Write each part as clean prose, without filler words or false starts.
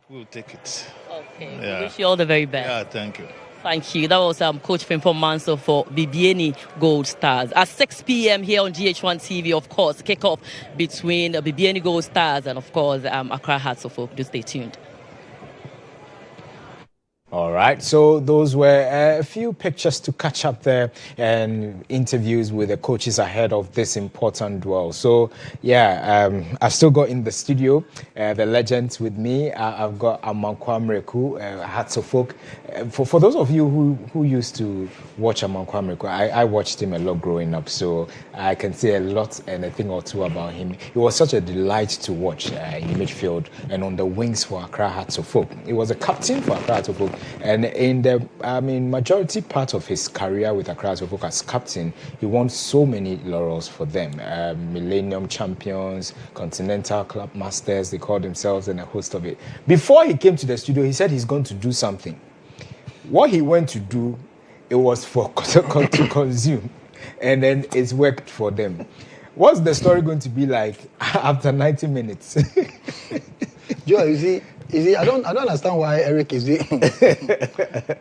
We'll take it. Okay, Yeah. we wish you all the very best. Yeah, thank you. Thank you. That was Coach Frimpong Manso for Bibiani Goldstars. At 6 p.m. here on GHOne TV, of course, kickoff between Bibiani Goldstars and, of course, Accra Hearts of Oak. Do stay tuned. All right, so those were a few pictures to catch up there and interviews with the coaches ahead of this important duel. So, yeah, I've still got in the studio the legends with me. I've got Amankwa Mreku, Hearts of Oak. For those of you who used to watch Amankwa Mreku, I watched him a lot growing up, so I can say a lot and a thing or two about him. It was such a delight to watch in midfield and on the wings for Accra Hearts of Oak. He was a captain for Accra Hearts of Oak. And in the, majority part of his career with Accra Hearts of Oak as captain, he won so many laurels for them. Millennium Champions, Continental Club Masters, they called themselves, and a host of it. Before he came to the studio, he said he's going to do something. What he went to do, it was for to consume. And then it's worked for them. What's the story going to be like after 90 minutes? Joe, you see, I don't understand why Eric is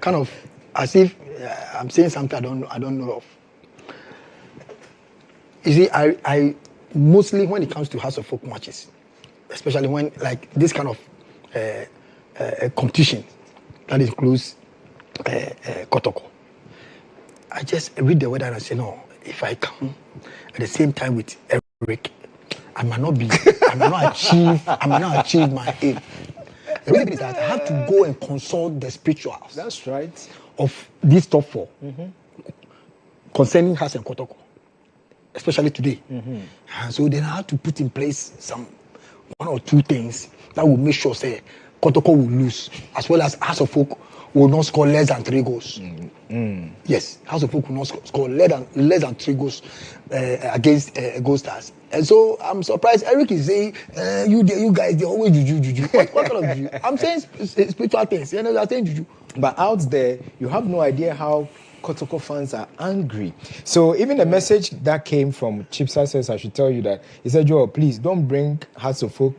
kind of as if I'm saying something I don't know of. You see, I mostly when it comes to House of Folk matches, especially when like this kind of competition that includes Kotoko, I just read the weather and I say, no, if I come at the same time with Eric, I might not achieve my aim. The reason is that I have to go and consult the spirituals. That's right. Of these top four concerning Has and Kotoko, especially today. And so then I have to put in place some one or two things that will make sure say Kotoko will lose, as well as House of Folk will not score less than 3 goals. Yes, House of Folk will not score less than 3 goals against Goldstars. And so I'm surprised Eric is saying, you guys, they always juju. What kind of juju? I'm saying spiritual things. You know, they're saying juju. But out there, you have no idea how Kotoko fans are angry. So even a message that came from Chipsa says I should tell you that he said, Joe, please don't bring the House of Folk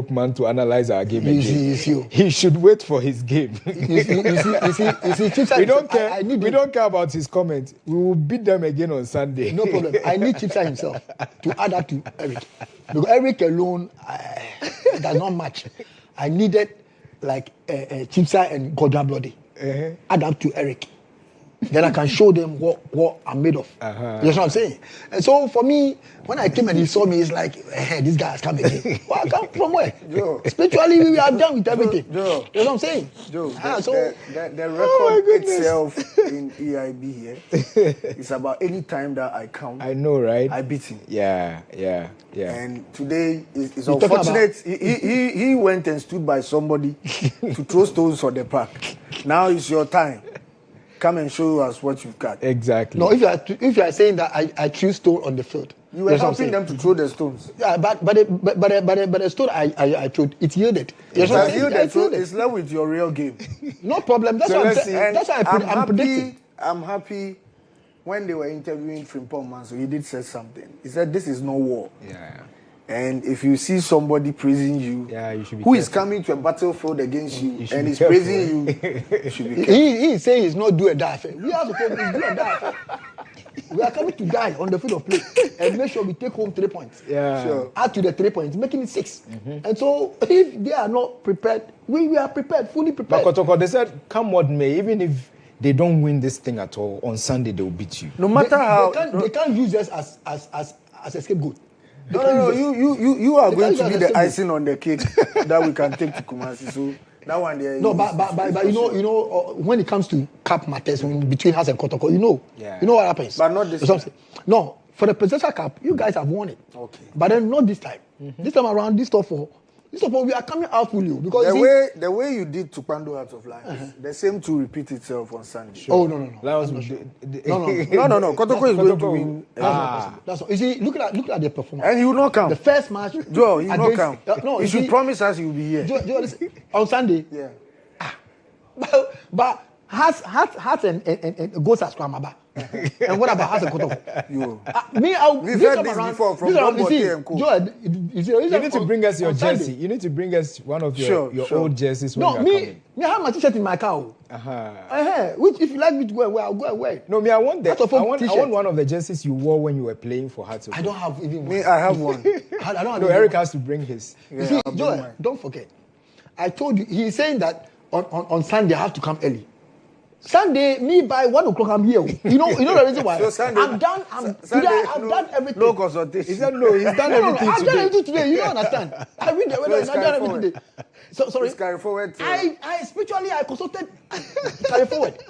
man to analyze our game again. He should wait for his game. You see, Chipsa, we don't care about his comments. We will beat them again on Sunday. No problem. I need Chipsa himself to add up to Eric. Because Eric alone does not match. I needed like Chipsa and Godra Bloody. Add up to Eric. Then I can show them what I'm made of. You know what I'm saying? And so for me, when I came and he saw me, it's like, hey, this guy has come again. Well, I come from where? Joe. Spiritually, we are done with everything. Joe. You know what I'm saying? Joe, the record itself in EIB here is about any time that I come. I know, right? I beat him. Yeah. And today is unfortunate. He went and stood by somebody to throw stones on the park. Now it's your time. Come and show us what you've got. Exactly. No, if you are saying that I threw stone on the field, you were helping them to throw the stones. Yeah, but the stone I threw, it yielded. It's left with your real game. No problem. That's what I'm saying. That's why I'm predicting. I'm happy when they were interviewing Frimpong Manso. He did say something. He said, "This is no war." Yeah. And if you see somebody praising you, you should be who careful. is coming to a battlefield against you should and be is careful. praising you should be careful. He is saying he's not do a die affair. We are supposed to do a die affair. We are coming to die on the field of play and make sure we take home 3 points. Yeah. Sure. Add to the 3 points, making it 6. And so if they are not prepared, we are prepared, fully prepared. But Kotoko, they said, come what may, even if they don't win this thing at all, on Sunday they will beat you. No matter how they can't use us as a scapegoat. No, you are going to be the icing on the cake that we can take to Kumasi. So that one there. No, but you know, when it comes to cap matters between us and Kotoko, you know what happens. But not this time. No, for the presidential cap, you guys have won it. Okay. But then not this time. This time around, this top four, we are coming out fully because the way you did to Pando Out of Lions, the same to repeat itself on Sunday. Sure. Oh no. No. Kotoko is going to win. That's all. You see, look at the performance. And he will not come. The first match, Joe, he will not come. No, you should promise us he will be here. Joe, listen, on Sunday. Yeah. But Hearts and Goldstars Kramaba. And what about Hassan Kotoko? We've heard this before from Dombote and Co. You need to bring us your jersey. You need to bring us one of your old jerseys when you are coming. I have my t-shirt in my car. Which, if you like me to go and wear, I'll go and wear. No, me, I want that. I want one of the jerseys you wore when you were playing for Hearts of Oak. I don't have even one. Me, I have one. I don't have no, Eric has to bring his. You see, Joel, don't forget. I told you, he's saying that on Sunday I have to come early. Sunday, me by 1 o'clock, I'm here. You know the reason why? So Sunday, I'm done. Today I've done everything. No consultation. He said no, he's done everything I've today. done everything today. You don't understand. I read the weather and I've done everything today. So sorry. Carry forward. I spiritually I consulted carry forward.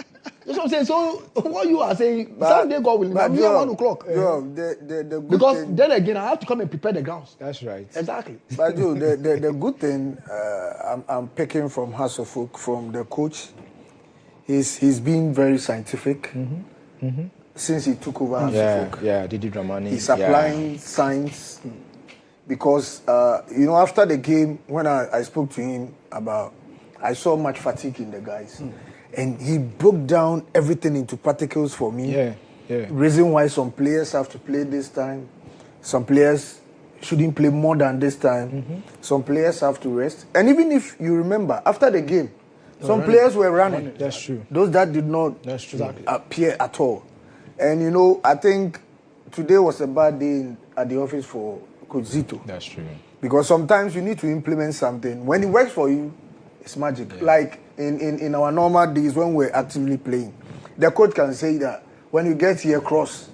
You know what I'm saying? So what you are saying, Sunday God will I'm here 1 o'clock. The because thing, then again I have to come and prepare the grounds. That's right. Exactly. But the good thing I'm picking from Hearts of Oak, from the coach, he's been very scientific since he took over Hearts of Oak. Yeah, Didi Dramani. He's applying science because after the game when I spoke to him about, I saw much fatigue in the guys. And he broke down everything into particles for me. Yeah. Reason why some players have to play this time. Some players shouldn't play more than this time. Some players have to rest. And even if you remember, after the game, some players were running. That's true. Those that did not appear at all. And, I think today was a bad day at the office for Coach Zito. That's true. Because sometimes you need to implement something. When it works for you, it's magic. Yeah. Like in our normal days when we're actively playing, the coach can say that when you get here, cross.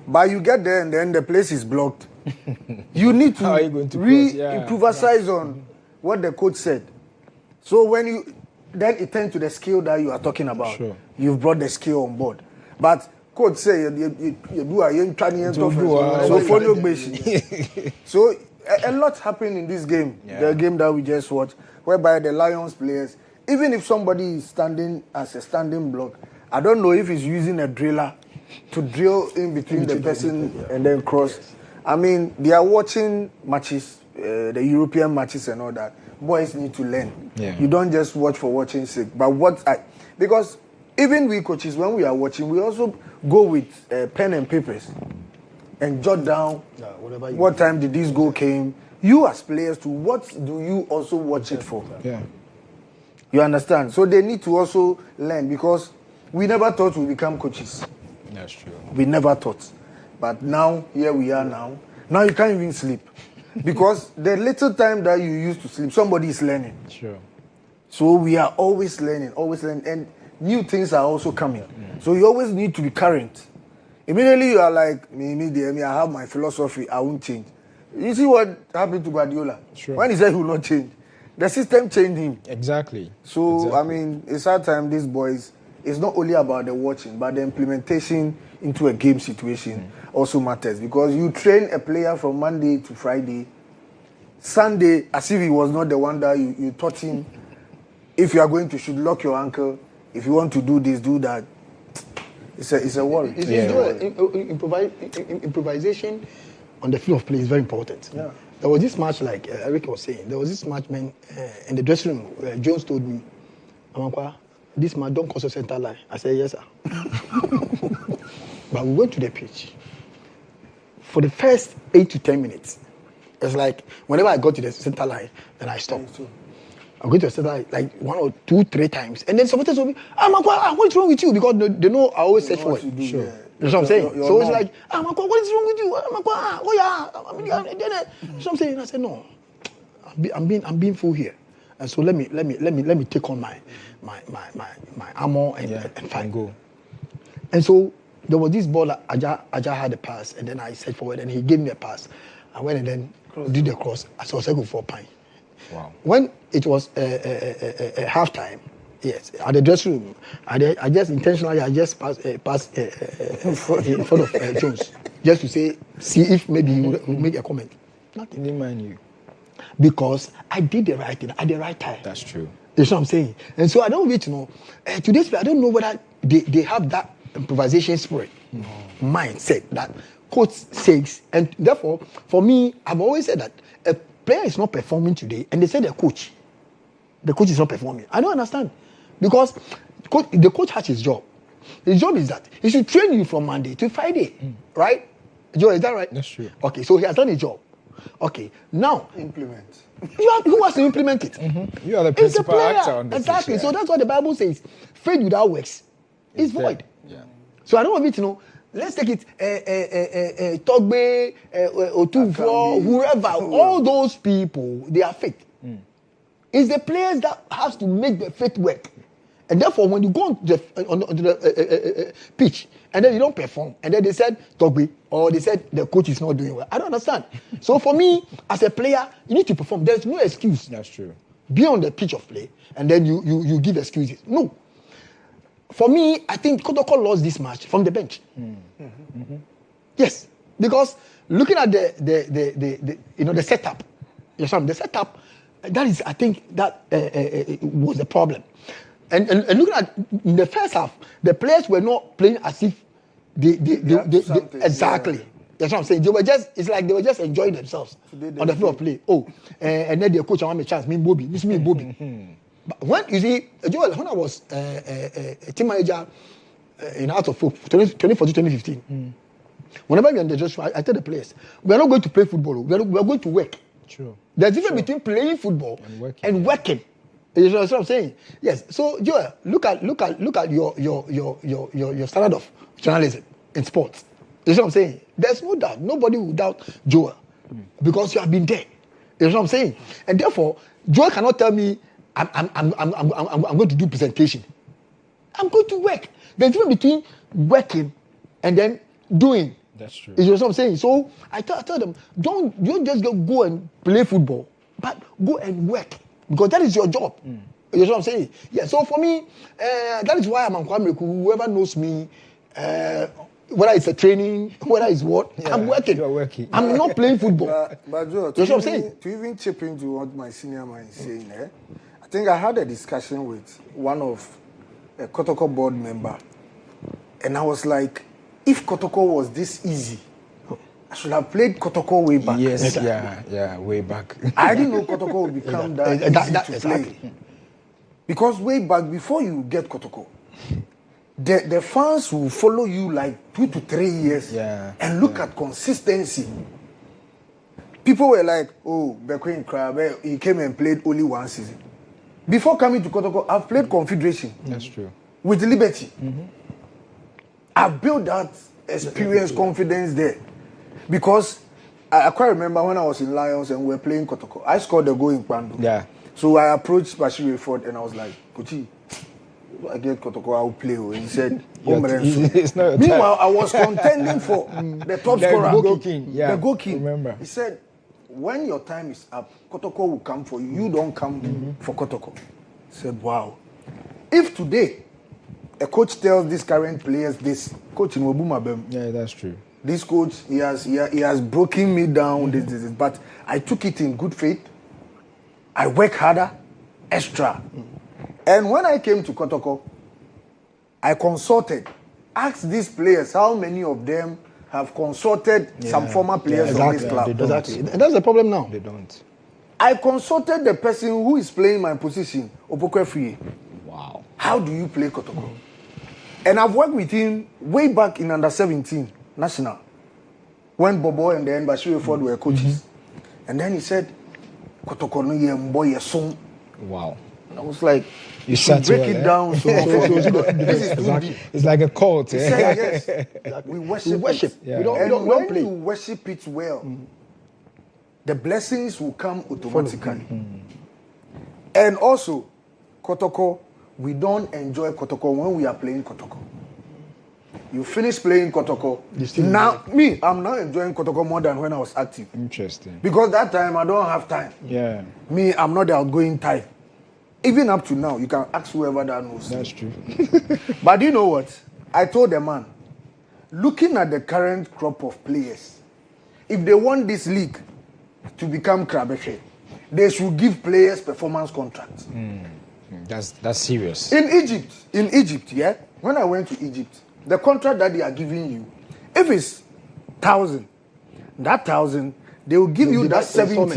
But you get there and then the place is blocked. You need to improvise on what the coach said. So then it turns to the skill that you are talking about. Sure. You've brought the skill on board. But coach say you do a training so follow basic. So a lot happened in this game. The game that we just watched, whereby the Lions players, even if somebody is standing as a standing block, I don't know if he's using a driller to drill in between the person and then cross. I mean, they are watching matches, the European matches and all that. Boys need to learn. Yeah. You don't just watch for watching sake. But because even we coaches, when we are watching, we also go with pen and papers and jot down what time did this goal came. You as players too, what do you also watch it for? Yeah. You understand? So they need to also learn because we never thought we'd become coaches. That's true. We never thought. But now, here we are now. Now you can't even sleep. Because the little time that you used to sleep, somebody is learning. Sure. So we are always learning. And new things are also coming. So you always need to be current. Immediately you are like, me, I have my philosophy, I won't change. You see what happened to Guardiola? Sure. When he said he will not change, the system changed him. Exactly. So, I mean, it's our time, these boys, it's not only about the watching, but the implementation into a game situation also matters. Because you train a player from Monday to Friday, Sunday, as if he was not the one that you taught him. If you are going to shoot, lock your ankle. If you want to do this, do that. It's a worry. Improvisation on the field of play is very important. Yeah. There was this match, like Eric was saying, there was this match, man, in the dressing room where Jones told me, Amankwa, this man don't cross the center line. I said, yes, sir. But we went to the pitch. For the first 8 to 10 minutes, it's like whenever I got to the center line, then I stopped. I go to the center line like 1 or 2, 3 times. And then supporters will be, Amankwa, what is wrong with you? Because they know I always search for it. Sure. Yeah. You know what I'm saying? So it's like, Amankwa, what is wrong with you? Amankwa, oh yeah. You know what I'm saying? I said, no, I'm being full here. And so let me take on my armor and fight. Go. And so there was this ball that Aja had a pass, and then I set forward, and he gave me a pass. I went and then did the cross. I saw second 4 point. Wow. When it was a halftime, yes, at the dressing room, I just intentionally passed in front of Jones, just to see if maybe he would make a comment. Nothing. Didn't mind you. Because I did the right thing at the right time. That's true. You know what I'm saying? And so I don't need to know. Today's people, I don't know whether they have that improvisation spirit, mindset that coach says. And therefore, for me, I've always said that a player is not performing today, and they say the coach is not performing. I don't understand. Because the coach has his job. His job is that he should train you from Monday to Friday, right? Joe, is that right? That's true. Okay, so he has done his job. Okay, now Implement. who has to implement it? You are the It's the principal player. actor on the Exactly. pitch, So that's what the Bible says. Faith without works is dead. void. Yeah. So I don't want you to know. Let's take it, Togbe, Otufo, whoever, all those people, they are faith. It's the players that has to make the faith work. And therefore, when you go on the pitch and then you don't perform, and then they said Togbe, or they said the coach is not doing well, I don't understand. So for me, as a player, you need to perform. There's no excuse. That's true. Be on the pitch of play, and then you give excuses. No. For me, I think Kotoko lost this match from the bench. Yes, because looking at the setup, the setup, that is, I think that was the problem. And looking at in the first half, the players were not playing as if they exactly. Yeah. That's what I'm saying. It's like they were just enjoying themselves on the field of play. Oh, and then their coach, I want a chance. Me Bobby. But when you see, Joel, when I was a team manager in Out of Hope, 2014-2015, whenever we're in the Joshua, I tell the players, we are not going to play football. We are going to work. True. There's a difference between playing football and working. You know what I'm saying? Yes. So Joel, look at your standard of journalism in sports. You know what I'm saying? There's no doubt. Nobody will doubt Joel because you have been there. You know what I'm saying? And therefore, Joel cannot tell me I'm going to do presentation. I'm going to work. There's a difference between working and then doing. That's true. You know what I'm saying? So I tell them, don't just go and play football, but go and work because that is your job. You know what I'm saying? Yeah. So for me, that is why I'm on Kwame. Whoever knows me, whether it's a training, whether it's what, I'm working. You're working. I'm not playing football. But Joe, You know what I'm saying? to even chip into what my senior man is saying, I think I had a discussion with one of a Kotoko board member, and I was like, if Kotoko was this easy, I should have played Kotoko way back. Yes, way back. I didn't know Kotoko would become that easy to play. Because way back, before you get Kotoko, the fans will follow you like 2 to 3 years and look at consistency. People were like, oh, Bekwin Krabbe, he came and played only one season. Before coming to Kotoko, I've played Confederation. That's true. With Liberty. I've built that experience, confidence there. Because I quite remember when I was in Lions and we were playing Kotoko. I scored a goal in Kwando. Yeah. So I approached Bashir Ford and I was like, Kochi, I get Kotoko, I'll play. And he said, it's not meanwhile, I was contending for the top scorer. The goal king. Yeah. The goal king. Remember. He said, when your time is up, Kotoko will come for you. You don't come for Kotoko. I said, wow. If today a coach tells these current players this, coach in Wobumabem. Yeah, that's true. This coach, he has broken me down. This. But I took it in good faith. I work harder, extra. And when I came to Kotoko, I consulted, asked these players how many of them have consulted some former players of this club. Exactly. And that's the problem now. They don't. I consulted the person who is playing my position, Opokwe. Wow. How do you play Kotoko? And I've worked with him way back in under 17 national, when Bobo and then Bashir Ford were coaches. And then he said, Kotoko no ye mboye song. Wow. And I was like, You should break it down. So this is too deep. It's like a cult. He said, yes, we worship. Yeah. We And don't when play. you worship it well, the blessings will come automatically. And also, Kotoko, we don't enjoy Kotoko when we are playing Kotoko. You finish playing Kotoko. Now, I'm now enjoying Kotoko more than when I was active. Interesting. Because that time, I don't have time. Yeah. I'm not the outgoing type. Even up to now, you can ask whoever that knows. That's true. But you know what? I told the man, looking at the current crop of players, if they want this league to become Krabbe, they should give players performance contracts. That's serious. In Egypt, yeah, when I went to Egypt, the contract that they are giving you, if it's 1,000, that 1,000, they will give you that 70.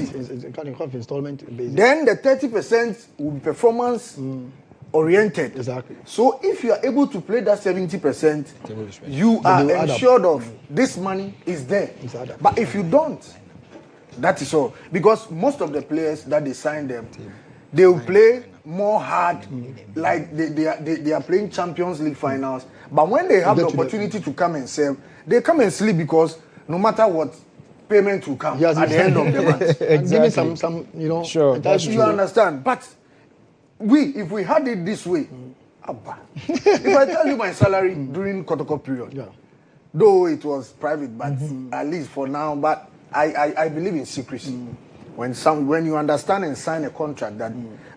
Installment based. Then the 30% will be performance oriented. Exactly. So if you are able to play that 70%, you are ensured of this money is there. But if you don't, that is all. Because most of the players that they sign them, they will play more hard, like they are playing Champions League finals. But when they have the opportunity to come and serve, they come and sleep because no matter what, payment will come at the end of the month. Exactly. Give me some, Sure, that's you understand. But if we had it this way, if I tell you my salary during Kotoko period, though it was private, but at least for now, but I believe in secrecy. When you understand and sign a contract that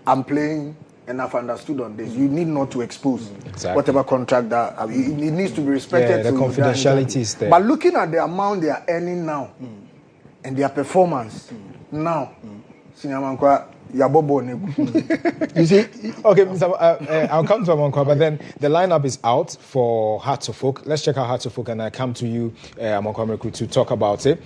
I'm playing and I've understood on this, you need not to expose whatever contract that it needs to be respected. Yeah, the confidentiality is there. But looking at the amount they are earning now and their performance now, you see, okay, I'll come to Amankwa, but then the lineup is out for Hearts of Oak. Let's check out Hearts of Oak, and I come to you, Amankwa Mreku, to talk about it,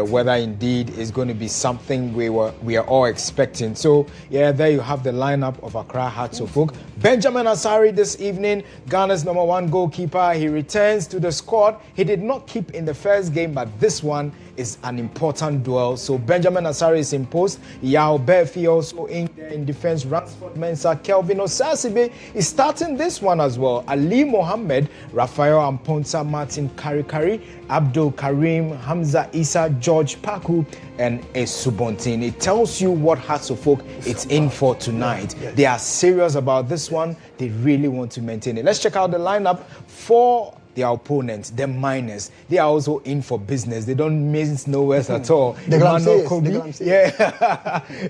whether indeed it's going to be something we are all expecting. So, yeah, there you have the lineup of Accra Hearts of Oak. Benjamin Asari this evening, Ghana's #1 goalkeeper. He returns to the squad. He did not keep in the first game, but this one is an important duel. So Benjamin Asari is imposed. Yao Befi also in defense. Ransford Mensah, Kelvin Osasibe is starting this one as well. Ali Mohammed, Rafael Amponsa, Martin Karikari, Abdul Karim, Hamza Isa, George Paku, and Esubontin. It tells you what Hearts of Oak it's in for tonight. They are serious about this one. They really want to maintain it. Let's check out the lineup for their opponents, the miners. They are also in for business. They don't mince no words at all. Emmanuel Kobe,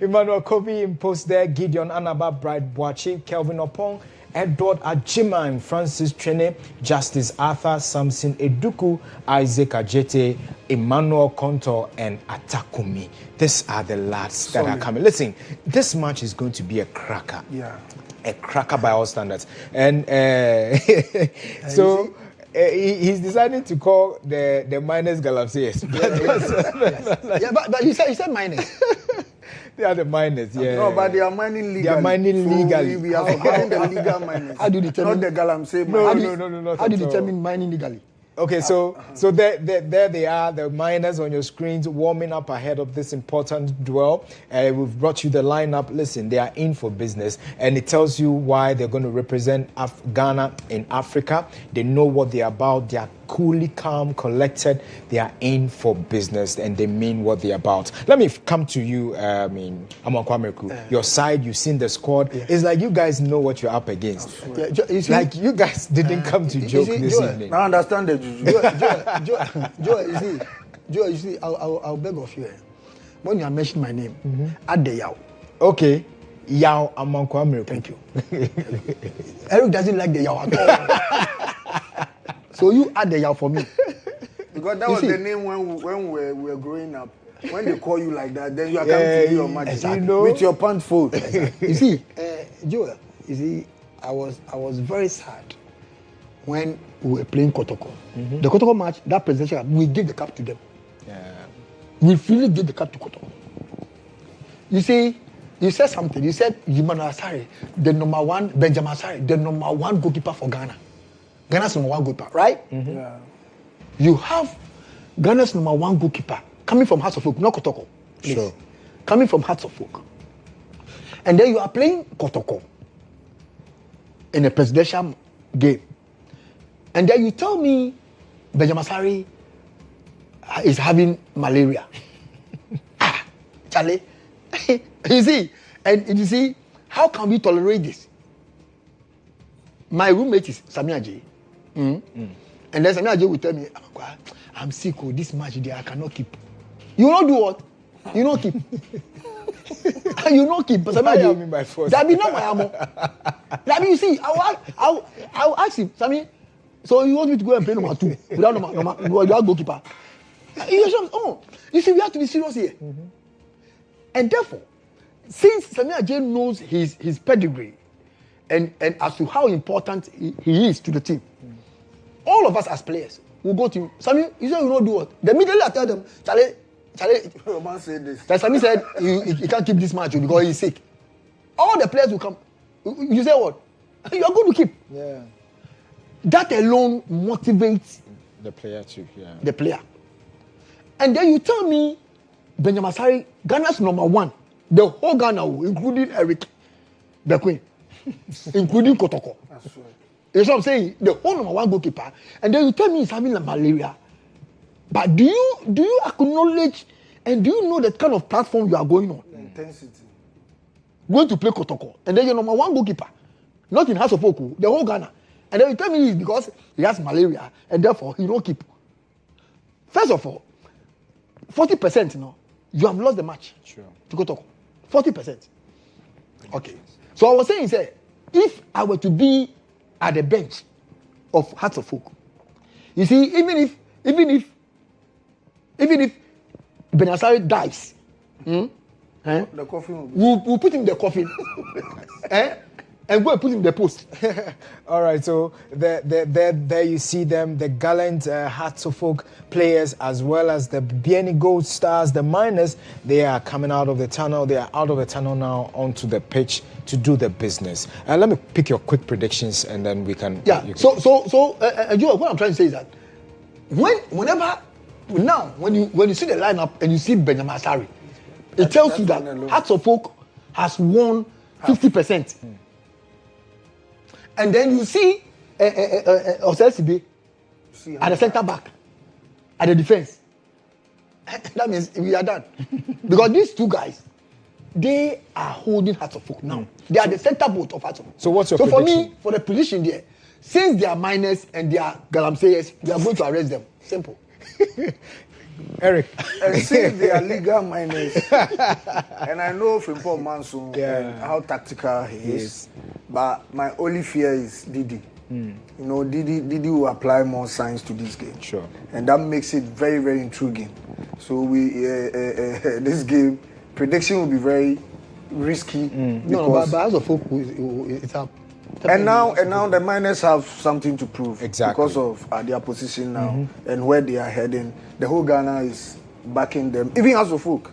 Emmanuel Kobe imposed there. Gideon Anaba, Bright Boachi, Kelvin Opong, Edward Ajima, Francis Trene, Justice Arthur, Samson Eduku, Isaac Ajete, Emmanuel Konto, and Atakumi. These are the lads that are coming. Listen, this match is going to be a cracker. Yeah. A cracker by all standards. And so he's decided to call the miners Galamseyers. But you said miners. They are the miners, yeah. No, but they are mining legally. They are mining legally. We are forgetting the legal miners. How do you determine? Not the Galamsey miners. No. How do you determine mining legally? Okay, so there they are, the miners on your screens warming up ahead of this important duel. We've brought you the lineup. Listen, they are in for business, and it tells you why they're going to represent Ghana in Africa. They know what they're about. They are coolly, calm, collected. They are in for business, and they mean what they're about. Let me come to you, Amankwa Mreku. Your side, you've seen the squad. Yeah. It's like you guys know what you're up against. Like you guys didn't come to joke this evening. I understand the Joe, you see, I'll beg of you. When you mention my name, add the Yao. Okay. Yao Amankwa Mreku. Thank you. Eric doesn't like the Yao at all. So you add the Yao for me. Because that was the name when we were growing up. When they call you like that, then you are coming to do your match. Exactly. With your pant fold. You see, Joe, you see, I was very sad when we were playing Kotoko. The Kotoko match, that presidential, we gave the cup to them. Yeah. We really gave the cup to Kotoko. You see, you said something. You said Bibiani Asari, the #1, Benjamin Asari, the #1 goalkeeper for Ghana. Ghana's #1 goalkeeper, right? Yeah. You have Ghana's #1 goalkeeper coming from Hearts of Oak, not Kotoko. Please. Sure. Coming from Hearts of Oak. And then you are playing Kotoko in a presidential game. And then you tell me Benjamin Asari is having malaria. Charlie. You see, and you see, how can we tolerate this? My roommate is Samia J. And then Samia J will tell me, I'm sick, this match there, I cannot keep. You not do what? You not keep. You not keep. Samia J. That be not my ammo. That be, you see, I'll ask him, Samia, so you want me to go and play #2 without you are goalkeeper? You see, we have to be serious here. And therefore, since Samia J knows his pedigree and as to how important he is to the team, all of us as players will go to him. Samia, you said you not do what? Then immediately I tell them, Charlie, that Samia said he can't keep this match because he's sick. All the players will come. You say what? You are going to keep. Yeah. That alone motivates The player too, yeah. the player. And then you tell me, Benjamin Asare, Ghana's number one, the whole Ghana, including Eric, the Queen, including Kotoko. That's right. You know what I'm saying? The whole number one goalkeeper. And then you tell me he's having malaria. But do you acknowledge and do you know the kind of platform you are going on? The intensity. Going to play Kotoko. And then you're number one goalkeeper. Not in House of Oku, the whole Ghana. And then you tell me it's because he has malaria and therefore he don't keep. First of all, 40% now, you have lost the match. Sure. To Kotoko. 40%. Okay. So I was saying, if I were to be at the bench of Hearts of Oak, you see, even if Benasari dies, The coffin. we'll put him in the coffin, and go and put him in the post. All right, so there you see them, the gallant Hearts of Oak players, as well as the Bibiani Goldstars, the miners. They are coming out of the tunnel. They are out of the tunnel now onto the pitch to do the business. Let me pick your quick predictions, and then we can. Yeah. So, what I'm trying to say is that when you see the lineup and you see Benjamin Asare, it tells you that Hearts of Oak has won 50%. And then you see Osesibe at the center back, at the defense. That means we are done. Because these two guys, they are holding Hearts of Oak now. They are the center boat of Hearts of Oak. So what's your prediction? For me, for the position there, since they are minors and they are galamseyers, we are going to arrest them. Simple. Eric. And since they are legal minors, and I know Frimpong Manson and how tactical he is, but my only fear is Didi. You know, Didi will apply more science to this game. Sure. And that makes it very, very intriguing. So this game, prediction will be very risky. But as of Oak, it's up. And now the miners have something to prove. Exactly. Because of their position now and where they are heading. The whole Ghana is backing them. Even as of Folk,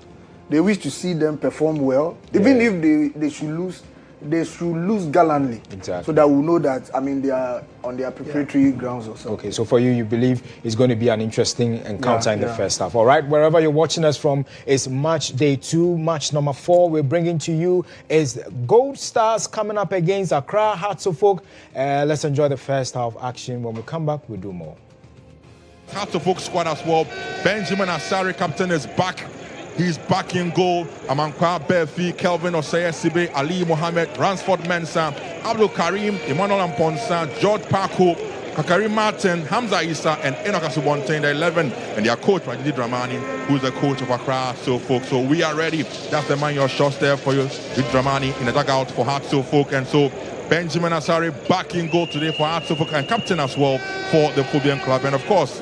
they wish to see them perform well. Even if they should lose, they should lose gallantly. Exactly. So that we know that, they are on their preparatory grounds or something. Okay, so for you believe it's going to be an interesting encounter in the first half. All right, wherever you're watching us from, it's match day 2, match number 4. We're bringing to you is Gold Stars coming up against Accra Hearts of Oak. Let's enjoy the first half action. When we come back, we'll do more. Hearts of Oak squad as well. Benjamin Asare, captain, is back. He's back in goal. Amankwa Belfi, Kelvin Osei-Sibe, Ali Mohammed, Ransford Mensah, Abdul Karim, Emmanuel Amponsa, George Parko, Kakari Martin, Hamza Issa, and Enoch Asubonte in the 11. And their coach, Rajidi Dramani, who's the coach of Accra. So, folks, so we are ready. That's the man your shots there for you, with Dramani in the dugout for Hearts of Oak. And so Benjamin Asare back in goal today for Hearts of Oak and captain as well for the Phobian Club. And of course,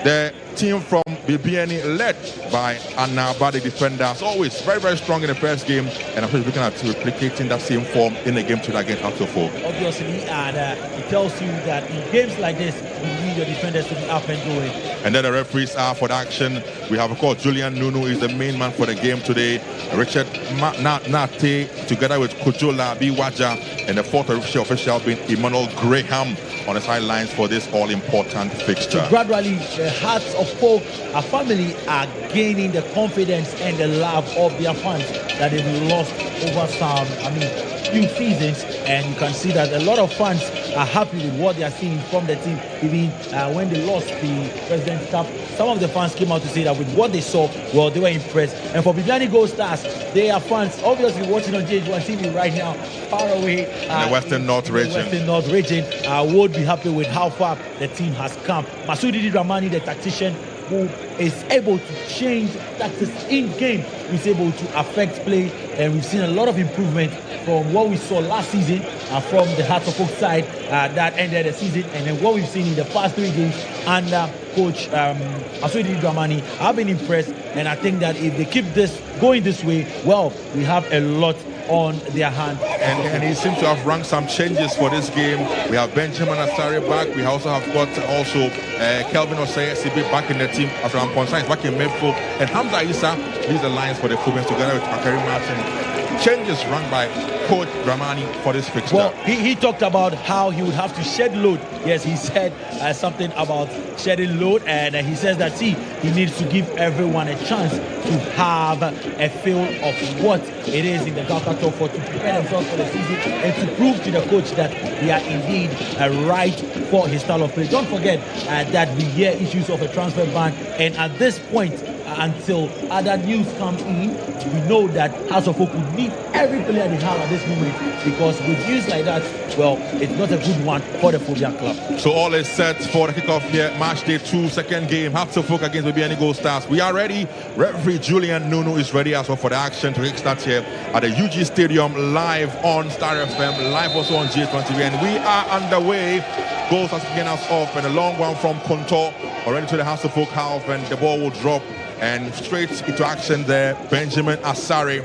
the team from Bibiani, led by Anna Badi defenders, always very, very strong in the first game, and I'm looking at replicating that same form in the game today against Hearts of Oak. Obviously, and it tells you that in games like this, you need your defenders to be up and going. And then the referees are for the action. We have, of course, Julian Nunu is the main man for the game today. Richard Nate, together with Kojola Biwaja, and the fourth official being Emmanuel Graham on the sidelines for this all-important fixture. So gradually, the Hearts of Oak, a family, are gaining the confidence and the love of their fans that they've lost over some, few seasons, and you can see that a lot of fans are happy with what they are seeing from the team. Even when they lost the President's Cup, some of the fans came out to say that with what they saw, well, they were impressed. And for Bibiani Goldstars, they are fans obviously watching on GHOne TV right now, far away in the Western North region. Would be happy with how far the team has come. Masudi Dramani, the tactician, who is able to change tactics in game, is able to affect play, and we've seen a lot of improvement from what we saw last season from the Hearts of Oak side that ended the season, and then what we've seen in the past 3 games under Coach Masudi Dramani. I've been impressed, and I think that if they keep this going this way, well, we have a lot on their hand. And he seems to have run some changes for this game. We have Benjamin Asare back. We also have got Kelvin Osei-Sibe back in the team after Amponsa is back in midfield. And Hamza Issa leads the lines for the Philippines together with Kakari Martin changes run by Coach Dramani for this fixture. Well, he talked about how he would have to shed load. Yes, he said something about shedding load, and he says that, see, he needs to give everyone a chance to have a feel of what it is in the Gaffer Talk for, to prepare themselves for the season and to prove to the coach that they are indeed right for his style of play. Don't forget that we hear issues of a transfer ban, and at this point, until other news come in, we know that House of Folk would need every player they have at this moment, because with news like that, well, it's not a good one for the Phobia club. So all is set for the kickoff here, match day 2, second game, House of Folk against Bibiani Goldstars. We are ready. Referee Julian Nunu is ready as well for the action to kickstart here at the UG Stadium, live on Star FM, live also on GHOne TV, and we are underway. Goals are kicking us off, and a long one from Konto already to the House of Folk half, and the ball will drop. And straight into action there, Benjamin Asare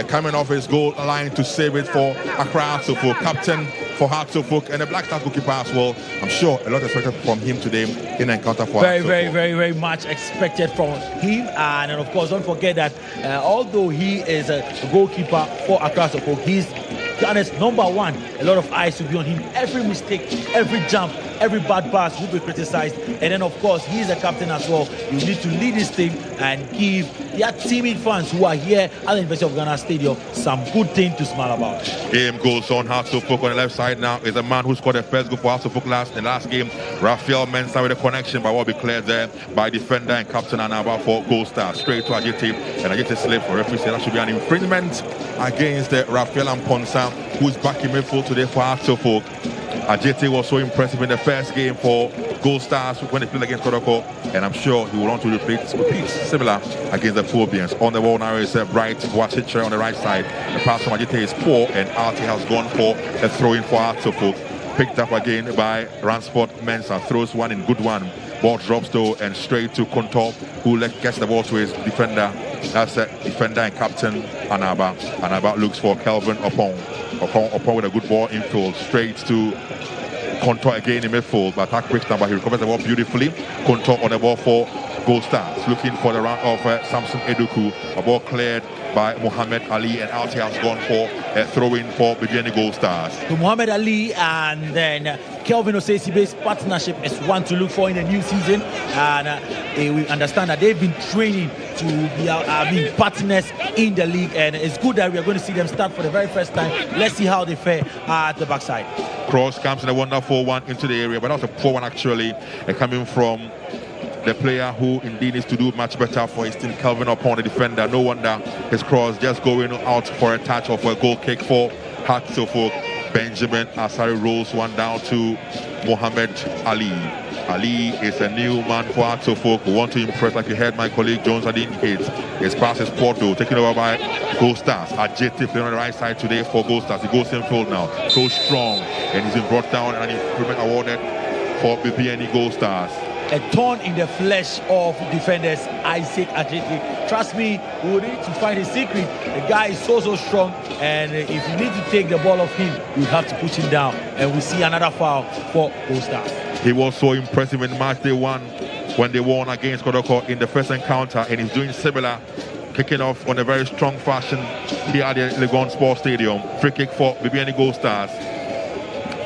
coming off his goal line to save it for Accra Hearts of Folk, captain for Hearts of Folk, and the Black Stars goalkeeper as well. I'm sure a lot expected from him today in an encounter for Hearts of Folk. Very much expected from him. And of course, don't forget that although he is a goalkeeper for Accra Hearts of Folk, he's honest, number one. A lot of eyes will be on him. Every mistake, every jump, every bad pass will be criticized. And then, of course, he's a captain as well. You need to lead this team and give their teaming fans who are here at the University of Ghana Stadium some good thing to smile about. Game goes on. Hearts of Folk on the left side now is a man who scored the first goal for Hearts of Folk in the last game. Rafael Mensah with a connection, but what will be cleared there by defender and captain Anaba for Goldstars. Straight to Ajite, and Ajite slip for referee. That should be an infringement against Rafael Amponsa, who is back in midfield today for Hearts of Folk. Ajite was so impressive in the first game for Goldstars when they played against Kodoko, and I'm sure he will want to repeat similar against the Phobians. On the wall now is Bright Wachitre on the right side. The pass from Ajite is poor, and Artie has gone for a throw-in for Hearts of Folk. Picked up again by Ransford Mensah, throws one in, good one. Ball drops though, and straight to Konto, who gets the ball to his defender. That's defender and captain Anaba. Anaba looks for Kelvin Opong with a good ball infield, straight to Konto again in midfield, but attack breaks down, but he recovers the ball beautifully. Konto on the ball for Goldstars, looking for the run of Samson Eduku. A ball cleared by Muhammad Ali, and out here has gone for a throw-in for Bibiani Goldstars. To Muhammad Ali, and then Kelvin Osesibe's partnership is one to look for in the new season, and we understand that they've been training to be partners in the league, and it's good that we are going to see them start for the very first time. Let's see how they fare at the backside. Cross comes in a wonderful one into the area, but that was a poor one actually, coming from the player who indeed needs to do much better for his team, Kelvin upon the defender. No wonder his cross just going out for a touch or for a goal kick for Hearts of Folk. Benjamin Asare rolls one down to Muhammad Ali. Ali is a new man for Hearts of Folk who want to impress, like you heard my colleague Jones indicates. His pass is Porto, taken over by Goldstars. Ajite playing on the right side today for Goldstars. He goes in field now, so strong, and he's been brought down and an improvement awarded for Bibiani Goldstars. A thorn in the flesh of defenders, Isaac Ajite. Trust me, we will need to find his secret. The guy is so strong, and if you need to take the ball off him, you have to put him down. And we see another foul for Goldstars. He was so impressive in match day 1 when they won against Kodoko in the first encounter, and he's doing similar, kicking off on a very strong fashion here at the Legon Sports Stadium. Free kick for Bibiani Goldstars.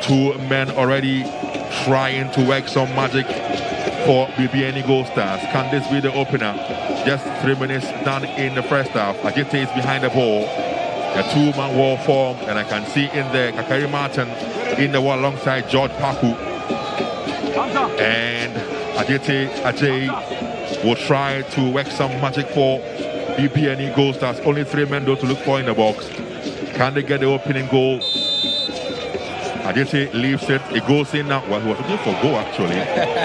2 men already trying to work some magic for Bibiani Goldstars. Can this be the opener? Just 3 minutes done in the first half. Ajite is behind the ball. A 2-man wall form, and I can see in there Kakari Martin in the wall alongside George Paku. And Ajay will try to work some magic for Bibiani Goldstars. Only 3 men though to look for in the box. Can they get the opening goal? Ajite leaves it. It goes in now. Well, he was looking for goal actually,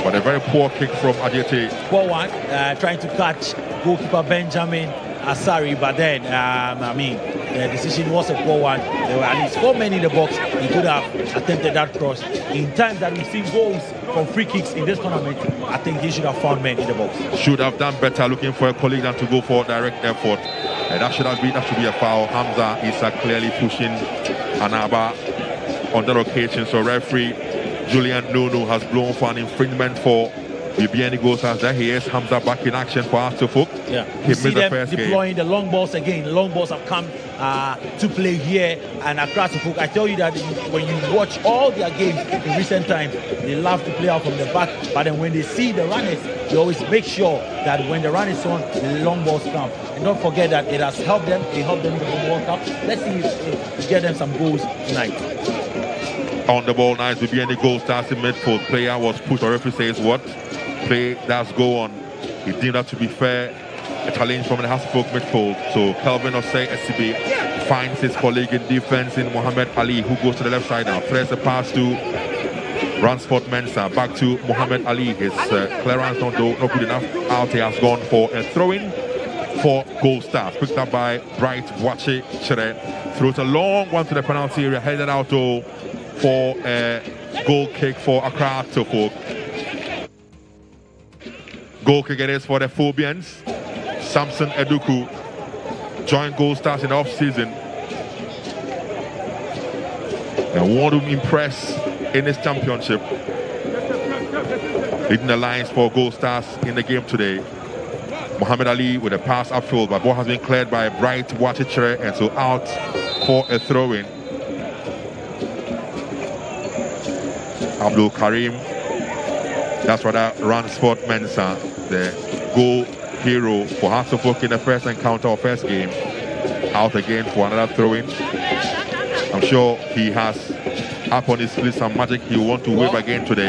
but a very poor kick from Ajite. Poor one, trying to catch goalkeeper Benjamin Asare, but then the decision was a poor one. There were at least 4 men in the box. He could have attempted that cross. In times that we've seen goals from free kicks in this tournament, I think he should have found men in the box. Should have done better looking for a colleague than to go for direct effort. And that should be a foul. Hamza is clearly pushing Anaba on that occasion. So referee Julian Nunu has blown for an infringement for Bibiani Goldstars, there he is. Hamza back in action for Artufuk. Yeah, He you see missed the them first deploying game. the long balls again. The long balls have come to play here and across the book. I tell you that when you watch all their games in recent times, they love to play out from the back. But then when they see the runners, they always make sure that when the run is on, the long balls come. And don't forget that it has helped them. It helped them in the World Cup. Let's see if we get them some goals tonight. On the ball, nice. Bibiani Goldstars in midfield. Player was pushed. Or referee says what? Play that's go on. He deemed that to be fair. A challenge from the Hasselhoff midfield. So Kelvin Osei SCB finds his colleague in defense in Muhammad Ali, who goes to the left side now. Threads the pass to Ransford Mensah. Back to Muhammad Ali. His clearance not good enough. Out he has gone for a throw-in for Goldstars. Picked up by Bright Wache Chere. Throws a long one to the penalty area. Headed out for a goal kick for Accra Tofok. Goal kick it is for the Phobians. Samson Eduku joined Goldstars in the off-season. They want to impress in this championship. Leading the lines for Goldstars in the game today. Muhammad Ali with a pass upfield, but ball has been cleared by Bright Watichere, and so out for a throw-in. Abdul Karim, that's rather Ransford Mensah, the goal hero for Hasselhoff in the first encounter or first game, out again for another throw-in. I'm sure he has up on his sleeve some magic he will want to wave again today.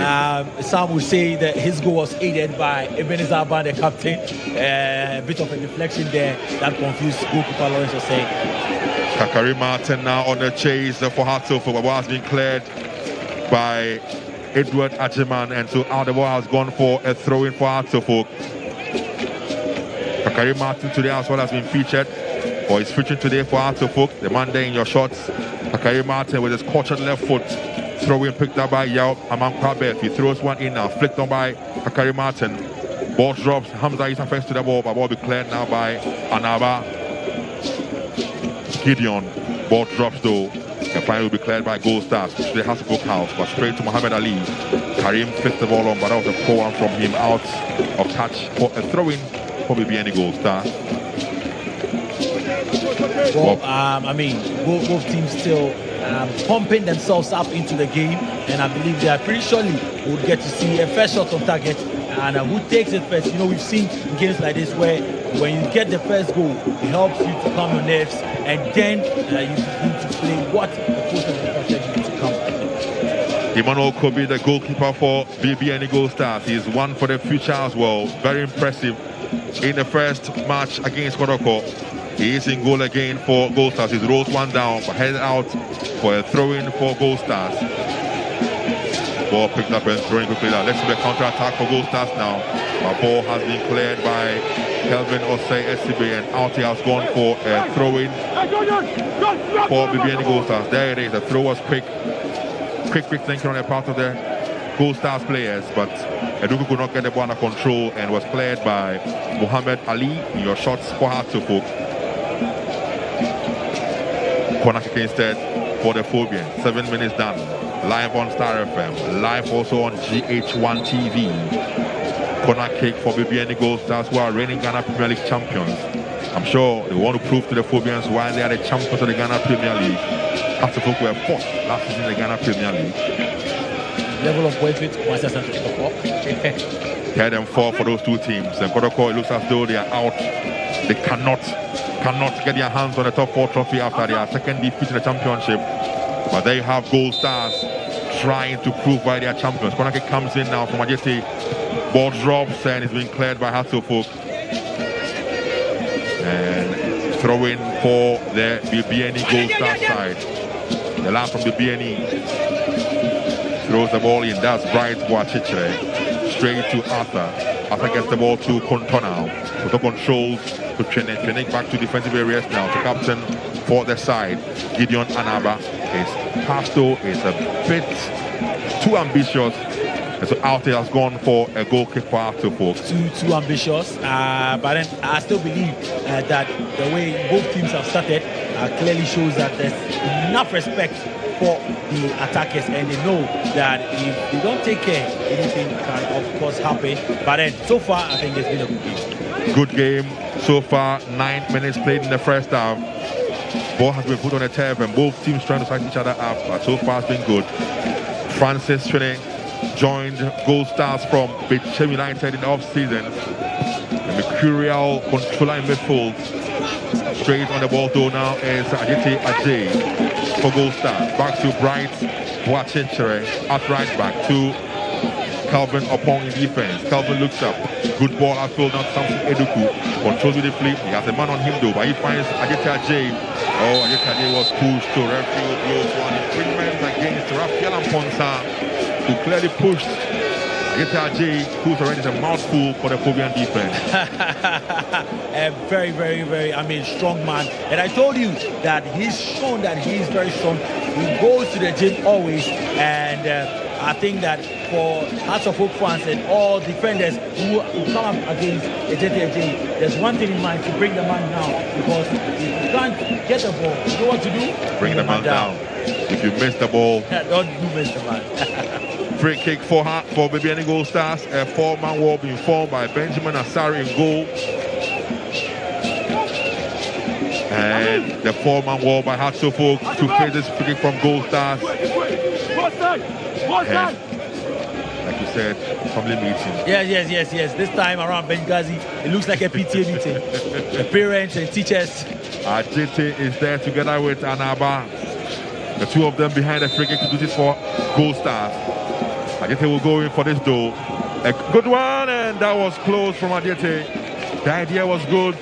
Some would say that his goal was aided by Ebenezer Ban, the captain. A bit of a deflection there that confused goalkeeper Lawrence Osei. Kakari Martin now on the chase for Hasselhoff. The ball has been cleared by Edward Ajiman, and so out the ball has gone for a throw-in for Hasselhoff. Kakari Martin today as well has been featured, or is featuring today for Hasselhoff. The man there in your shots. Kakari Martin with his caution left foot. Throw-in picked up by Yao Amankwabe. He throws one in now, flicked on by Kakari Martin. Ball drops. Hamza is first to the ball, but ball be cleared now by Anaba Gideon. Ball drops though. The final will be cleared by Goldstars to the Hasselhoff house, but straight to Muhammad Ali. Karim flicked the ball on, but that was a poor one from him out of touch for a throw-in for Bibiani Goldstars. Well, I mean, both teams still pumping themselves up into the game, and I believe they are pretty surely would get to see a first shot on target, and who takes it first. You know, we've seen in games like this where when you get the first goal, it helps you to calm your nerves, and then you begin to play what the coach has instructed you to come. Emmanuel Kobe, the goalkeeper for Bibiani Goldstars, he is one for the future as well. Very impressive in the first match against Kodoko. He is in goal again for Goldstars. He rolls one down, but headed out for a throw-in for Goldstars. Ball picked up and throwing quickly now. Let's see the counter-attack for Goldstars now. But ball has been cleared by Kelvin Osei SCB, and out he has gone for a throw-in for Bibiani Goldstars. There it is. The throw was quick thinking on the part of the Goldstars players, but Eduku could not get the ball under control and was cleared by Muhammad Ali in your shots for Hasselhoff. Corner kick instead for the Phobians. 7 minutes done. Live on Star FM. Live also on GHOne TV. Corner kick for Bibiani Goldstars, who are reigning Ghana Premier League champions. I'm sure they want to prove to the Phobians why they are the champions of the Ghana Premier League. Hasselhoff were fourth last season in the Ghana Premier League. Level of points with Manchester City. Third and fourth for those two teams. And Kodoko, it looks as though they are out. They cannot get their hands on the top 4 trophy after their second defeat in the championship. But they have Goldstars trying to prove why they are champions. Corner kick comes in now from Majesty. Ball drops and it's been cleared by Hasselhoff. And throw-in for the Bibiani Goldstars side. The lad from Bibiani throws the ball in. That's Bright Wachichre. Straight to Arthur. Arthur gets the ball to Kontona. Kontona controls to Trenik back to defensive areas now. The captain for the side, Gideon Anaba. His pass though is a bit too ambitious. And so out he has gone for a goal kick for Hasselhoff. Too ambitious. But then I still believe that the way both teams have started clearly shows that there's enough respect support the attackers, and they know that if they don't take care, anything can of course happen. But then so far, I think it's been a good game. Good game so far. 9 minutes played in the first half. Ball has been put on the turf, and both teams trying to fight each other up. But so far, it's been good. Francis Finney joined Goldstars from Bibiani United in the off-season. The mercurial controller in midfield. Straight on the ball though now is Ajite Ajay for Goldstars. Back to Bright Boachinchere at right back to Calvin Opong in defense. Calvin looks up. Good ball outfield now to Samson Eduku. Controls with the flip. He has a man on him though, but he finds Ajite Ajay. Oh, Ajite Ajay was pushed to referee blows for an infringement against Rafael Amponsa, who clearly pushed Ajite Ajay, who's already a mouthful for the Phobian defense. A very, very, very, strong man. And I told you that he's shown that he's very strong. He goes to the gym always, and I think that for Hearts of Oak fans and all defenders who come up against Ajite Ajay, there's one thing in mind: to bring the man down. Because if you can't get the ball, you know what to do? Bring the man down. If you miss the ball, don't miss the man. Free kick for Bibiani Goldstars. A 4-man wall being formed by Benjamin Asari in goal. And the 4-man wall by Hearts of Oak to face this free kick from Goldstars. And, like you said, family meeting. Yes. This time around Benghazi, it looks like a PTA meeting. The parents and teachers. Ajite is there together with Anaba. The two of them behind the free kick to do this for Goldstars. Ajite will go in for this though. A good one, and that was close from Ajite. The idea was good,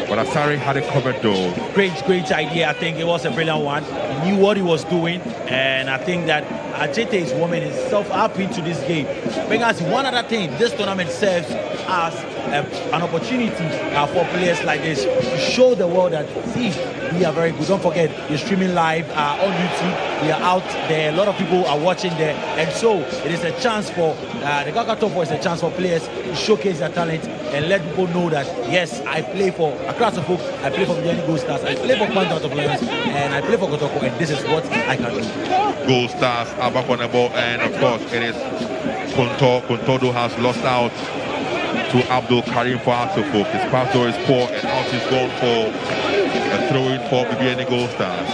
but Asari had it covered though. Great idea. I think it was a brilliant one. He knew what he was doing, and I think that Ajite is warming himself up into this game. Because one other thing, this tournament serves as an opportunity for players like this to show the world that, see, we are very good. Don't forget, you're streaming live on YouTube. We are out there. A lot of people are watching there. And so it is a chance for the Kakatopo is a chance for players to showcase their talent and let people know that, yes, I play for Accra Folk, I play for Bibiani Goldstars, I play for Quantum of Lions, and I play for Kotoko, and this is what I can do. Goldstars are back on the ball, and of course it is Contordo has lost out to Abdul Karim for Hearts of Oak. His pass though is poor, and out is gone for a throw-in for Bibiani Goldstars.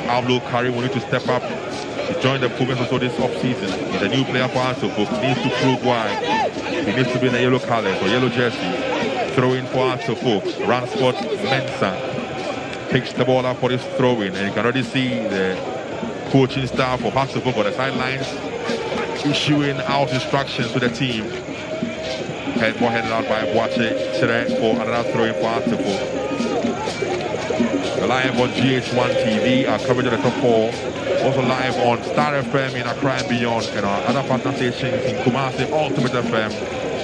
Abdul Karim will need to step up. He joined the Pumas also this off-season. He's a new player for Hearts of Oak. He needs to prove why. He needs to be in the yellow colors or yellow jersey. Throw-in for Hearts of Oak. Ransford Mensah picks the ball up for this throw-in, and you can already see the coaching staff for Hearts of Oak on the sidelines issuing out instructions to the team. Ball headed out by Boachinchere for another throw-in for Hearts of Oak. We're live on GHOne TV, our coverage of the top four. Also live on Star FM in Accra and beyond, and our other partner stations in Kumasi, Ultimate FM.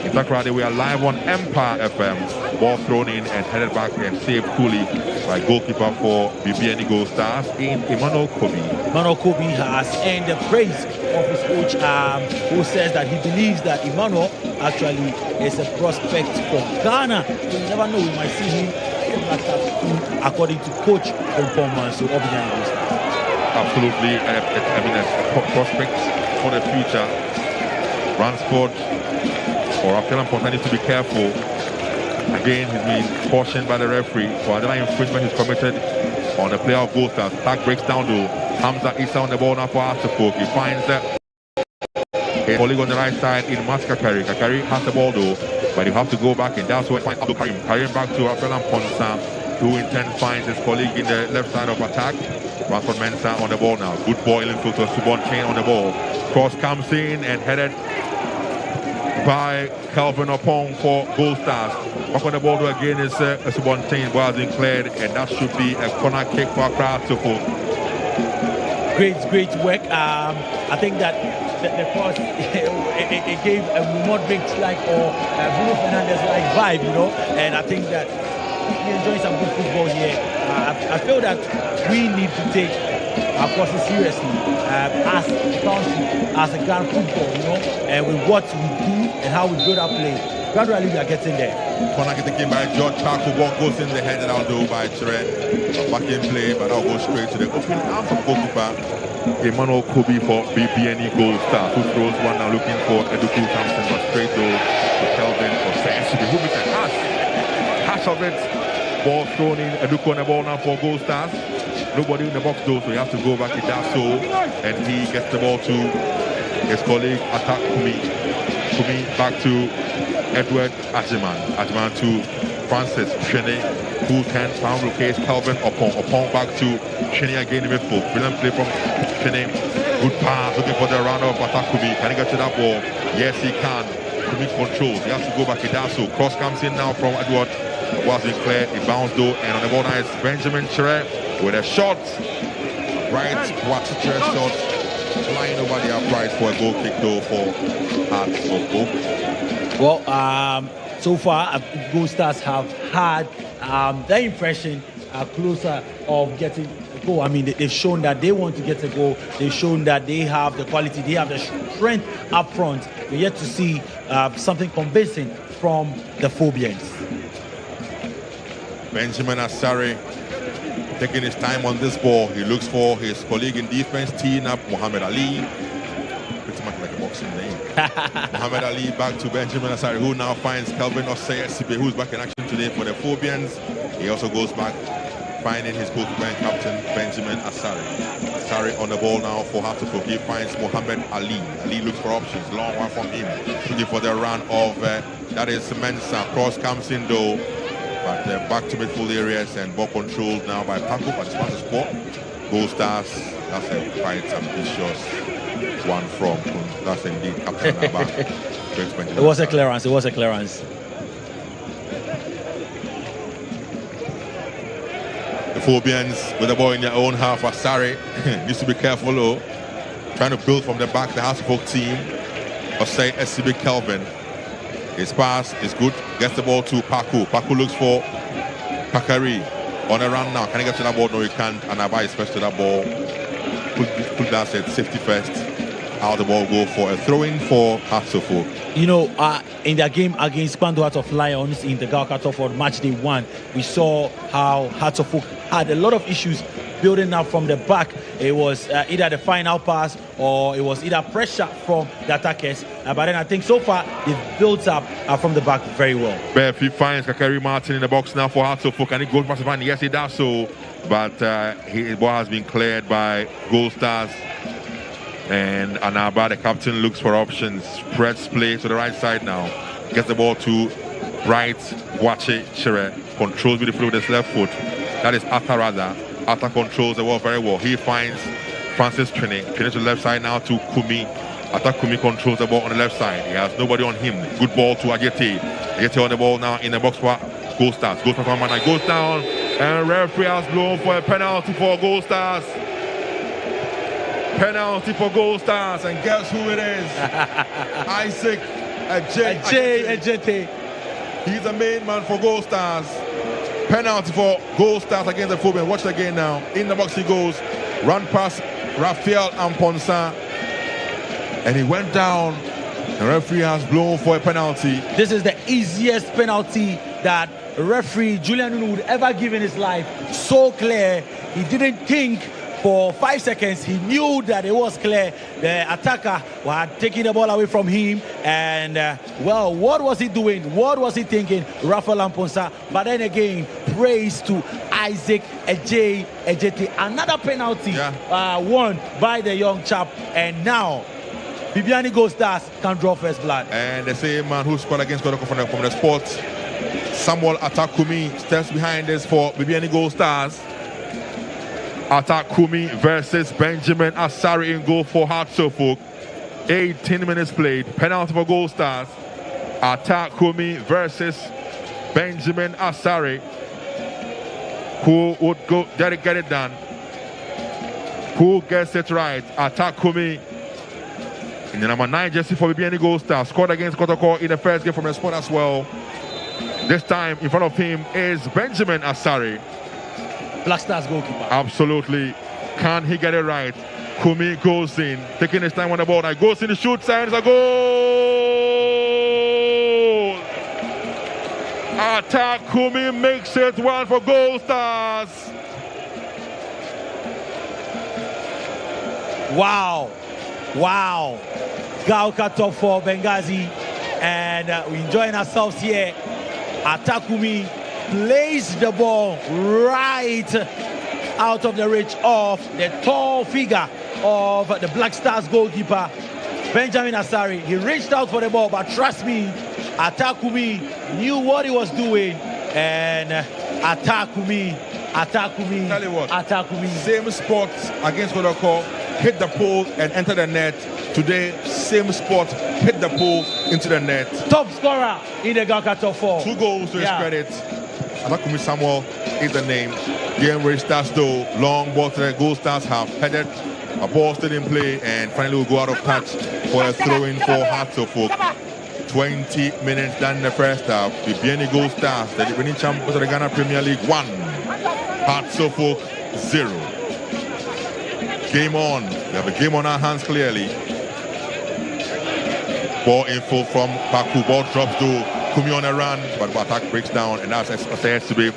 In Takoradi, we are live on Empire FM. Ball thrown in and headed back and saved coolly by goalkeeper for Bibiani Goldstars in Emmanuel Kobe. Emmanuel Kobe has earned the praise of his coach, who says that he believes that Emmanuel actually is a prospect for Ghana. You never know, we might see him according to coach performance of Bibiani Goldstars. Absolutely, a prospect for the future. Ransford or Rafael Amponsa needs to be careful. Again, he's been cautioned by the referee for another infringement he's committed on the player of Goldstars. Tack breaks down though. Hamza Issa on the ball now for Asafok. He finds a colleague on the right side in Mas Kakari. Kakari has the ball though, but you have to go back, and that's where finds Abdul Karim. Karim back to Rafael Amponsa, who in turn finds his colleague in the left side of attack. Ransford Mensah on the ball now. Good ball in field to Subontain on the ball. Cross comes in and headed by Calvin Opong for Goldstars. Back on the ball again is Subontain. Ball has been cleared, and that should be a corner kick for Accra Folk. Great work. I think that the cross it gave a Modric-like or Bruno Fernandes-like vibe, you know, and I think that we enjoy some good football here. I feel that we need to take our process seriously as a country, as a Ghana football, you know, and with what we do and how we build our play. Gradually, we are getting there. Corner taken by George Paku. Ball goes in the head and out though by Chere. Back in play, but that'll go straight to the open arms of goalkeeper Emmanuel Kobe for Bibiani Goldstars, who throws one now looking for Eduku Thompson, but straight though to Kelvin for Sayesibe, who makes a hash of it. Ball thrown in, Eduku on the ball now for Goldstars. Nobody in the box though, so he has to go back. He does so, and he gets the ball to his colleague Attack Kumi. Kumi back to Edward Ajiman. Ajiman to Francis Shene, who turns pound locates Calvin Opon back to Shene again in midfield. Brilliant play from Shene. Good pass, looking for the round of Attack Kumi. Can he get to that ball? Yes, he can. Kumi controls. He has to go back. He does so. Cross comes in now from Edward. The ball has been cleared. He bounced though, and on the ball now is Benjamin Chere with a shot. Right, what's a Chere shot? Flying over the upright for a goal kick though for Hearts of Oak. Well, so far, Goldstars have had their impression closer of getting a goal. I mean, they've shown that they want to get a goal. They've shown that they have the quality, they have the strength up front. We're yet to see something convincing from the Phobians. Benjamin Asare taking his time on this ball. He looks for his colleague in defense, teeing up Muhammad Ali. Pretty much like a boxing name. Muhammad Ali back to Benjamin Asare, who now finds Kelvin Sayesibe, who's back in action today for the Phobians. He also goes back, finding his goalkeeper and captain, Benjamin Asare. Asare on the ball now for Hartlepool. He finds Muhammad Ali. Ali looks for options. Long one from him. Looking for the run of, that is Mensah. Cross comes in though. But back to midfield areas and ball controlled now by Paco, but it's not the sport. Goldstars, that's a quite ambitious one from, that's indeed Captain Abba. It was a clearance, it was a clearance. The Phobians with the ball in their own half. Asare needs to be careful though. Trying to build from the back, the Hasselhoff team. Osei SCB Kelvin. His pass is good. Gets the ball to Paku. Paku looks for Pakari on a run now. Can he get to that ball? No, he can't. And Abba is first to that ball. Put that set safety first. How the ball go for a throw-in for Hartlepool. You know, in their game against Kpando Heart of Lions in the Galka Topford match day 1, we saw how Hartlepool had a lot of issues building up from the back. It was either the final pass or it was either pressure from the attackers. But then I think so far they've built up from the back very well. He finds Kakari Martin in the box now for Hartlepool. Can he go past the van? Yes, he does so. But his ball has been cleared by Goldstars. And Anaba, the captain, looks for options. Spreads play to the right side now. Gets the ball to right. Wache Chere. Controls with the flow with his left foot. That is Atarada. Atta controls the ball very well. He finds Francis Trini. Trini to the left side now to Kumi. Atta Kumi controls the ball on the left side. He has nobody on him. Good ball to Ajete. Ajete on the ball now in the box for Goldstars. Goldstars on man. Goes down. And referee has blown for a penalty for Goldstars. Penalty for Goldstars. And guess who it is? Isaac Ajete. He's the main man for Goldstars. Penalty for Goldstars against the Phobian. Watch it again now. In the box he goes. Run past Raphael Amponsa. And he went down. The referee has blown for a penalty. This is the easiest penalty that referee Julian Nunu would ever give in his life. So clear. He didn't think for 5 seconds. He knew that it was clear. The attacker was taking the ball away from him. And, well, what was he doing? What was he thinking? Raphael Amponsa. But then again, praise to Isaac Ejete. Another penalty won by the young chap. And now, Bibiani Goldstars can draw first blood. And the same man who scored against Kodoko from the spot, Samuel Atakumi, steps behind this for Bibiani Goldstars. Atakumi versus Benjamin Asare in goal for Hartlepool. 18 minutes played. Penalty for Goldstars. Atakumi versus Benjamin Asare. Who would go get it done? Who gets it right? Atakumi in the number 9 jersey for Bibiani Goldstars. Scored against Kotoko in the first game from the spot as well. This time in front of him is Benjamin Asare. Black Stars goalkeeper. Absolutely. Can he get it right? Kumi goes in, taking his time on the ball. Now goes in the shoot, signs a goal. Atakumi makes it one for Goldstars. Wow. Gauka top 4 Benghazi, and we're enjoying ourselves here. Atakumi plays the ball right out of the reach of the tall figure of the Black Stars goalkeeper, Benjamin Asari. He reached out for the ball, but trust me, Atakumi knew what he was doing, and Atakumi. Tell you what, Atakumi. Same spot against Kodoko, hit the pole and enter the net. Today, same spot, hit the pole into the net. Top scorer in the Gauka top 4. 2 goals to his credit. Atakumi Samuel is the name. Game where it starts though, long ball to the Goldstars have headed. A ball still in play, and finally will go out of touch for a throw-in for Hearts of Oak. 20 minutes done in the first half. Bibiani Goldstars, the defending champions of the Ghana Premier League, 1. Hearts of Oak, 0. Game on. We have a game on our hands clearly. Ball info from Paku. Ball drops to Kumi on a run, but the attack breaks down, and that's SB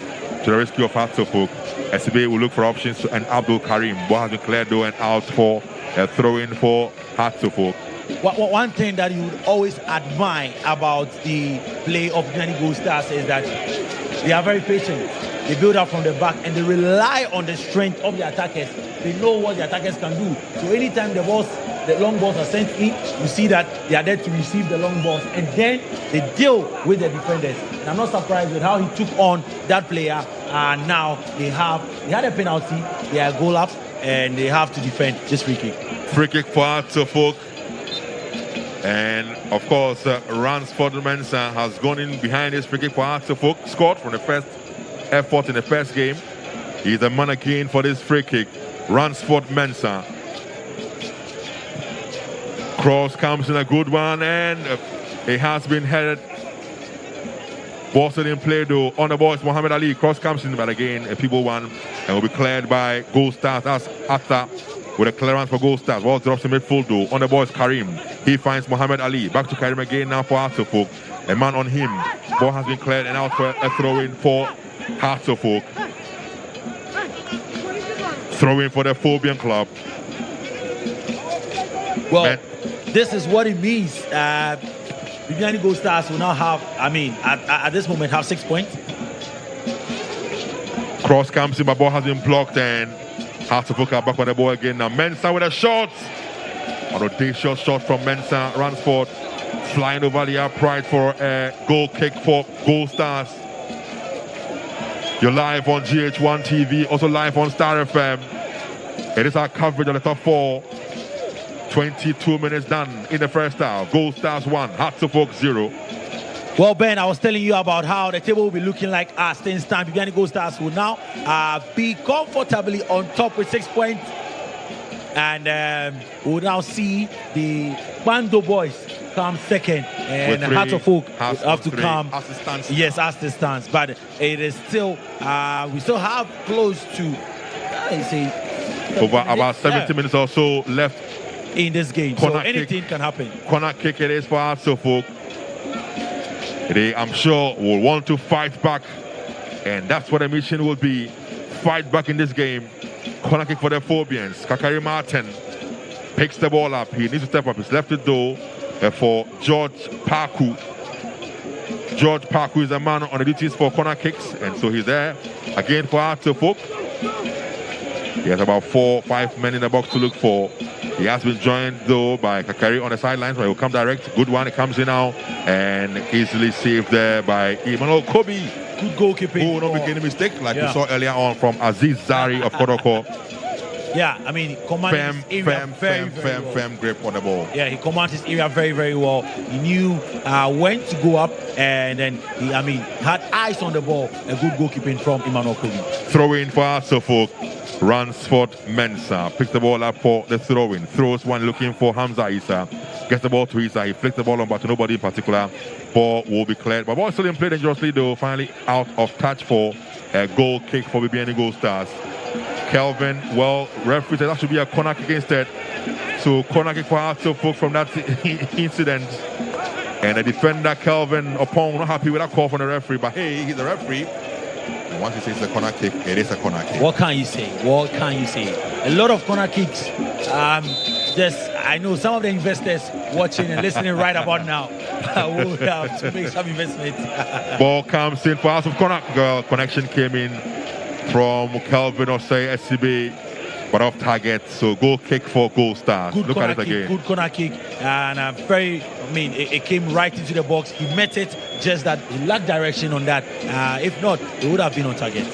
to the rescue of Hearts of Oak. SB will look for options, and Abdul Karim. Ball has been cleared though and out for a throw-in for Hearts of Oak. One thing that you would always admire about the play of Bibiani Goldstars is that they are very patient. They build up from the back and they rely on the strength of the attackers. They know what the attackers can do. So anytime the long balls are sent in, you see that they are there to receive the long balls, and then they deal with the defenders. And I'm not surprised with how he took on that player. And now they had a penalty, they are goal up, and they have to defend this free kick. Free kick for Hearts of Oak. And of course, Ransford Mensah has gone in behind his free kick for Hearts of Oak. Scored from the first effort in the first game. He's the man again for this free kick. Ransford Mensah. Cross comes in, a good one, and it has been headed. Ball still in play though. On the ball is Muhammad Ali. Cross comes in, but again a people one, and will be cleared by Goldstars. That's Atta with a clearance for Goldstars. Ball drops in midfield though. On the ball is Karim. He finds Muhammad Ali. Back to Karim again now for Hearts of Oak. A man on him. Ball has been cleared and out for a throw-in for Hearts of Oak. Throw-in for the Phobian club. Well, this is what it means. Bibiani Goldstars will now have, at this moment, have 6 points. Cross comes in, but ball has been blocked, and Hearts of Oak are back on the ball again. Now Mensah with a shot. An audacious shot from Mensah. Ransford flying over the upright for a goal kick for Goldstars. You're live on GHOne TV, also live on Star FM. It is our coverage of the top 4. 22 minutes done in the first half. Goldstars 1, Hearts of Oak 0. Well, Ben, I was telling you about how the table will be looking like as things stand. Bibiani Goldstars will now be comfortably on top with 6 points. And we'll now see the Bando boys come second. And Hearts of Oak will have to come. As it stands. Yes, as it stands. But it is still, we still have close to, over about 70 minutes or so left in this game, so anything can happen. Corner kick it is for Hearts of Oak. They, I'm sure, will want to fight back, and that's what the mission will be. Fight back in this game. Corner kick for the Phobians. Kakari Martin picks the ball up. He needs to step up. He's left it though for George Paku. George Paku is a man on the duties for corner kicks, and so he's there again for Hearts of Oak. He has about 4 or 5 men in the box to look for. He has been joined though by Kakari on the sidelines, but he will come direct. Good one, it comes in now and easily saved there by Emmanuel Kobe. Good goalkeeping. Who will not make any mistake, like we saw earlier on from Aziz Zari of Kodoko. Yeah, I mean, he commanded his area very well. Firm grip on the ball. Yeah, he commanded his area very, very well. He knew when to go up, and then he, had eyes on the ball. A good goalkeeping from Emmanuel Kobe. Throw in for Hearts of Oak. Ransford Mensah picks the ball up for the throw-in. Throws one looking for Hamza Issa. Gets the ball to Issa. He flicks the ball on, but to nobody in particular. Ball will be cleared. But ball still in play dangerously though. Finally out of touch for a goal kick for Bibiani Goldstars. Kelvin, well, referee said that should be a corner kick instead. So corner kick for Hearts of Oak from that incident. And the defender, Kelvin Opong, not happy with that call from the referee, but hey, he's the referee. And once he says it's a corner kick, it is a corner kick. What can you say? What can you say? A lot of corner kicks. I know some of the investors watching and listening right about now will have to make some investment. Ball comes in for House of Corner. Connection came in from Kelvin Osei SCB, but off target. So goal kick for Goldstars. Look at it again. Good corner kick, and it came right into the box. He met it, just that he lacked direction on that. If not, it would have been on target.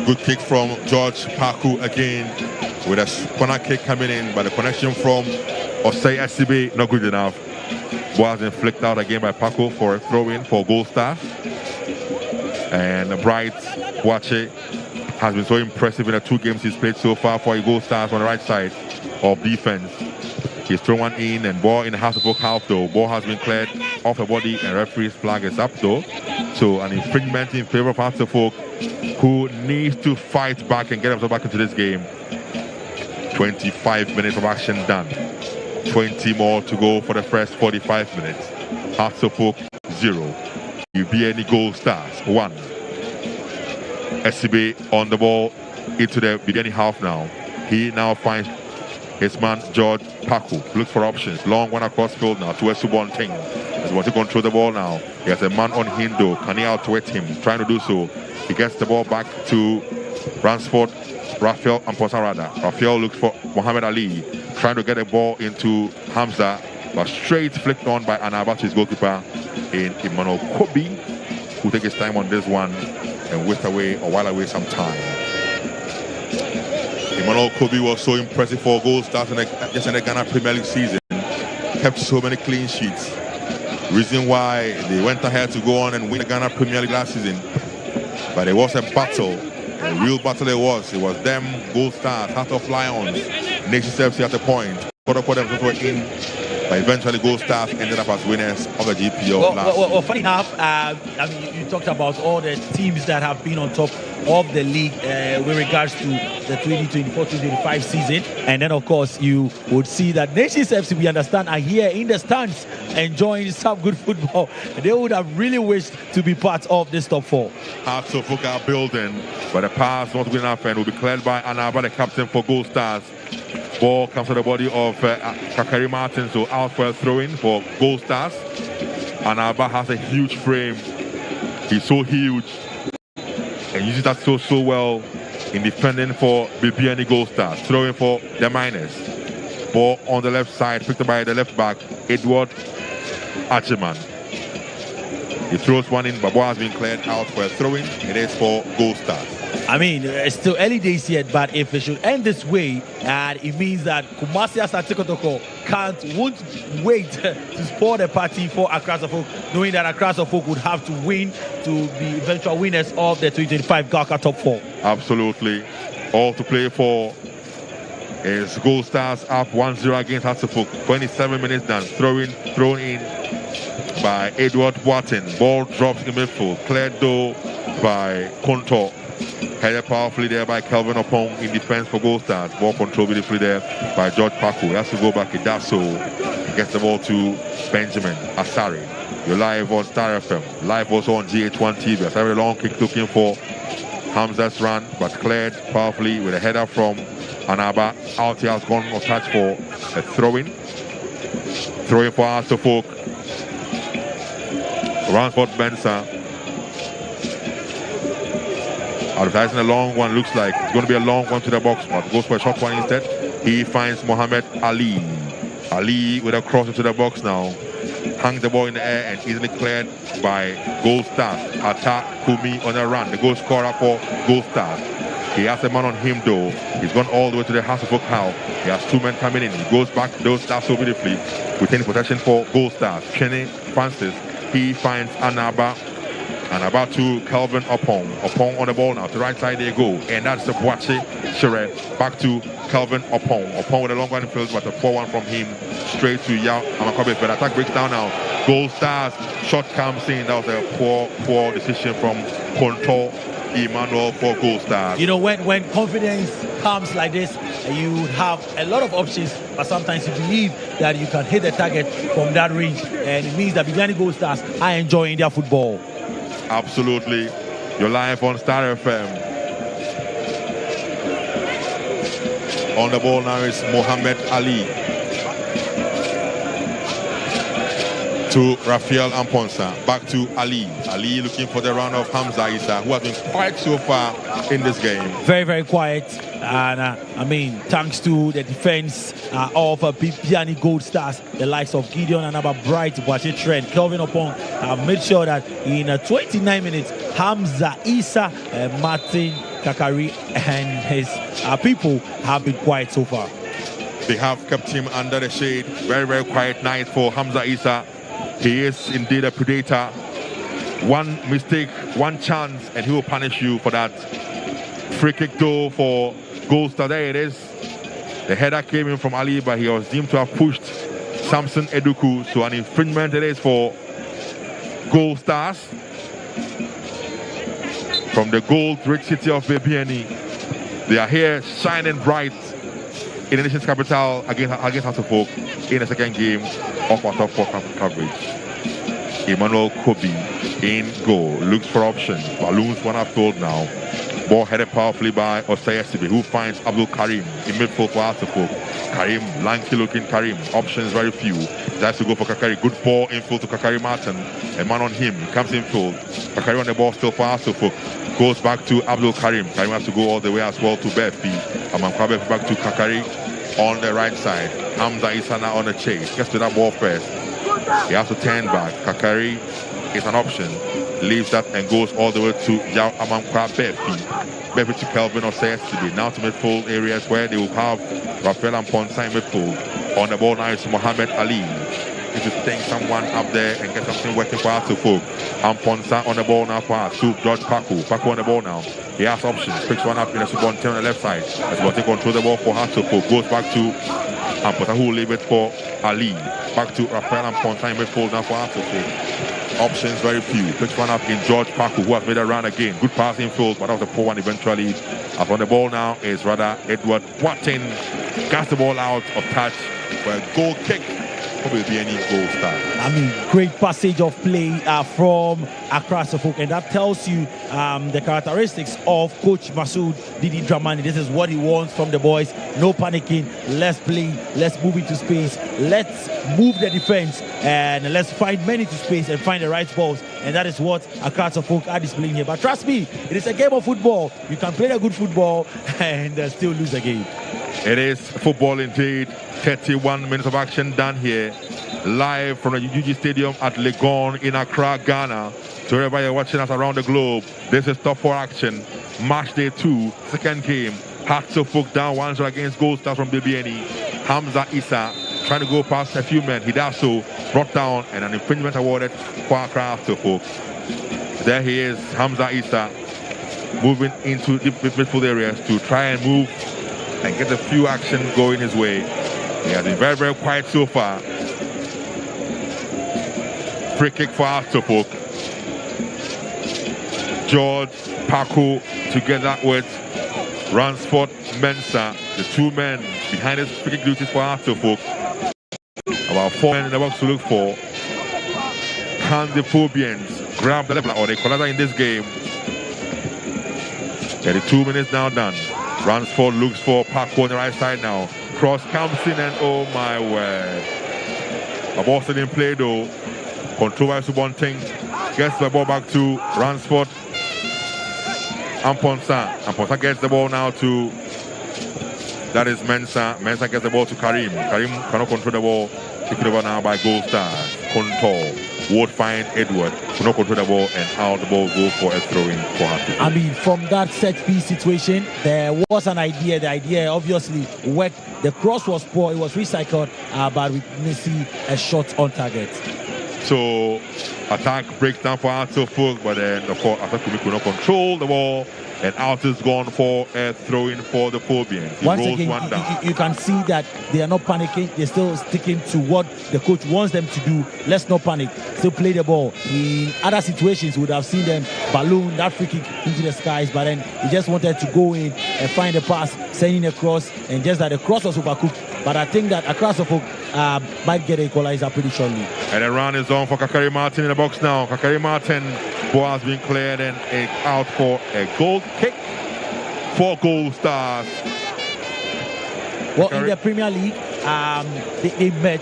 Good kick from George Paku again, with a corner kick coming in, but the connection from Osei SCB not good enough. Ball has been flicked out again by Paku for a throw-in for Goldstars. And Bright Wache has been so impressive in the 2 games he's played so far for Goldstars on the right side of defense. He's thrown one in and ball in the House of Oak half though. Ball has been cleared off the body and referee's flag is up though. So an infringement in favor of House of Oak, who needs to fight back and get himself back into this game. 25 minutes of action done. 20 more to go for the first 45 minutes. House of Oak 0. Bibiani Goldstars 1. SCB on the ball into the Bibiani half now. He now finds his man George Paku. Looks for options. Long one across field now to Esubon Ting. He wants to control the ball now. He has a man on Hindo. Can he outwit him? Trying to do so. He gets the ball back to Ransford, Raphael Amposarada. Raphael looks for Muhammad Ali. Trying to get the ball into Hamza, but straight flicked on by Anaba to his goalkeeper in Emmanuel Kobe, who takes his time on this one and whisk away or while away some time. Emmanuel Kobe was so impressive for Goldstars just in the Ghana Premier League season. Kept so many clean sheets. Reason why they went ahead to go on and win the Ghana Premier League last season. But it was a battle, a real battle it was. It was them, Goldstars, Heart of Lions, Nation FC at the point. Quarter were in, but eventually Goldstars ended up as winners of the GPO last. Well, funny enough, you talked about all the teams that have been on top of the league with regards to the 2024-2025 season, and then of course you would see that Nations FC, we understand, are here in the stands enjoying some good football. They would have really wished to be part of this top 4. Hearts of Oak are building, but the pass not good enough and will be cleared by Anaba, the captain for Goldstars. Ball comes to the body of Kakari Martin, so out for a throw-in for Goldstars. Anaba has a huge frame. He's so huge and uses that so well in defending for Bibiani Goldstars. Throwing for the Miners. Ball on the left side, picked up by the left back, Edward Archiman. He throws one in, but ball has been cleared out for a throw-in. It is for Goldstars. I mean, it's still early days yet, but if it should end this way, it means that Kumasi Asante Kotoko won't wait to spoil the party for Accra Suffolk, knowing that Accra Suffolk would have to win to be eventual winners of the 2025 GALCA Top 4. Absolutely. All to play for is Goldstars up 1-0 against Suffolk. 27 minutes done. Thrown in by Edward Boateng. Ball drops in midfield. Cleared though by Konto. Headed powerfully there by Kelvin Opong in defense for Goldstars. Ball control beautifully there by George Paku. He has to go back. He does so. He gets the ball to Benjamin Asari. You're live on Star FM. Live also on GHOne TV. Asari, a long kick looking for Hamza's run, but cleared powerfully with a header from Anaba. Out here has gone on touch for a throw-in. Throw-in for Hearts of Oak. Ransford Mensah. Advertising a long one, looks like it's going to be a long one to the box, but goes for a short one instead. He finds Muhammad Ali. Ali with a cross into the box now. Hangs the ball in the air and easily cleared by Goldstars. Atta Kumi on a run. The goal scorer for Goldstars. He has a man on him though. He's gone all the way to the House of Oak House. He has 2 men coming in. He goes back, those stars so beautifully. Within protection for Goldstars. Kenny Francis. He finds Anaba. And about to Kelvin Opong. Opong on the ball now. To the right side they go. And that's the Boache Shere. Back to Kelvin Opong. Opong with a long one in field, but a 4-1 from him. Straight to Yao Amakobe. But attack breaks down now. Goldstars. Shot comes in. That was a poor decision from Konto Emmanuel for Goldstars. You know, when confidence comes like this, you have a lot of options, but sometimes you believe that you can hit the target from that range, and it means that Bibiani Goldstars are enjoying their football. Absolutely. You're live on Star FM. On the ball now is Mohammed Ali. To Rafael Amponsa. Back to Ali. Ali looking for the run of Hamza Issa, who has been quiet so far in this game. Very, very quiet. And I mean, thanks to the defense of Bibiani Goldstars, the likes of Gideon Anaba, Bright, Boache Trent, Kelvin Opong made sure that in 29 minutes, Hamza Issa, Martin Kakari, and his people have been quiet so far. They have kept him under the shade. Very, very quiet night for Hamza Issa. He is indeed a predator. One mistake, one chance, and he will punish you for that. Free kick though for Goldstars. There it is. The header came in from Ali, but he was deemed to have pushed Samson Eduku. So an infringement it is for Goldstars. From the gold-rich city of Bibiani, they are here shining bright in the nation's capital against House of Folk in the second game of our top 4 coverage. Emmanuel Kobe in goal, looks for options. Balloons one upfield now. Ball headed powerfully by Osei Esibe, who finds Abdul Karim in midfield for House of Folk. Karim, lanky looking Karim, options very few. Tries to go for Kakari, good ball infield to Kakari Martin. A man on him, he comes infield. Kakari on the ball still for House of Folk. Goes back to Abdul Karim. Karim has to go all the way as well to Befi. Amankwa Befi back to Kakari on the right side. Hamza Issa now on the chase. Gets to that ball first. He has to turn back. Kakari is an option. Leaves that and goes all the way to Yao Amankwa Befi. Befi to Kelvin Osei Esibe. Now to midfield areas where they will have Rafael Amponsa in midfield. On the ball now is Mohammed Ali. Need to sting someone up there and get something working for us to folk. Amponsa on the ball now for us to George Paku. Paku on the ball now. He has options. Picks one up in the Subon 10 on the left side. As well, take control the ball for Hatsufu. Goes back to Amponsa, who will leave it for Ali. Back to Rafael Amponsa in midfield now for Hatsufu. Options very few. Picks one up in George Paku, who has made a run again. Good pass in field, but that was a poor one eventually. As on the ball now is rather Edward Boateng. Gets the ball out of touch for a goal kick. Bibiani Goldstars. I mean, great passage of play from Accra Suffolk, and that tells you the characteristics of Coach Masoud Didi Dramani. This is what he wants from the boys. No panicking. Let's play. Let's move into space. Let's move the defense, and let's find men into space and find the right balls. And that is what Accra Suffolk are displaying here. But trust me, it is a game of football. You can play a good football and still lose a game. It is football indeed. 31 minutes of action done here, live from the UG Stadium at Legon in Accra, Ghana. To wherever you're watching us around the globe, this is top 4 action. Match day 2, second game. Hearts of Folk down 1-0 against Goldstars from Bibiani. Hamza Issa trying to go past a few men. He does so, brought down, and an infringement awarded for Accra Folk. There he is, Hamza Issa, moving into the midfield areas to try and move and get a few action going his way. He has been very, very quiet so far. Free kick for Astropok. George Paku together with Ransford Mensah, the 2 men behind his free kick duties for Astropok. About 4 men in the box to look for. Can the Phobians grab the level or the Equalizer in this game? 32 minutes now done. Ransford looks for Paku on the right side now. Cross comes in and oh my word. A ball still in play though. Control by Subonting. Gets the ball back to Ransford. Amponsa. Amponsa gets the ball now to, that is Mensah. Mensah gets the ball to Karim. Karim cannot control the ball. Taken over now by Goldstars. Control. Would find Edward. Cannot control the ball, and out the ball goes for a throw-in for her. I mean, from that set-piece situation, there was an idea. The idea obviously worked. The cross was poor. It was recycled, but we didn't see a shot on target. So Attack breaks down for Arthur, but then of course Arthur could not control the ball, and Arthur's gone for a throw-in for the Phobians. Once again, you can see that they are not panicking. They're still sticking to what the coach wants them to do. Let's not panic. Still play the ball. In other situations, we would have seen them balloon that free kick into the skies, but then he just wanted to go in and find a pass, sending across, and just that the cross was overcooked. But I think that across the hook might get an equalizer pretty shortly. And the run is on for Kakari Martin in the box now. Kakari Martin, ball has been cleared and out for a goal kick for Goldstars. Well, in the Premier League, they met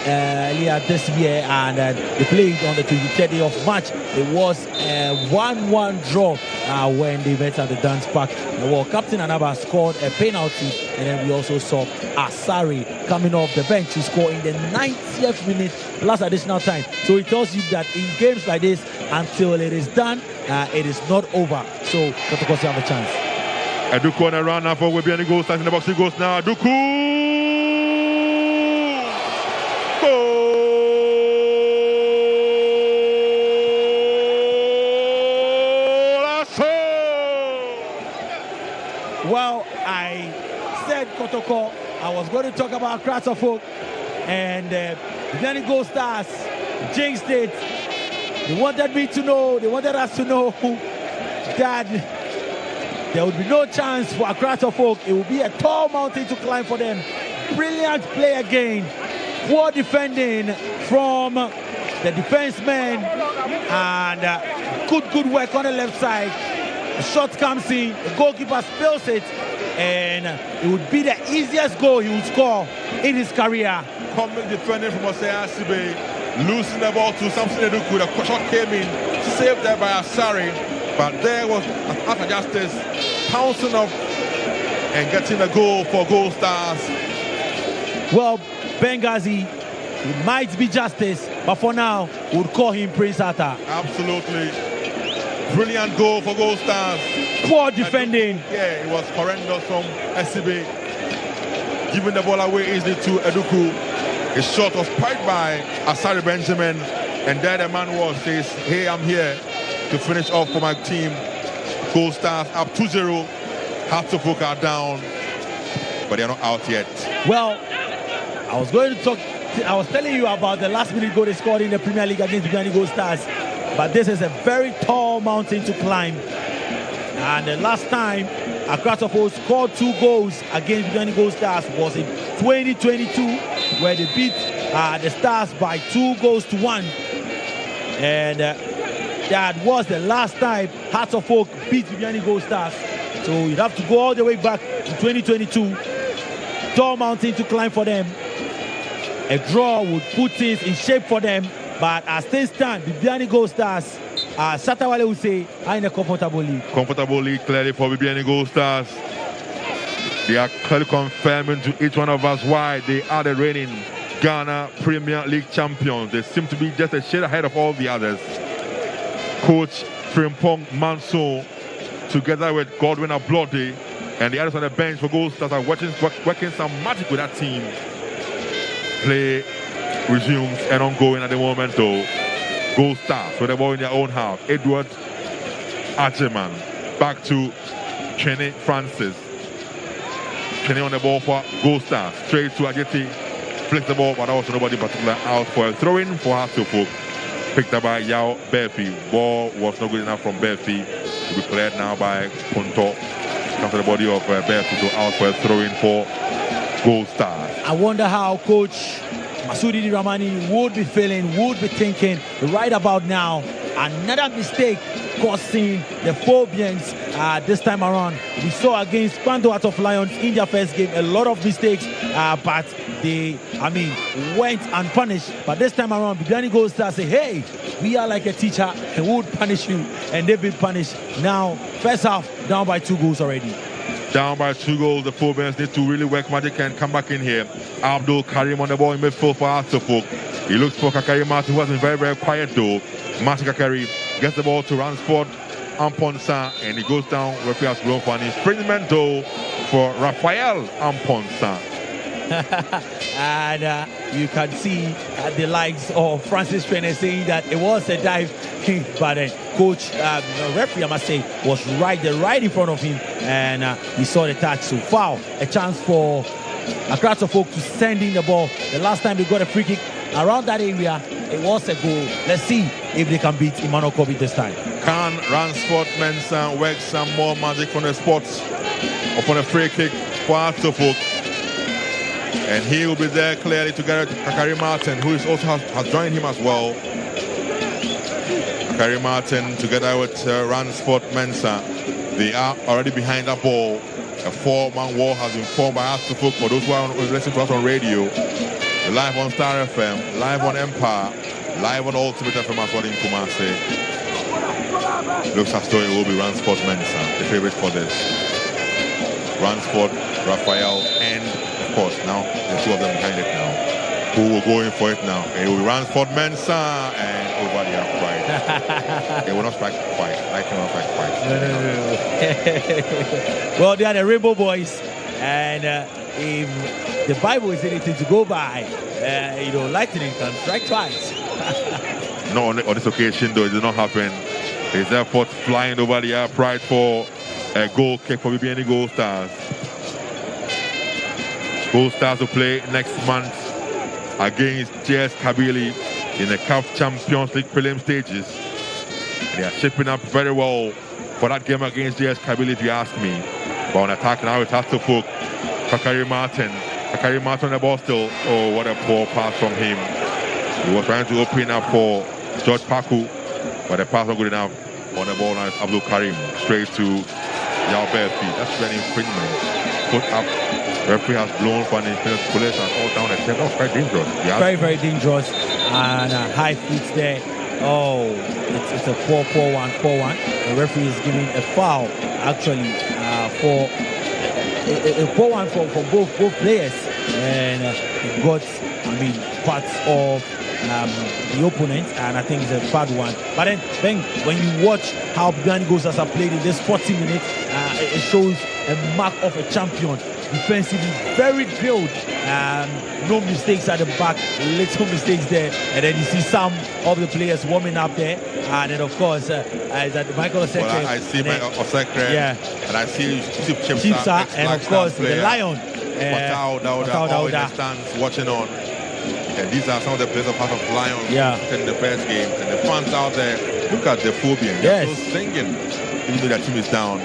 earlier this year, and they played on the 23rd day of March. It was a 1-1 draw when they met at the Dance Park. Well, Captain Anaba scored a penalty, and then we also saw Asari coming off the bench to score in the 90th minute, last additional time. So it tells you that in games like this, until it is done, it is not over. So Kotokosi have a chance. Eduku on a run now for Bibiani Goldstars in the box. He goes now. Eduku! Well, I said Kotoko, I was going to talk about Kratzofok and Bibiani Goldstars jinxed it. They wanted me to know, they wanted us to know that there would be no chance for Kratzofok. It would be a tall mountain to climb for them. Brilliant play again. Poor defending from the defenseman, and good work on the left side. The shot comes in, the goalkeeper spills it, and it would be the easiest goal he would score in his career. Coming defending from Osei Asibe, losing the ball to Samson Eduku. The shot came in, saved there by Asari, but there was after justice, pouncing off and getting a goal for Goldstars. Well, Benghazi, it might be justice, but for now, we'll call him Prince Atta. Absolutely. Brilliant goal for Goldstars. Poor defending. Yeah, it was horrendous from SCB. Giving the ball away easily to Eduku. His shot was piped by Asari Benjamin. And there the man says, hey, I'm here to finish off for my team. Goldstars up 2-0. Hartlepool are down, but they're not out yet. Well, I was telling you about the last minute goal they scored in the Premier League against Bibiani Goldstars. But this is a very tall mountain to climb. And the last time Akratsofo scored 2 goals against Bibiani Goldstars was in 2022, where they beat the Stars by 2-1. And that was the last time Hearts of Oak beat Bibiani Goldstars. So you'd have to go all the way back to 2022. Tall mountain to climb for them. A draw would put things in shape for them. But as things stand, Bibiani Goldstars, Satawale would say, are in a comfortable league. Comfortable league clearly for Bibiani Goldstars. They are clearly confirming to each one of us why they are the reigning Ghana Premier League champions. They seem to be just a shade ahead of all the others. Coach Frimpong Manso, together with Godwin Ablodi, and the others on the bench for Goldstars are working some magic with that team. Play resumes and ongoing at the moment though. Goldstars with the ball in their own half. Edward Archerman back to Kenny Francis. Kenny on the ball for Goldstars. Straight to Ajeti. Flicks the ball, but that was nobody particular out for a throw-in for Hartlepool. Picked up by Yao Berfi. Ball was not good enough from Berfi. To be cleared now by Punto. Comes to the body of Berfi to out for a throw-in for Goldstars. I wonder how Coach Masudi Ramani would be feeling, would be thinking right about now. Another mistake costing the Phobians this time around. We saw against Pando Hearts of Lions in their first game a lot of mistakes, but they, went unpunished. But this time around, Bibiani Goldstars say, hey, we are like a teacher and we would punish you. And they've been punished. Now, first half, down by 2 goals already. Down by 2 goals, the Phobians need to really work magic and come back in here. Abdul Karim on the ball in midfield for Hartlepool. He looks for Kakari Martin, who has been very, very quiet though. Martin Kakari gets the ball to Ransford Amponsa, and he goes down. Referee has blown for an infringement though for Raphael Amponsa. and you can see the likes of Francis Trainer saying that it was a dive, but coach, referee, I must say, was right in front of him, and he saw the touch. So foul, a chance for Accra Folk to send in the ball. The last time they got a free kick around that area, it was a goal. Let's see if they can beat Emmanuel Kobe this time. Can Ransford Mensah work some more magic from the spots upon a free kick for Hartlepool? And he will be there clearly together with Kakari Martin, who is also has joined him as well. Kakari Martin together with Ransford Mensah. They are already behind the ball. A 4-man wall has been formed by Hartlepool. For those who are listening to us on radio, live on Star FM, live on Empire, live on Ultimate FM as well in Kumasi. Looks as though it will be Ransford Mensah, the favorite for this. Ransford, Raphael, and of course now the two of them behind it now. Who will go in for it now? It will be Ransford Mensah and over the upright. They will not strike twice. I cannot strike twice. No. Well, they are the Rainbow Boys, and if the Bible is anything to go by, lightning can strike twice. No, on this occasion though, it did not happen. His effort flying over the upright for a goal kick for Bibiani Goldstars. Goldstars will play next month against JS Kabylie in the CAF Champions League prelim stages. They are shaping up very well for that game against JS Kabylie, if you ask me. But on attack now, it has to hook Kakari Martin. Kakari Martin on the ball still. Oh, what a poor pass from him. He was trying to open up for George Paku, but the pass not good enough. On the ball now is Abdul Karim, straight to Yao Belfi. That's an infringement. Put up. Referee has blown for an infringement. Police has all down the table. That was quite dangerous. Very, very dangerous. And high feet there. Oh, it's a 4-1. The referee is giving a foul, actually, for a 4-1 for both players. And it got, parts of the opponent, and I think it's a bad one. But then when you watch how Bibiani Goldstars have played in this 40 minutes, it shows a mark of a champion. Defensively, very drilled. No mistakes at the back, little mistakes there. And then you see some of the players warming up there. And then, of course, that Michael Osekre. Well, I see Michael Osekre. Yeah. And I see Chipsa, and of course, the Lion. Matao Dauda in the stands watching on. And these are some of the players of Heart of Lion in the first game. And the fans out there, look at the phobia. They're still singing, even though their team is down.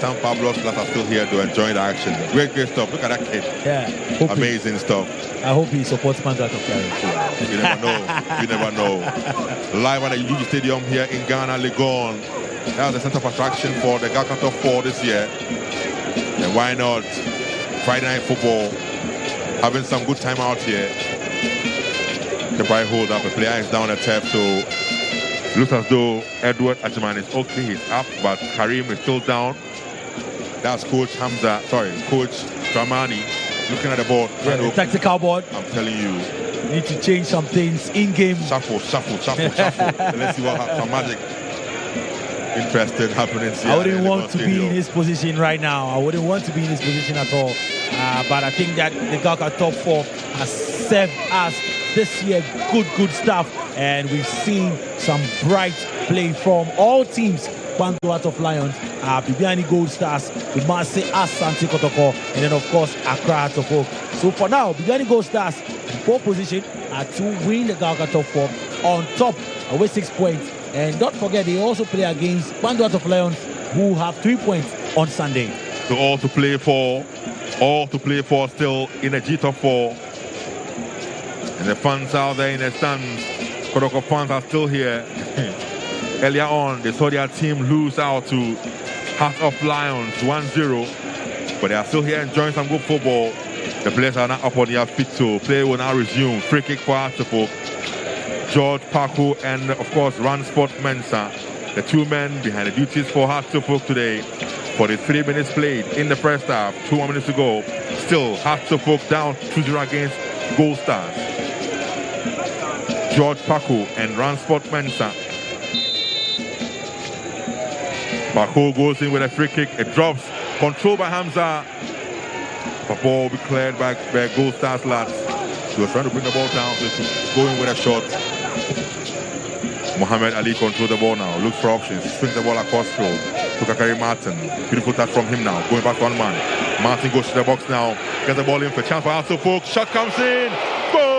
Some fabulous players are still here to enjoy the action. Great stuff. Look at that kid. Yeah. Amazing stuff. I hope he supports Mandrat of Clarence. You never know. You never know. Live at the UG Stadium here in Ghana, Legon. That was the center of attraction for the Ghana Top 4 this year. And why not? Friday night football. Having some good time out here. The bright hold up. The player is down the tap, so it looks as though Edward Ajiman is okay. He's up, but Karim is still down. That's Coach Dramani looking at the board. Yeah, the tactical board. I'm telling you. Need to change some things in game. Shuffle. Let's see what happens. Some magic interested happening here. I wouldn't want to be in this position right now. I wouldn't want to be in this position at all. But I think that the Ghana Top 4 has served us this year good stuff. And we've seen some bright play from all teams. Bandwat of Lions, Bibiani Goldstars, the Marseille Asante Kotoko, and then of course Accra Tofo. So for now, Bibiani Goldstars in pole position to win the Ghana Top 4 on top with 6 points. And don't forget, they also play against Bandwat of Lions, who have 3 points on Sunday. So all to play for still in the G Top 4. And the fans out there in the stands, Kotoko fans are still here. Earlier on, they saw their team lose out to Heart of Lions 1-0, but they are still here enjoying some good football. The players are now up on their feet, so play will now resume. Free kick for Hartlepool. George Paku and, of course, Ransford Mensah, the two men behind the duties for Hartlepool today. For the 3 minutes played in the first half, 2 more minutes to go. Still, Hartlepool down 2-0 against Goldstars. George Paku and Ransford Mensah. Paku goes in with a free kick. It drops. Controlled by Hamza. The ball will be cleared by Goldstars lads. He was trying to bring the ball down, so he's going with a shot. Mohamed Ali controls the ball now, looks for options, swings the ball across field to Kakari Martin. Beautiful touch from him now, going back to one man. Martin goes to the box now, gets the ball in for chance for Arthur Folk. Shot comes in. Goal!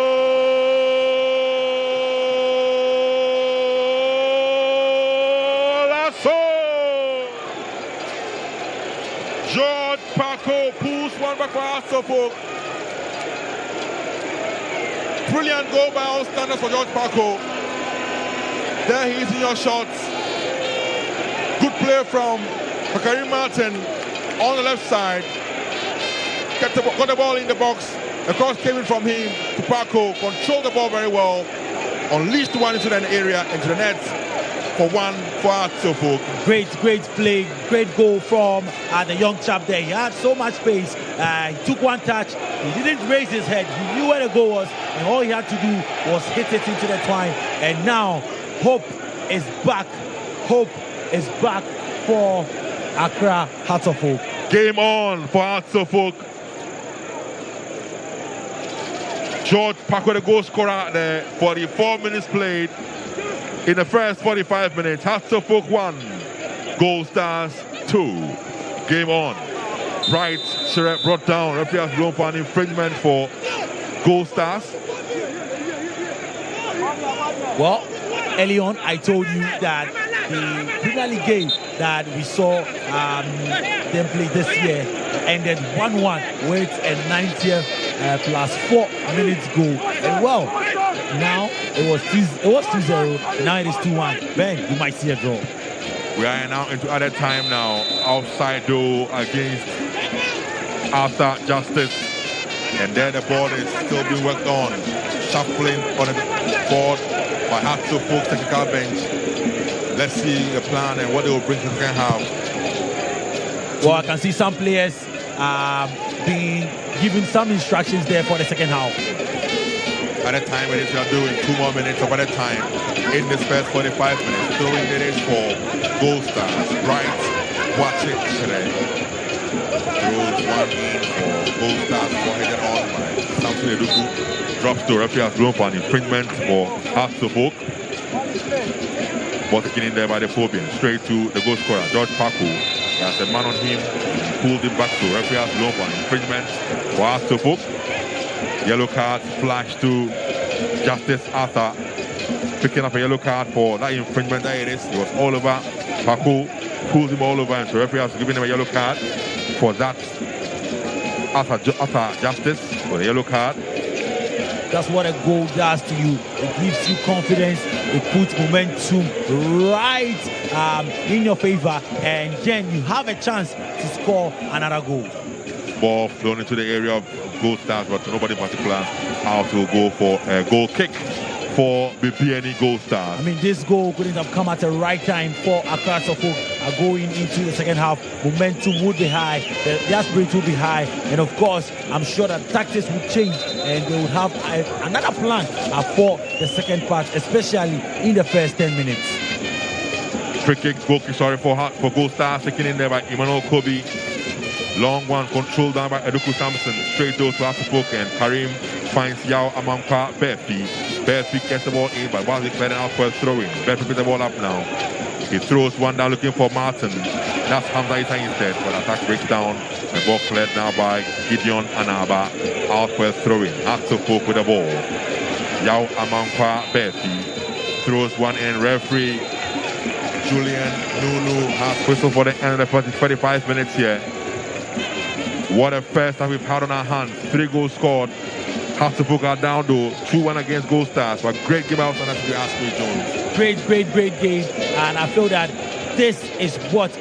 George Paco pulls one back for Arthur Folk. Brilliant goal by all standards for George Paco. There he is in your shots. Good play from Karim Martin on the left side. Got the ball in the box. The cross came in from him to Paco. Controlled the ball very well. Unleashed one into the area, into the net for one for Artsofo. Great play. Great goal from the young chap there. He had so much space. He took one touch. He didn't raise his head. He knew where the goal was. And all he had to do was hit it into the twine. And now hope is back. Hope is back for Accra Hearts of Oak. Game on for Hearts of Oak. George Paco, the goal scorer there. 44 minutes played. In the first 45 minutes, Hearts of Oak 1, Goldstars 2. Game on. Bright Sherep brought down. Referee has blown for an infringement for Goldstars. Well, early on, I told you that the Premier League game that we saw them play this year ended 1-1 with a 90th plus 4 minutes goal. And well, now it was 2-0. Now it is 2-1. Ben, you might see a draw. We are now into other time now. Outside though against Arthur Justice. And there the ball is still being worked on. Shuffling on the board by Hearts of Oak technical bench. Let's see the plan and what they will bring to the second half. Well, I can see some players being given some instructions there for the second half. At the time it is, we are doing 2 more minutes of other time in this first 45 minutes. Throwing it is for Goldstars. Bright, watch it today. Throws one in for Goldstars, headed on by Samson Eduku. Drops to referee has blown for an infringement for Hearts of Oak. Ball taken in there by the Phobian. Straight to the goal scorer, George Paco. He has a man on him. Pulled him back to referee has blown for an infringement for Hearts of Oak. Yellow card flash to Justice Arthur. Picking up a yellow card for that infringement. There it is. He was all over. Paco pulls him all over, and so referee has given him a yellow card for that. Arthur Justice for the yellow card. That's what a goal does to you. It gives you confidence. It puts momentum right in your favor, and then you have a chance to score another goal. Ball flown into the area of Goldstars, but nobody in particular how to go for a goal kick for Bibiani Goldstars. I mean, this goal couldn't have come at the right time for Accra Suffolk going into the second half. Momentum would be high, their spirit would be high, and of course, I'm sure that tactics would change and they would have another plan for the second part, especially in the first 10 minutes. Free kick, goal kick, sorry, for Goldstars, taken in there by Emmanuel Kobe. Long one controlled down by Eduku Sampson. Straight though to Afropok, and Karim finds Yao Amankwa Befi. Befi gets the ball in, but while he's clearing out for a throw-in, Befi picks the ball up now. He throws one down looking for Martin. That's Hamza Issa instead, but attack breaks down. The ball cleared now by Gideon Anaba. Out for a throw-in. Afropok with the ball. Yao Amankwa Befi throws one in. Referee Julian Nunu has whistled for the end of the 45 minutes here. What a first that we've had on our hands. 3 goals scored. Hearts of Oak are down though. 2-1 against Goldstars. But great game out on us, if you ask me, Jones. Great game. And I feel that this is what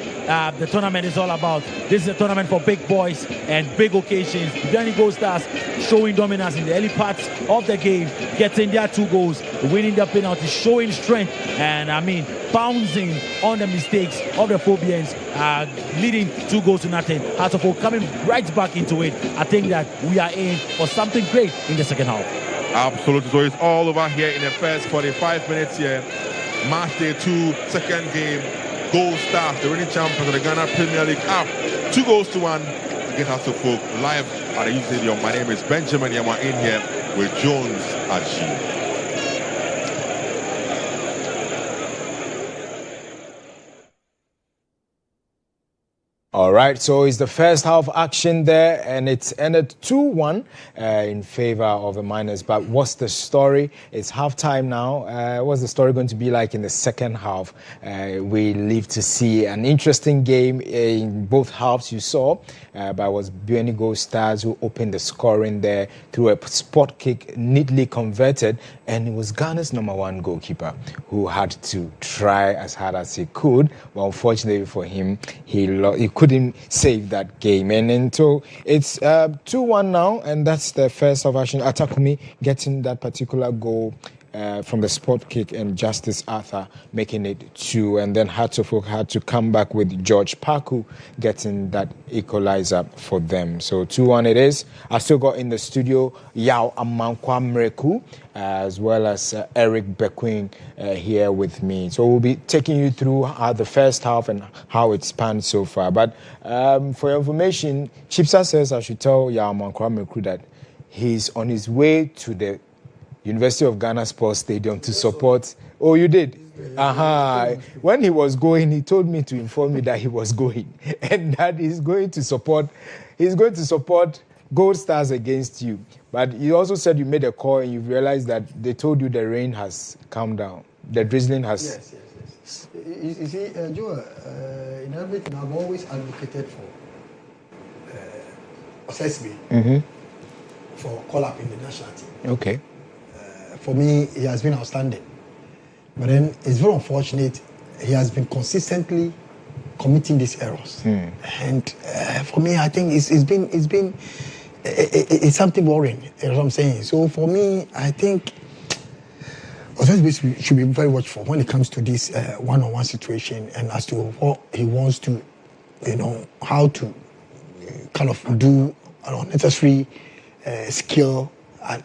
the tournament is all about. This is a tournament for big boys and big occasions. Bibiani Goldstars showing dominance in the early parts of the game, getting their 2 goals, winning the penalty, showing strength, and I mean bouncing on the mistakes of the Phobians, leading 2 goals to nothing. Hearts of Oak coming right back into it. I think that we are in for something great in the second half. Absolutely. So it's all over here in the first 45 minutes here. Match day 2, second game. Goldstars, the reigning champions of the Ghana Premier League, up 2-1 against Hearts of Oak. Live at the youth stadium. My name is Benjamin Yama in here with Jones at G. All right, so it's the first half action there, and it's ended 2-1 in favor of the Miners. But what's the story? It's halftime now. What's the story going to be like in the second half? We live to see an interesting game in both halves. You saw, but it was Bibiani Goldstars who opened the scoring there through a spot kick, neatly converted, and it was Ghana's #1 goalkeeper who had to try as hard as he could. But unfortunately for him, he couldn't save that game. And so it's 2-1 now, and that's the first of action. Atakumi getting that particular goal from the spot kick, and Justice Arthur making it 2. And then Hartlepool had to come back with George Paku getting that equalizer for them. So 2-1 it is. I still got in the studio Yao Amankwa Mreku as well as Eric Bequin here with me. So we'll be taking you through the first half and how it's spanned so far. But for your information, Chipsa says I should tell Yao Amankwa Mreku that he's on his way to the University of Ghana Sports Stadium to support. Oh, you did? When he was going, he told me to inform me that he was going and that he's going to support Gold Stars against you. But you also said you made a call and you realized that they told you the rain has calmed down. The drizzling has... Yes. You see, Joe, in everything, I've always advocated for Osesme for call-up in the national team. Okay. For me, he has been outstanding. But then it's very unfortunate. He has been consistently committing these errors. And for me, I think it's something worrying. You know what I'm saying? So for me, I think Osesme should be very watchful when it comes to this one-on-one situation and as to what he wants to, how to kind of do unnecessary skill at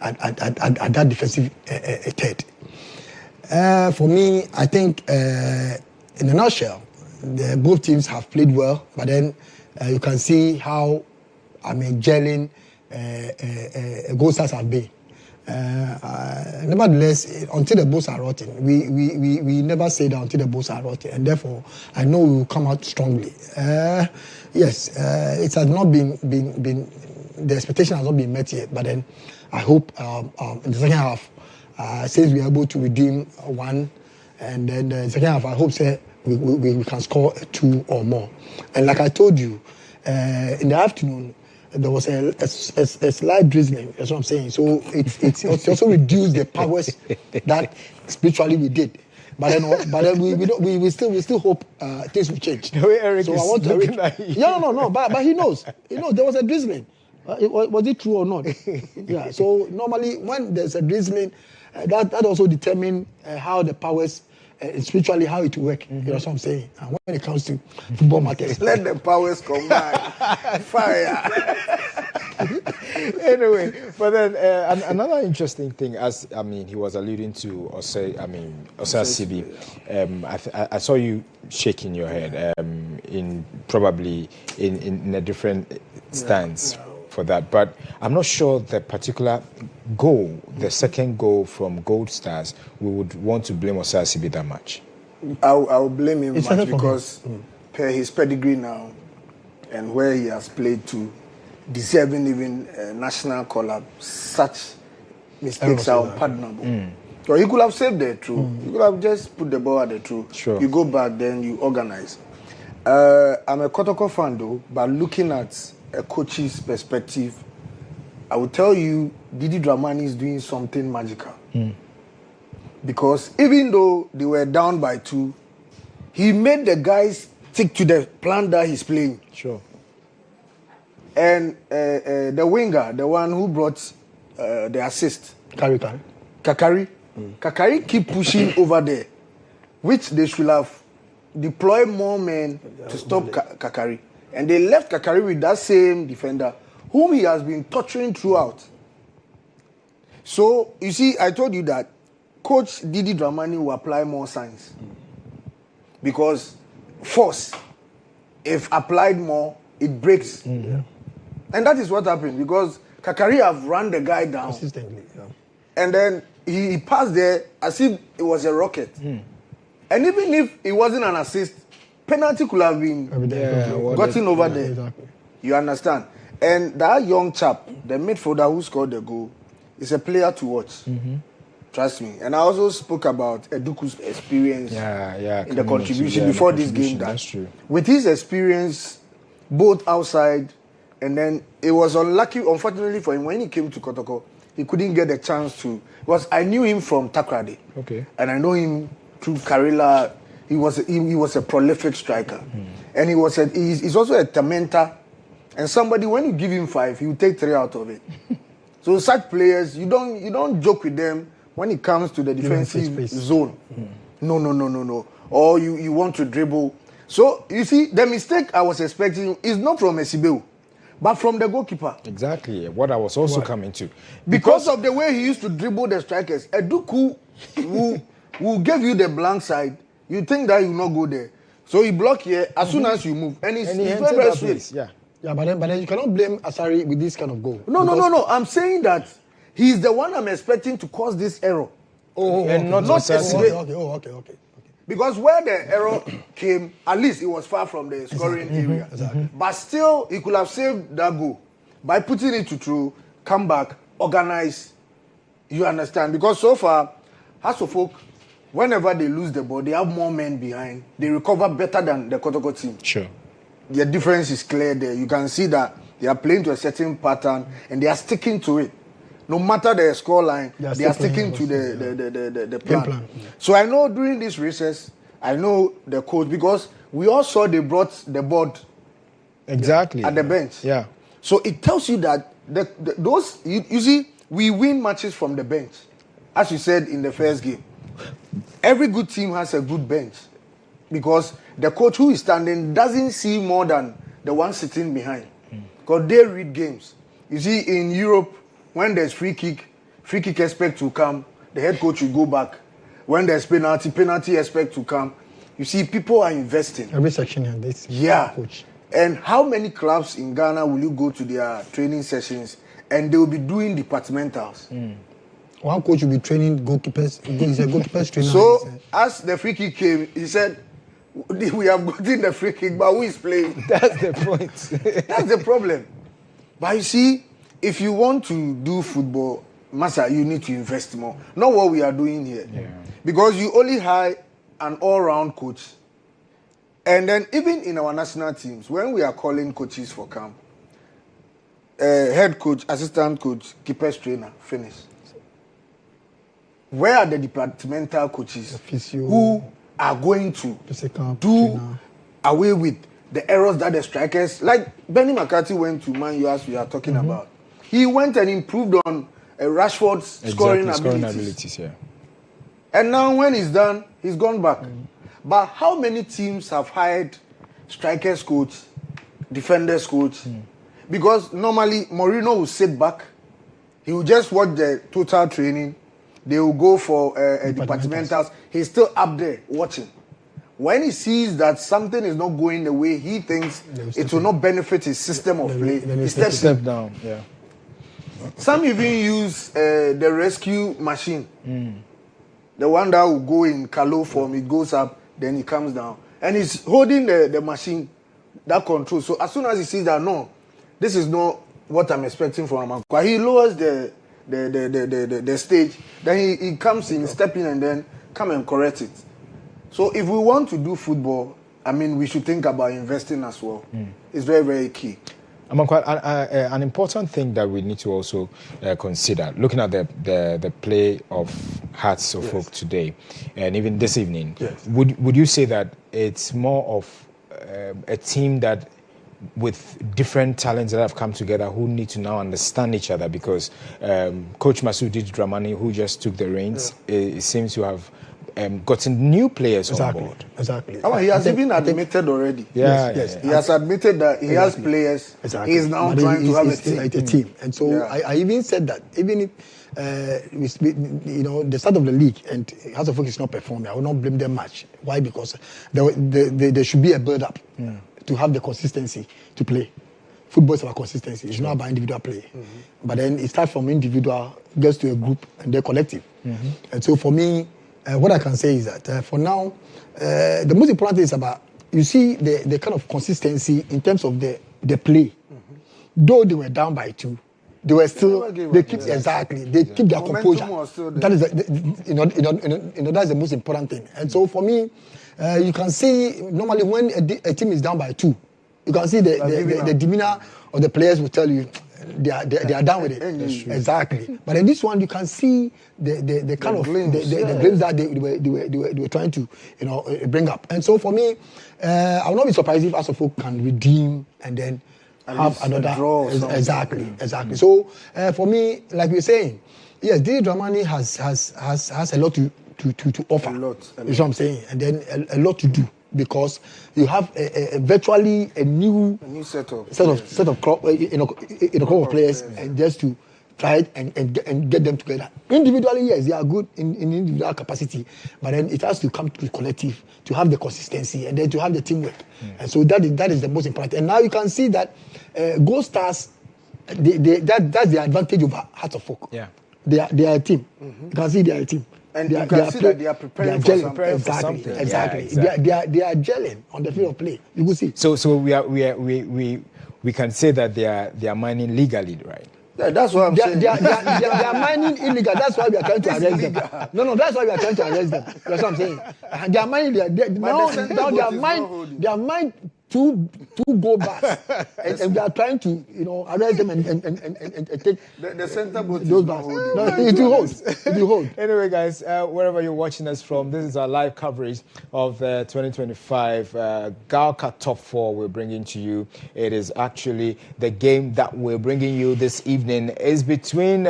that defensive third. For me, I think in a nutshell, both teams have played well, but then you can see how gelling Goldstars have been. Nevertheless, until the balls are rotten, we never say that until the balls are rotten, and therefore I know we will come out strongly. Yes, it has not been the expectation has not been met yet, but then I hope in the second half, since we are able to redeem one, and then the second half, I hope we can score 2 or more. And like I told you, in the afternoon, there was a slight drizzling. That's what I'm saying. So it also reduced the powers that spiritually we did. But then we still hope things will change. The way Eric so is I want looking at you. No. But he knows. There was a drizzling. Was it true or not? Yeah. So normally when there's a drizzling, that also determines how the powers spiritually how it work. You know what I'm saying? And when it comes to football matters, let the powers come back. Fire. Anyway, but then another interesting thing, he was alluding to Osei. I saw you shaking your head in a different stance for that, but I'm not sure the particular goal, the second goal from Gold Stars, we would want to blame Osei that much. I'll blame him much because per his pedigree now and where he has played to, deserving even national call-up, such mistakes are unpardonable. So he could have saved the truth. He could have just put the ball at the truth. Sure. You go back, then you organize. I'm a Kotoko fan though, but looking at a coach's perspective, I will tell you Didi Dramani is doing something magical. Because even though they were down by 2, he made the guys stick to the plan that he's playing. Sure. And the winger, the one who brought the assist, Kakari, keep pushing over there, which they should have deployed more men to stop Kakari. And they left Kakari with that same defender, whom he has been torturing throughout. So, you see, I told you that Coach Didi Dramani will apply more science. Because force, if applied more, it breaks. And that is what happened. Because Kakari have run the guy down consistently. Yeah. and then he passed there as if it was a rocket. And even if it wasn't an assist, penalty could have been gotten over there. Exactly. You understand? And that young chap, the midfielder who scored the goal, is a player to watch. Trust me. And I also spoke about Eduku's experience in the contribution before this game. That's true. With his experience, both outside, and then it was unlucky, unfortunately for him, when he came to Kotoko, he couldn't get a chance to. Because I knew him from Takrade. Okay. And I know him through Karela. He was a prolific striker. And he's also a tormentor. And somebody, when you give him 5, he will take 3 out of it. So such players, you don't joke with them when it comes to the defensive zone. No. Or you want to dribble. So, you see, the mistake I was expecting is not from Esibeu, but from the goalkeeper. Exactly. What I was also coming to. Because of the way he used to dribble the strikers, Eduku will give you the blank side. You think that you will not go there. So he block here as soon as you move. And he's very sweet. Yeah, but then you cannot blame Asari with this kind of goal. No. I'm saying that he's the one I'm expecting to cause this error. And not Okay. Because where the error came, at least it was far from the scoring area. Exactly. But still, he could have saved that goal by putting it to through, come back, organize. You understand? Because so far, Hasselfolk, whenever they lose the ball, they have more men behind. They recover better than the Kotoko team. Sure. Their difference is clear there. You can see that they are playing to a certain pattern and they are sticking to it. No matter the scoreline, they are sticking to the plan. So I know during this recess, I know the coach because we all saw they brought the board exactly at the bench. Yeah. So it tells you that those you see, we win matches from the bench, as you said in the first game. Every good team has a good bench because the coach who is standing doesn't see more than the one sitting behind because they read games. You see, in Europe, when there's free kick expect to come, the head coach will go back. When there's penalty expect to come. You see, people are investing. Every section has this coach. And how many clubs in Ghana will you go to their training sessions and they will be doing departmentals? One coach will be training goalkeepers. He's a goalkeepers trainer. So, as the free kick came, he said, we have gotten the free kick, but who is playing? That's the point. That's the problem. But you see, if you want to do football, Massa, you need to invest more. Not what we are doing here. Yeah. Because you only hire an all-round coach. And then even in our national teams, when we are calling coaches for camp, head coach, assistant coach, keepers trainer, finish. Where are the departmental coaches who are going to do away with the errors that the strikers, like Benny McCarthy went to Man U as we are talking about. He went and improved on Rashford's scoring abilities. Yeah. And now when he's done, he's gone back. But how many teams have hired strikers coach, defenders coach? Because normally Mourinho will sit back. He will just watch the total training. They will go for departmentals. He's still up there watching. When he sees that something is not going the way he thinks it will not benefit his system of play, he steps down. Yeah. Some even use the rescue machine. The one that will go in Kalo form, it goes up, then it comes down. And he's holding the machine, that control. So as soon as he sees that, no, this is not what I'm expecting from him. But he lowers the stage, then he comes in, step in, and then come and correct it. So if we want to do football, I mean, we should think about investing as well. It's very, very key. An important thing that we need to also consider, looking at the play of Hearts of Oak today, and even this evening, would you say that it's more of a team that with different talents that have come together who need to now understand each other? Because Coach Masudi Dramani, who just took the reins, it seems to have gotten new players on board. Exactly. Oh, he has even admitted already. Yes. He has admitted that he has players. Exactly. He is now trying to have a team. And so I even said that even if the start of the league and House of Oak is not performing, I will not blame them much. Why? Because there should be a build-up to have the consistency to play. football is about consistency. It's not about individual play. But then it starts from individual, gets to a group, and then collective. And so for me, what I can say is that for now, the most important thing is about, you see the kind of consistency in terms of the play. Though they were down by 2, they were still, they keep their composure. That is, that's the most important thing. And so for me, you can see normally when a team is down by 2, you can see the demeanor of the players will tell you they are down with it. Exactly. But in this one, you can see the kind of the glimpse that they were trying to bring up. And so for me, I will not be surprised if Asofo can redeem and then have another draw. Exactly. So for me, like we're saying, yes, DJ Dramani has a lot to offer. You know what I'm saying? And then a lot to do, because you have virtually a new set of crop in a couple of players, and just to try it and get them together. Individually, yes, they are good in individual capacity, but then it has to come to the collective, to have the consistency, and then to have the teamwork. And so that is the most important. And now you can see that Goldstars, that's the advantage over Hearts of Folk. Yeah, they are a team. You can see they are a team. And you can see that they are preparing for something. Exactly. Yeah, they are gelling on the field of play. You will see. So we can say that they are mining legally, right? Yeah, that's what I'm saying. They are mining illegal. That's why we are trying to arrest them. No, that's why we are trying to arrest them. That's what I'm saying. They are mining. They are mining 2 goal bars, and we are trying to arrest them and take the center boat those bars. No, it will hold. Anyway, guys, wherever you're watching us from, this is our live coverage of the 2025 Gal Cup Top 4 we're bringing to you. It is actually the game that we're bringing you this evening is between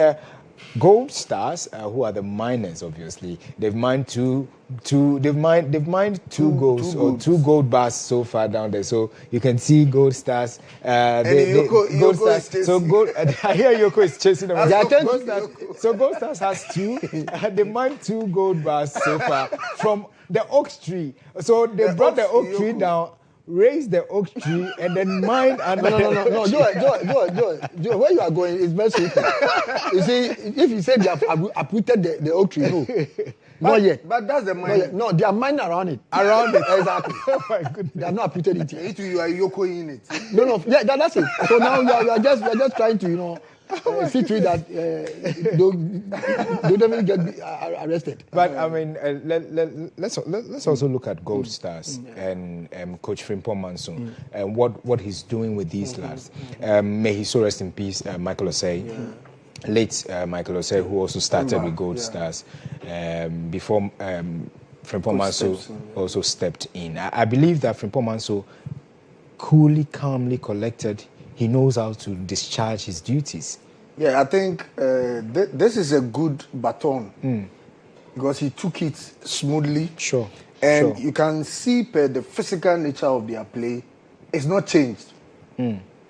Goldstars, who are the miners, obviously. They've mined two goals or 2 gold bars so far down there. So you can see Goldstars. Yoko so gold. I hear Yoko is chasing them. So Goldstars has 2. They mined 2 gold bars so far from the oak tree. So they brought the oak tree down, raise the oak tree, and then mine and no. Joe, where you are going is very simple. You see, if you say they have uprooted the oak tree, no. Not yet. But that's the mine. No, they are mining around it. Exactly. Oh my goodness. They have not uprooted it yet. You are Yoko in it. No. Yeah, that's it. So now we are just trying to see to it that don't even get arrested. But I mean, let's also look at Goldstars and Coach Frimpong Manso and what he's doing with these lads. May he so rest in peace, Michael Osei. Late Michael Osei, who also started with Goldstars before Frimpong Manso also stepped in. I believe that Frimpong Manso, coolly, calmly collected, he knows how to discharge his duties. Yeah, I think this is a good baton because he took it smoothly. Sure. And you can see the physical nature of their play, it's not changed.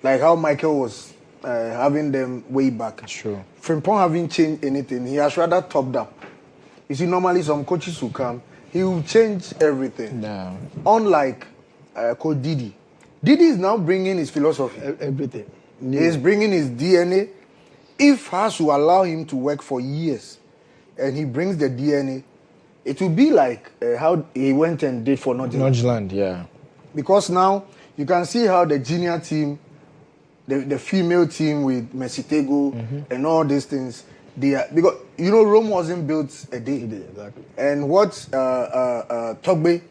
Like how Michael was having them way back. Sure. Frimpong haven't changed anything. He has rather topped up. You see, normally some coaches who come, he will change everything. No. Unlike Coach Didi. Didi is now bringing his philosophy. Everything. He's bringing his DNA. If Haas will allow him to work for years and he brings the DNA, it will be like how he went and did for Nordjylland, yeah. Because now you can see how the junior team, the female team with Mesitego and all these things, they are, because Rome wasn't built a day. Exactly. And what Togbe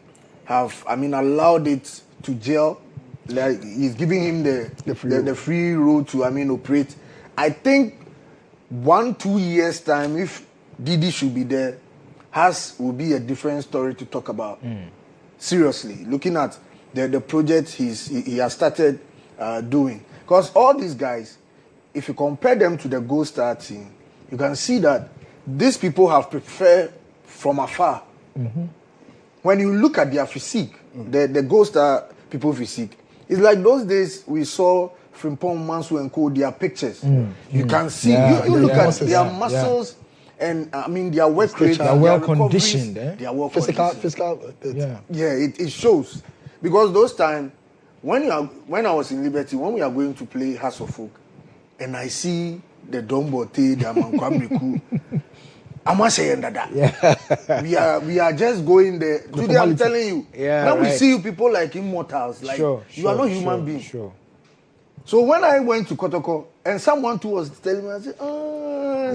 have, allowed it to gel, like he's giving him the free road to operate. I think 1-2 years time, if Didi should be there, Haas will be a different story to talk about. Seriously, looking at the project he has started doing. Because all these guys, if you compare them to the Goldstar team, you can see that these people have prepared from afar. When you look at their physique, the Goldstar people physique, it's like those days we saw Frimpong, Manso and Co, their pictures. You can see, you look at their muscles and their work rate. They are well conditioned. They are well physical. Yeah, it shows. Because those times, when I was in Liberty, when we are going to play House of Folk, and I see the Dombote, the Amankwamriku, I'm not saying that. Yeah. We are just going there. Today I'm telling you. Yeah, now we see you people like immortals. Like you are not human beings. Sure. So when I went to Kotoko and someone too was telling me, I said,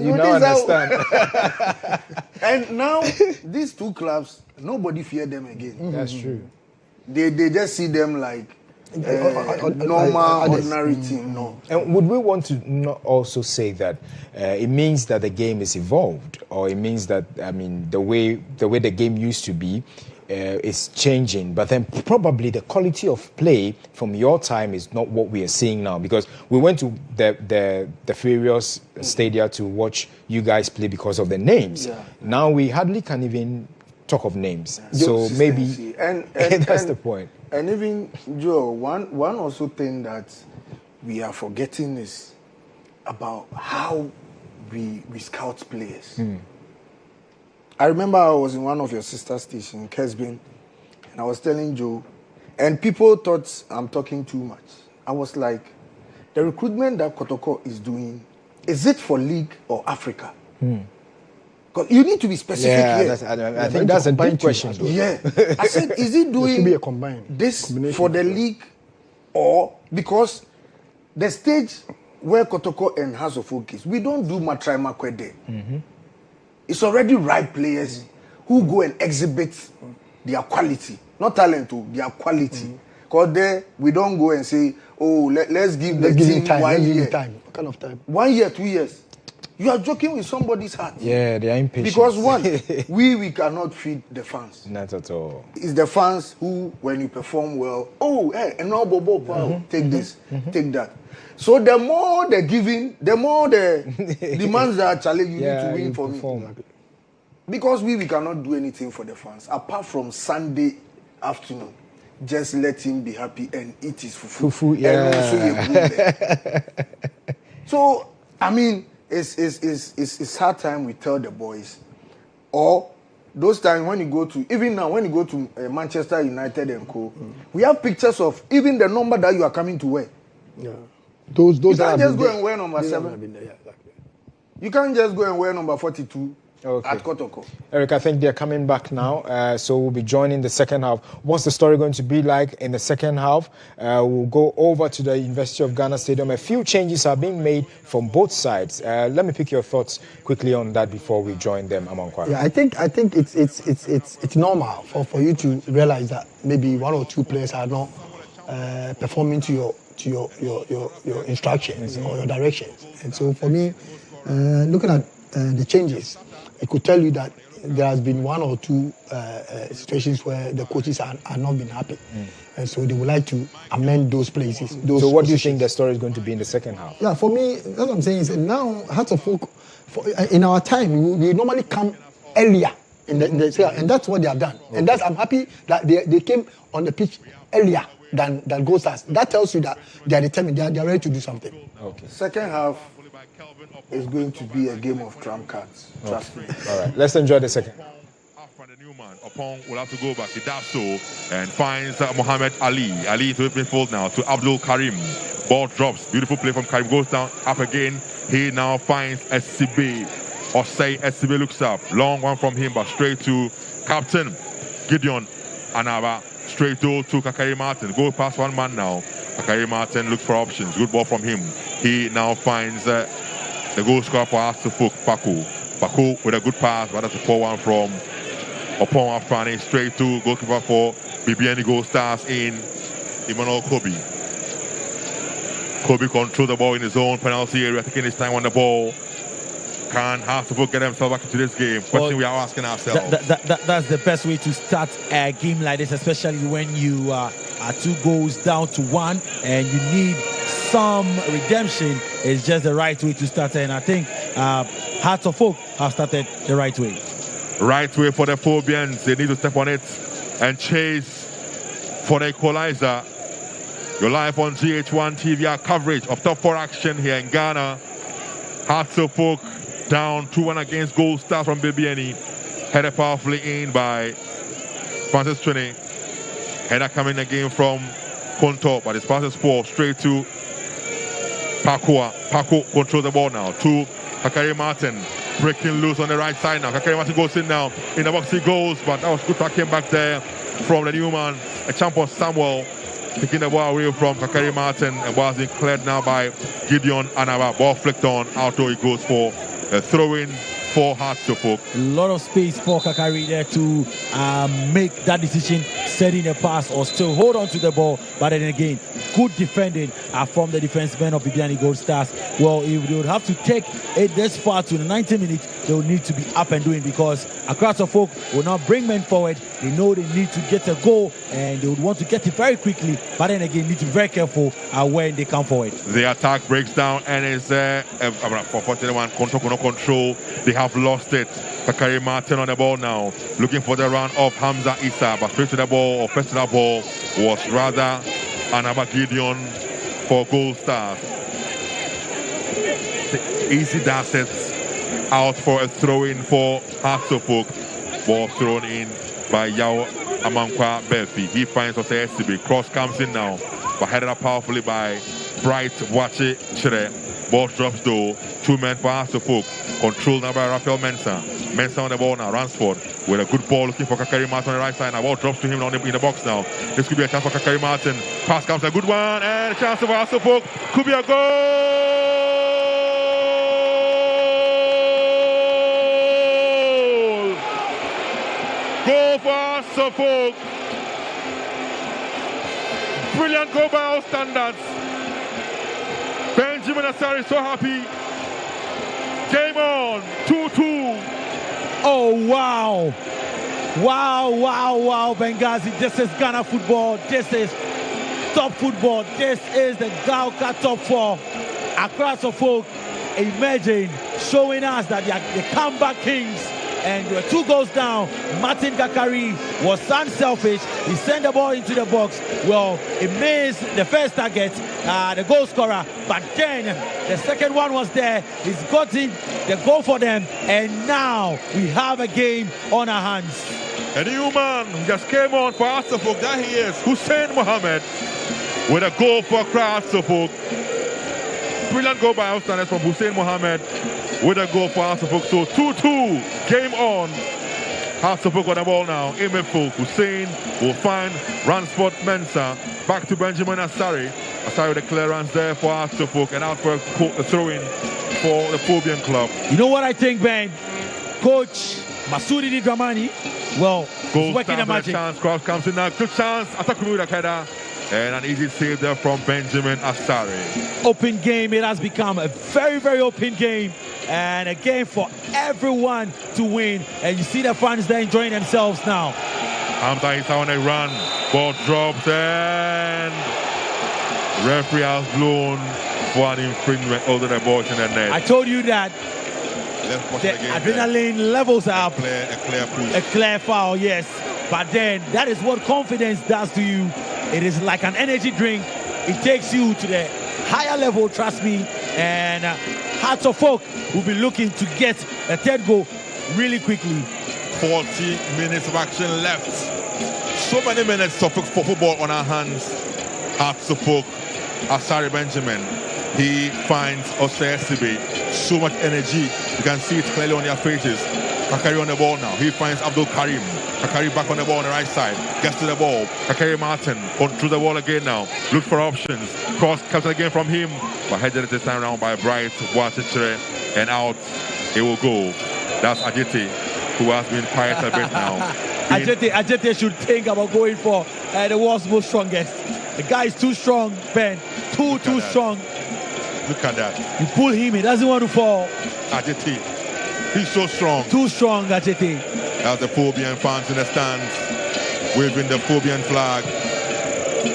you don't understand. And now these two clubs, nobody fear them again. That's true. They just see them like normal, ordinary team. No. And would we want to not also say that it means that the game is evolved, or it means that the way the game used to be is changing, but then probably the quality of play from your time is not what we are seeing now, because we went to the various stadia to watch you guys play because of the names. Now we hardly can even talk of names. So maybe and that's the point. And even Joe, one also thing that we are forgetting is about how we scout players. I remember I was in one of your sister stations in Kesbin, and I was telling Joe, and people thought I'm talking too much. I was like, the recruitment that Kotoko is doing, is it for league or Africa? Because you need to be specific here. I think that's a big question. Yeah. I said, is it doing be a this for the league, or because the stage where Kotoko and House of Folk is, we don't do Matrai Makwede. It's already right players who go and exhibit their quality, not talent, their quality. Because there we don't go and say, oh, let's give the team time. 1 year. What kind of time? 1 year, 2 years. You are joking with somebody's heart. Yeah, they are impatient. Because one, we cannot feed the fans. Not at all. It's the fans who, when you perform well, oh, hey, and now Bobo, take this, take that. So the more the giving, the more the demands that challenge you need to win for me. Because we cannot do anything for the fans apart from Sunday afternoon. Just let him be happy and eat his fufu. And also so I mean, it's hard time we tell the boys, or those times when you go to, even now when you go to Manchester United and co, we have pictures of even the number that you are coming to wear. Yeah. Those you can't just go and wear number 7. You can't just go and wear number 42 at Kotoko. Eric, I think they're coming back now, so we'll be joining the second half. What's the story going to be like in the second half? We'll go over to the University of Ghana Stadium. A few changes are being made from both sides. Let me pick your thoughts quickly on that before we join them, Amankwa. Yeah, I think it's normal for you to realize that maybe 1 or 2 players are not performing to your instructions or your directions. And so for me, looking at the changes, it could tell you that there has been 1 or 2 situations where the coaches are not been happy. And so they would like to amend those places. So what do you think the story is going to be in the second half? Yeah, for me, that's what I'm saying is now Hearts of Folk, in our time, we normally come earlier in the and that's what they have done. And I'm happy that they came on the pitch earlier than Goldstars. That tells you that they are determined, they are ready to do something. Okay. Second half is going to be a game of trump cards. Trust me. All right, let's enjoy the second. The new man, Upon will have to go back. He does so and finds Mohammed Ali. Ali to midfield now to Abdul Karim. Ball drops. Beautiful play from Karim. Goes down, up again. He now finds SCB. Osei SCB looks up. Long one from him, but straight to Captain Gideon Anaba. Straight to Kakari Martin. Go past one man now. Kakari Martin looks for options. Good ball from him. He now finds the goal scorer for us to Paku. Paku with a good pass, but that's a poor one from Opon Afani. Straight to goalkeeper for Bibiani Goldstars in Emmanuel Kobe. Kobe controls the ball in his own penalty area, taking his time on the ball. Can Hartlepool get themselves back into this game? Question we are asking ourselves. That's the best way to start a game like this, especially when you are 2 goals down to 1 and you need some redemption. It's just the right way to start, and I think Hearts of Folk have started the right way. Right way for the Phobians. They need to step on it and chase for the equalizer. You're live on GHOne TV. Our coverage of top 4 action here in Ghana. Hearts of Folk down 2-1 against Goldstars from Bibiani. Headed powerfully in by Francis Twine. Header coming again from Konto, but his pass is poor. Straight to Paco. Paco controls the ball now. To Kakari Martin. Breaking loose on the right side now. Kakari Martin goes in now. In the box he goes, but that was good tackling back there from the new man. A champion Samuel. Taking the ball away from Kakari Martin. And ball has been cleared now by Gideon Anaba. Ball flicked on. Auto he goes for a throw-in for Hartlepool. A lot of space for Kakari there to make that decision, setting a pass or still hold on to the ball. But then again, good defending from the defensemen of Bibiani Goldstars. Well, if they would have to take it this far to the 90 minutes, they will need to be up and doing, because Accra Folk will not bring men forward. They know they need to get a goal and they would want to get it very quickly. But then again, need to be very careful when they come forward. The attack breaks down and is for 41 control. They have lost it. Kakari Martin on the ball now, looking for the run of Hamza Issa, but straight to the ball, or first to the ball was rather Anaba Gideon for Gold Stars. Easy dashes out for a throw-in for Hartlepool. Ball thrown in by Yao Amankwa Belfi. He finds Osei SCB. Cross comes in now, but headed up powerfully by Bright Wache Chere. Ball drops though. 2 men for Hartlepool. Controlled now by Rafael Mensah. Mensah on the ball now. Ransford with a good ball looking for Kakari Martin on the right side. Now ball drops to him in the box now. This could be a chance for Kakari Martin. Pass comes, a good one, and a chance for Hartlepool. Could be a goal! Goal for Hartlepool. Brilliant goal by all standards. Benjamin Asari is so happy. Game on, 2-2. Oh, wow. Wow, Benghazi. This is Ghana football. This is top football. This is the Gauka top 4. Accra Folk emerging, showing us that they are the comeback kings. And there were 2 goals down. Martin Kakari was unselfish. He sent the ball into the box. Well, it missed the first target, the goal scorer. But then the second one was there. He's gotten the goal for them. And now we have a game on our hands. A new man just came on for Hartlepool. There he is, Hussein Mohammed, with a goal for Hartlepool. Brilliant goal by outstanders from Hussein Mohammed with a goal for Hartlepool. So 2-2, game on. Hartlepool got the ball now in midfield. Hussein will find Ransford Mensah. Back to Benjamin Asari. Asari with a clearance there for Hartlepool, and out for a throw-in for the Phobian club. You know what I think, Ben? Coach Masudi Dramani, well, he's working a magic. Chance, cross comes in now. Good chance. Attack with a header. And an easy save there from Benjamin Asari. Open game. It has become a very, very open game. And a game for everyone to win. And you see the fans there enjoying themselves now. Hamza is on a run. Ball drops and referee has blown for an infringement over the ball in the net. I told you that the adrenaline levels up. A clear push. A clear foul, yes. But then that is what confidence does to you. It is like an energy drink. It takes you to the higher level, trust me. And Hearts of Folk will be looking to get a third goal really quickly. 40 minutes of action left. So many minutes of football on our hands. Hearts of Folk, Asari Benjamin. He finds Osei SCB. So much energy. You can see it clearly on their faces. Kakari on the ball now. He finds Abdul Karim. Kakari back on the ball on the right side. Gets to the ball. Kakari Martin controls the ball again now. Looks for options. Cross comes again from him. But headed this time around by Bright Watchere. And out it will go. That's Ajiti, who has been quiet a bit now. Ajiti should think about going for the world's most strongest. The guy is too strong, Ben. Too strong. Look at that. You pull him, he doesn't want to fall. Ajiti. He's so strong. Too strong, Ajiti. That's the Phobian fans in the stands, waving the Phobian flag.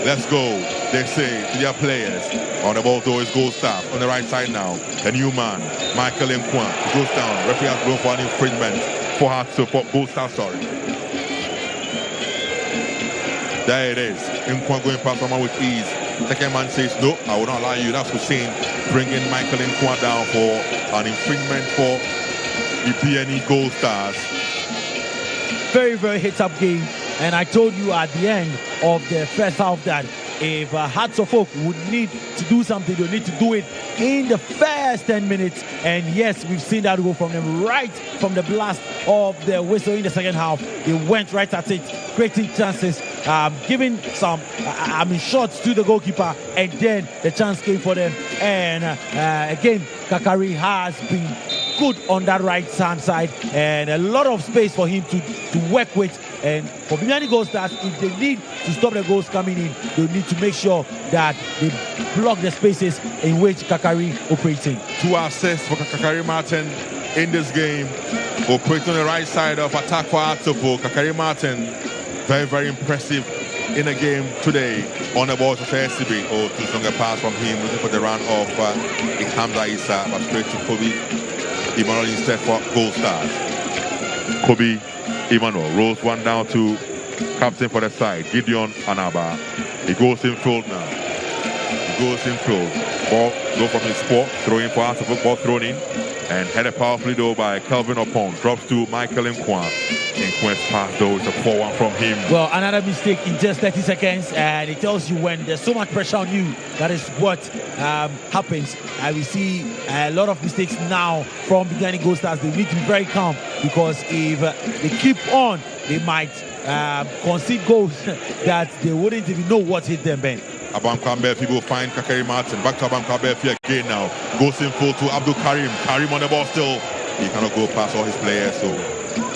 Let's go, they say to their players. On the ball though is Goldstars on the right side now. A new man, Michael Nkwan, goes down. Referee has blown for an infringement for Goldstars, sorry. There it is. Nkwan going past someone with ease. Second man says, no, I will not allow you. That's Hussein bringing Michael Nkwan down for an infringement for the Bibiani Goldstars. Very, very hit-up game. And I told you at the end of the first half that if Hearts of Oak would need to do something, they'll need to do it in the first 10 minutes. And yes, we've seen that go from them right from the blast of the whistle in the second half. They went right at it, creating chances, giving some shots to the goalkeeper, and then the chance came for them. And again, Kakari has been good on that right hand side, and a lot of space for him to work with. And for Bibiani Goldstars, if they need to stop the goals coming in, they need to make sure that they block the spaces in which Kakari operates in. 2 assists for Kakari Martin in this game, operating on the right side of attack for Hearts of Oak. Kakari Martin, very, very impressive in the game today. On the ball to SCB. Too strong a pass from him, looking for the run of Hamza Issa, but straight to Kobe Emmanuel instead for Goldstars. Kobe Emmanuel rolls one down to captain for the side, Gideon Anaba. He goes in field now. Ball go from his spot, throwing for Hearts of Oak, ball thrown in, and headed powerfully though by Kelvin Opon. Drops to Michael Nkwan. Nkwan's pass though is a 4-1 from him. Well, another mistake in just 30 seconds, and it tells you when there's so much pressure on you, that is what happens. We see a lot of mistakes now from Bibiani Goldstars. They need to be very calm, because if they keep on, they might concede goals that they wouldn't even know what hit them, Ben. Abam people find Kakari Martin. Back to Abam Kambefi again now. Goes in full to Abdul Karim. Karim on the ball still. He cannot go past all his players, so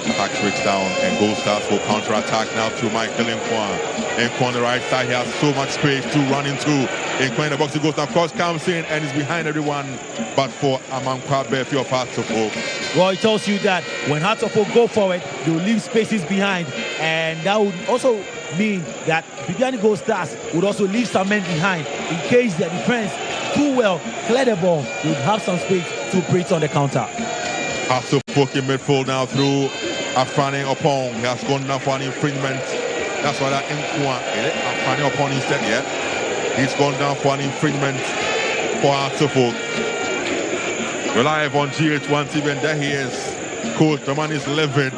attack breaks down, and Goldstars will counter-attack now to Michael Nkwan. Nkwan on the right side, he has so much space to run into. Nkwan in the box, he goes across, comes in, and is behind everyone. But for Amankwa Befi of Hearts of Oak. Well, it tells you that when Hearts of Oak go forward, they will leave spaces behind, and that would also mean that Bibiani Goldstars would also leave some men behind in case their defense too well clear the ball. They would have some space to operate on the counter. Hearts of Oak in midfield now through Afrani Opon. He has gone down for an infringement. That's why that Nkwan, Afrani Opon instead, yeah. He's gone down for an infringement for Hearts of Oak. We're live on GH1 TV, and there he is. Coach, the man is livid.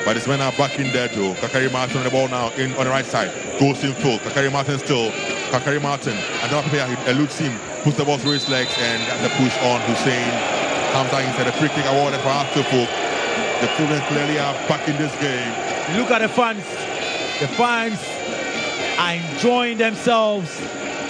But his men are back in there though. Kakari Martin on the ball now on the right side. Goes in full. Kakari Martin still. Kakari Martin. Another player eludes him. Puts the ball through his legs, and that's the push on Hussein. Comes out inside. A free kick awarded for Hearts of Oak. The Fulham clearly are back in this game. Look at the fans. The fans are enjoying themselves,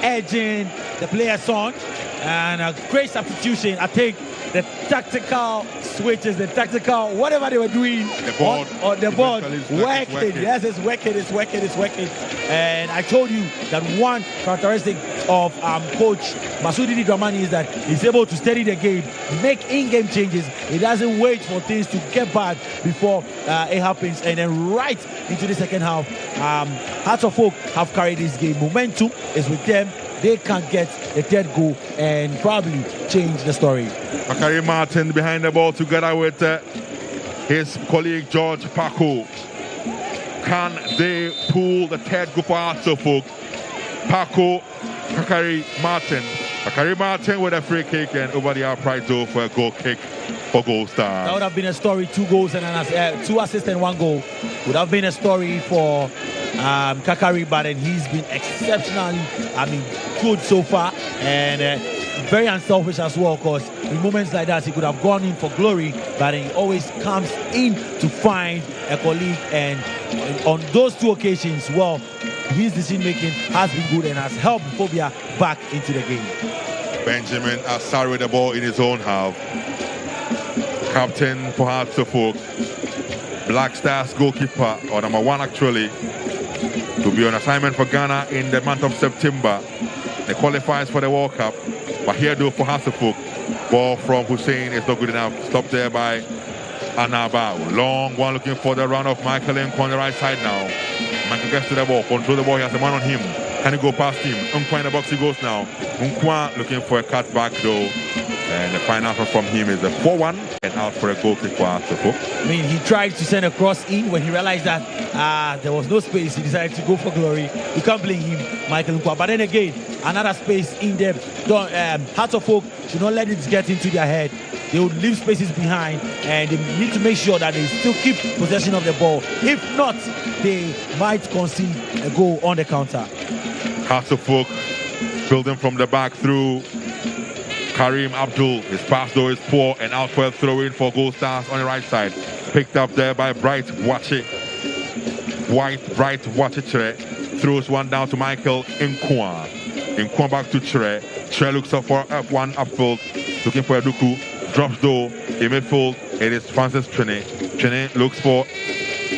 edging the players on, and a great substitution. I think the tactical switches, the tactical whatever they were doing on the board, working. Yes, it's working. And I told you that one characteristic of Coach Masudi Dramani is that he's able to steady the game, make in-game changes. He doesn't wait for things to get bad before it happens. And then right into the second half, Hearts of Oak have carried this game. Momentum is with them. They can get the third goal and probably change the story. Kakari Martin behind the ball together with his colleague George Paco. Can they pull the third goal for Hearts of Oak? Paco, Kakari Martin. Kakari Martin with a free kick, and over the upright door for a goal kick for Goldstars. That would have been a story. 2 goals and 2 assists and 1 goal. Would have been a story for Kakari, but he's been exceptionally, good so far, and very unselfish as well, because in moments like that he could have gone in for glory, but he always comes in to find a colleague, and on those 2 occasions, well, his decision making has been good and has helped Phobia back into the game. Benjamin Asari with the ball in his own half. Captain for Hearts of Oak. Black Stars goalkeeper, or number 1 actually, to be on assignment for Ghana in the month of September. They qualifies for the World Cup, but here though for Hearts of Oak, ball from Hussein is not good enough. Stopped there by Anaba. Long one looking for the run of Michael Nkwan on the right side now. Michael gets to the ball, control the ball, he has a man on him. Can he go past him? Nkwan in the box he goes now. Nkwan looking for a cut back though. And the final from him is a 4-1 and out for a goal kick for Hearts of Oak. He tried to send a cross in when he realized that there was no space. He decided to go for glory. You can't blame him, Michael Nkwan. But then again, another space in there. Hearts of Oak should not let it get into their head. They would leave spaces behind, and they need to make sure that they still keep possession of the ball. If not, they might concede a goal on the counter. Hasselhoff building from the back through Kareem Abdul. His pass though is poor and out for a throw in for Goldstars on the right side. Picked up there by Bright Wache. Bright Wache throws one down to Michael Nkwa. Nkwa back to Chere. Chere looks up for one upfield. Looking for Eduku. Drops though in midfield. It is Francis Twene. Twene looks for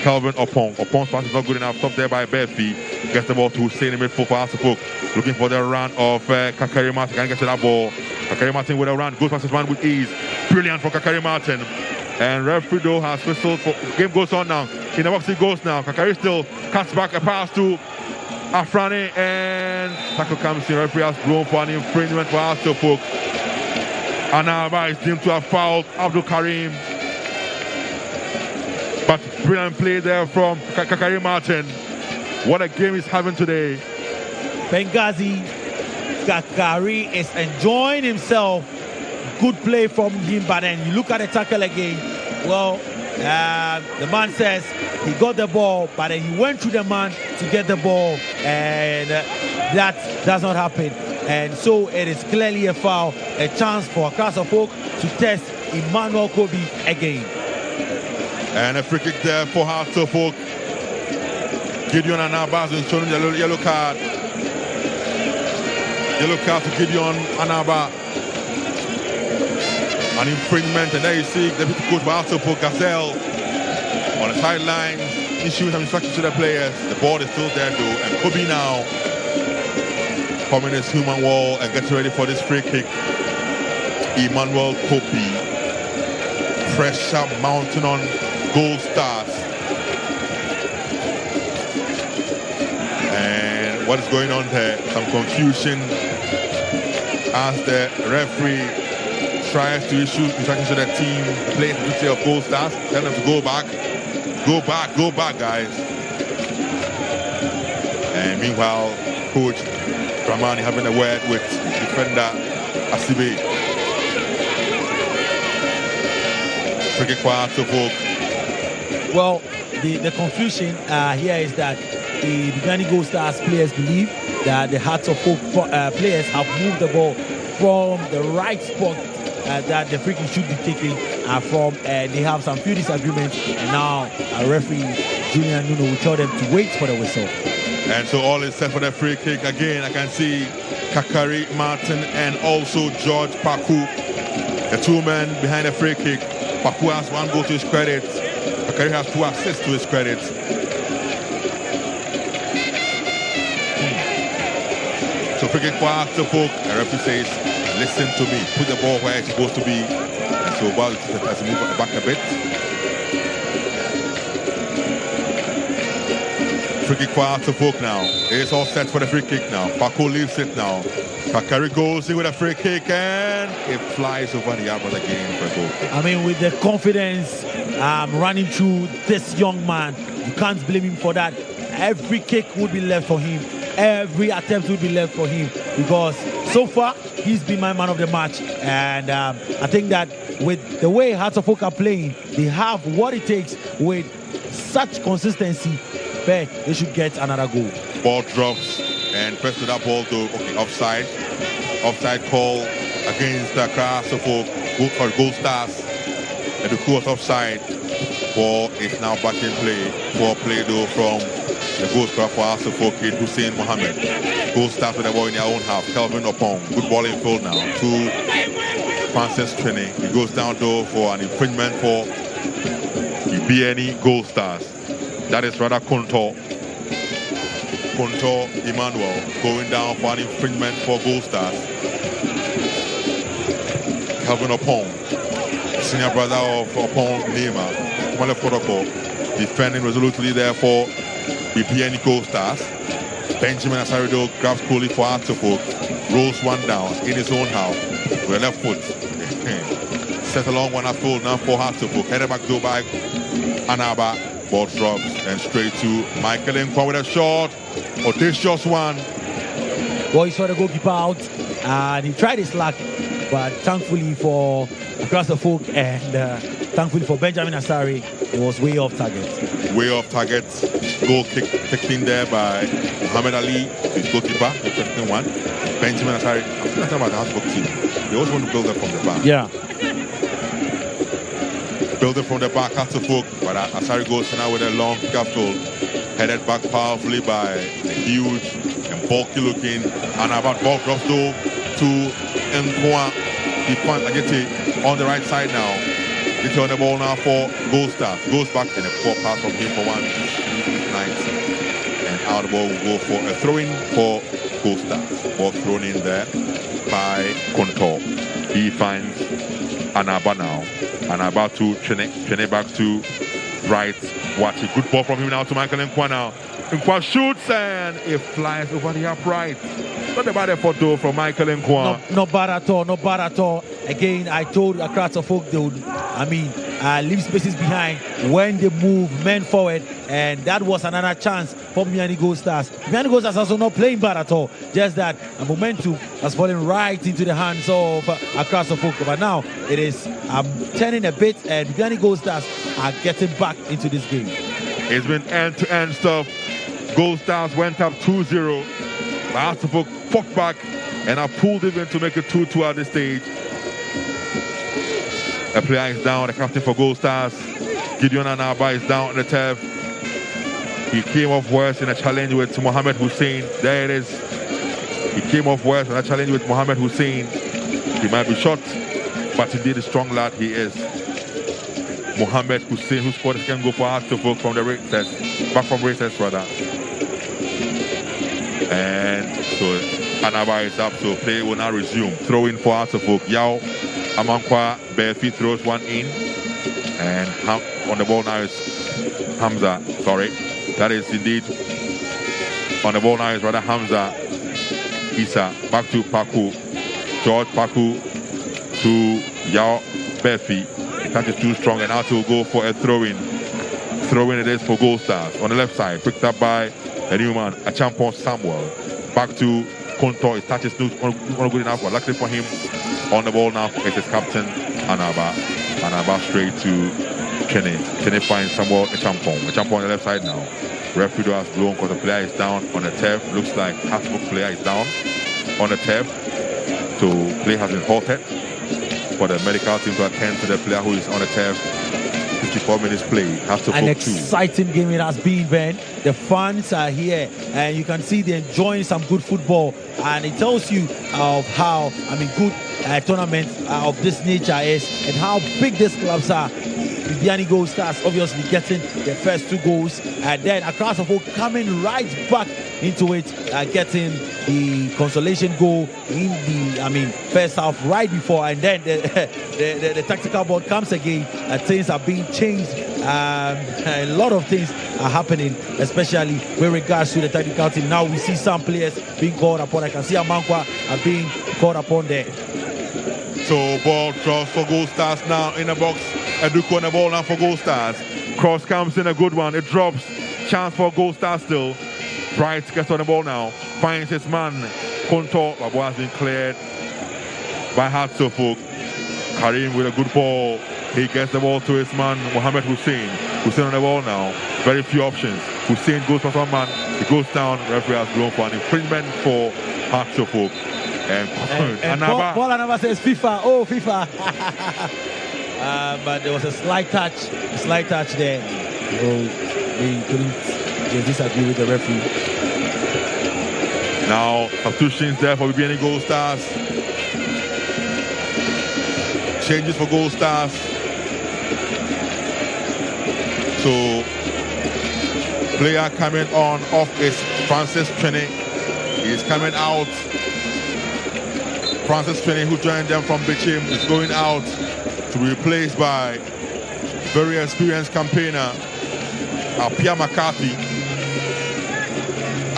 Calvin Opong. Opong's pass is not good enough. Stopped there by Befi. Gets the ball to Hussein in midfield for Hasselhoff. Looking for the run of Kakari Martin. Can't get to that ball. Kakari Martin with a run. Goes past his man with ease. Brilliant for Kakari Martin. And referee though has whistled for. Game goes on now. In the box he goes now. Kakari still cuts back a pass to Afrani. And tackle comes in. Referee has blown for an infringement for Hasselhoff. Anaba is deemed to have fouled Abdul Karim. But brilliant play there from Kakari Martin. What a game he's having today. Benghazi Kakari is enjoying himself. Good play from him, but then you look at the tackle again. Well, the man says he got the ball, but then he went through the man to get the ball, and that does not happen. And so it is clearly a foul, a chance for Hasselhoff to test Emmanuel Kobe again. And a free kick there for Hasselhoff. Gideon Anaba is showing the yellow card. Yellow card to Gideon Anaba. An infringement, and there you see Deputy Coach for Hasselhoff, Gazelle, on the sidelines, issuing some instructions to the players. The ball is still there though, and Kobe now coming his human wall and getting ready for this free kick. Emmanuel Kobe. Pressure mounting on Goldstars. And what is going on there? Some confusion as the referee tries to issue instructions to the team, play the duty of Goldstars, tell them to go back, guys. And meanwhile, Coach Dramani having a word with defender Asibe. Free kick for Hasselhoff. Well, the confusion here is that the Bibiani Goldstars players believe that the Hasselhoff players have moved the ball from the right spot that the free kick should be taken from. They have some few disagreements, and now referee Julian Nuno will tell them to wait for the whistle. And so all is set for the free kick. Again, I can see Kakari Martin and also George Paku, the two men behind the free kick. Paku has one goal to his credit. Kakari has 2 assists to his credit. So free kick for Hasselhoff. The referee says, listen to me, put the ball where it's supposed to be. And so while it has to move back a bit. Free kick for Hasselhoff now. It's all set for the free kick now. Paco leaves it now. Kakari goes in with a free kick and it flies over the arm again for a goal. I mean, with the confidence running through this young man, you can't blame him for that. Every kick would be left for him. Every attempt would be left for him, because so far he's been my man of the match. And I think that with the way Hasselhoff are playing, they have what it takes with such consistency. But they should get another goal. Ball drops and press to that ball though. Okay, offside. Offside call against the Hasselhoff for Goldstars. And the course offside. Ball is now back in play. Ball play though from the goalscorer for Hasselhoff kid Hussein Mohammed. Goldstars with the ball in their own half. Kelvin Opong. Good ball in field now to Francis Twene. He goes down though for an infringement for Bibiani Goldstars. That is rather Kontor Emmanuel going down for an infringement for Goldstars. Kelvin Opong, senior brother of Opong Neymar, Kumale Protocol, defending resolutely there for Bibiani Goldstars. Benjamin Asarido grabs coolly for Hasselhoff, rolls one down in his own house with left foot. Set along one upfield now for Hasselhoff. Headed back to by Anaba. Ball drops and straight to Michael Nkwa with a shot. Audacious one. Well, he saw the goalkeeper out and he tried his luck, but thankfully for across the folk, and thankfully for Benjamin Asari, it was way off target. Way off target. Goal kicked in there by Muhammad Ali, his goalkeeper, the 15-1. Benjamin Asari, I'm talking about the Hasbrook team. They always want to build up from the back. Yeah. Building from the back after folk, but Asari goes now with a long kickoff goal, headed back powerfully by a huge and bulky looking Anabat ball drops though to Nkwa. He finds Agete on the right side now. They turn the ball now for Goldstars. Goes back and a poor pass from him for 1-9. And out the ball will go for a throw-in for Goldstars. Ball thrown in there by Kontor. He finds Anaba now. Anaba to Chene back to right. Watch a good ball from him now to Michael Nkwa now. Nkwa shoots and it flies over the upright. Not a bad effort though from Michael Nkwa. Not bad at all, not bad at all. Again, I told Accra folk they would, leave spaces behind when they move men forward, and that was another chance for Bibiani Goldstars. Bibiani Goldstars also not playing bad at all, just that a momentum has fallen right into the hands of Accra folk. But now it is turning a bit, and Bibiani Goldstars are getting back into this game. It's been end-to-end stuff. Goldstars went up 2-0. But Asafok fought back and I pulled him in to make it 2-2 at this stage. A player is down, the captain for Goldstars. Gideon Anaba is down on the turf. He came off worse in a challenge with Mohamed Hussein. There it is. He came off worse in a challenge with Mohamed Hussein. He might be shot, but indeed a strong lad he is. Mohamed Hussein, who scored a second goal for Asafok from the races, back from races rather. And so Anaba is up, so play will now resume. Throw in for Asafok. Yao Amankwa Befi throws one in. And on the ball now is Hamza. Sorry. That is indeed on the ball now is rather Hamza Isa. Back to Paku. George Paku to Yao Befi. That is too strong, and out will go for a throw-in. Throw-in it is for Goldstars. On the left side, picked up by a new man, a champion Samuel. Back to Kontor. His touch is not good enough, but luckily for him, on the ball now, it is captain Anaba. Anaba straight to Chene. Chene finds Samuel, a champion. A champion on the left side now. Referee has blown because the player is down on the turf. Looks like Hasbrook player is down on the turf. So play has been halted for the medical team to attend to the player who is on the turf. 54 minutes play. An exciting game it has been, Ben. The fans are here and you can see they're enjoying some good football, and it tells you of how good tournaments of this nature is and how big these clubs are. Bibiani Goldstars obviously getting their first 2 goals, and then Accra Folk coming right back into it, getting the consolation goal in the first half right before, and then the tactical board comes again. Things are being changed. A lot of things are happening, especially with regards to the tactical team. Now we see some players being called upon. I can see Amankwa are being called upon there. So ball cross for Goldstars now in the box. Eduko on the ball now for Goldstars. Cross comes in, a good one. It drops. Chance for Goldstars still. Bright gets on the ball now. Finds his man. Kontor. The ball has been cleared by Hasbrook. Karim with a good ball. He gets the ball to his man, Mohamed Hussein. Hussein on the ball now. Very few options. Hussein goes for one man. He goes down. Referee has blown for an infringement for Hasbrook. And Paul Anaba says FIFA. Oh, FIFA. But there was a slight touch there. They couldn't disagree with the referee. Now substitutions there for Bibiani Goldstars. Changes for Goldstars. So player coming on off is Francis Chene. He's coming out. Francis Chene, who joined them from Bichim, is going out to be replaced by very experienced campaigner Apia McCarthy.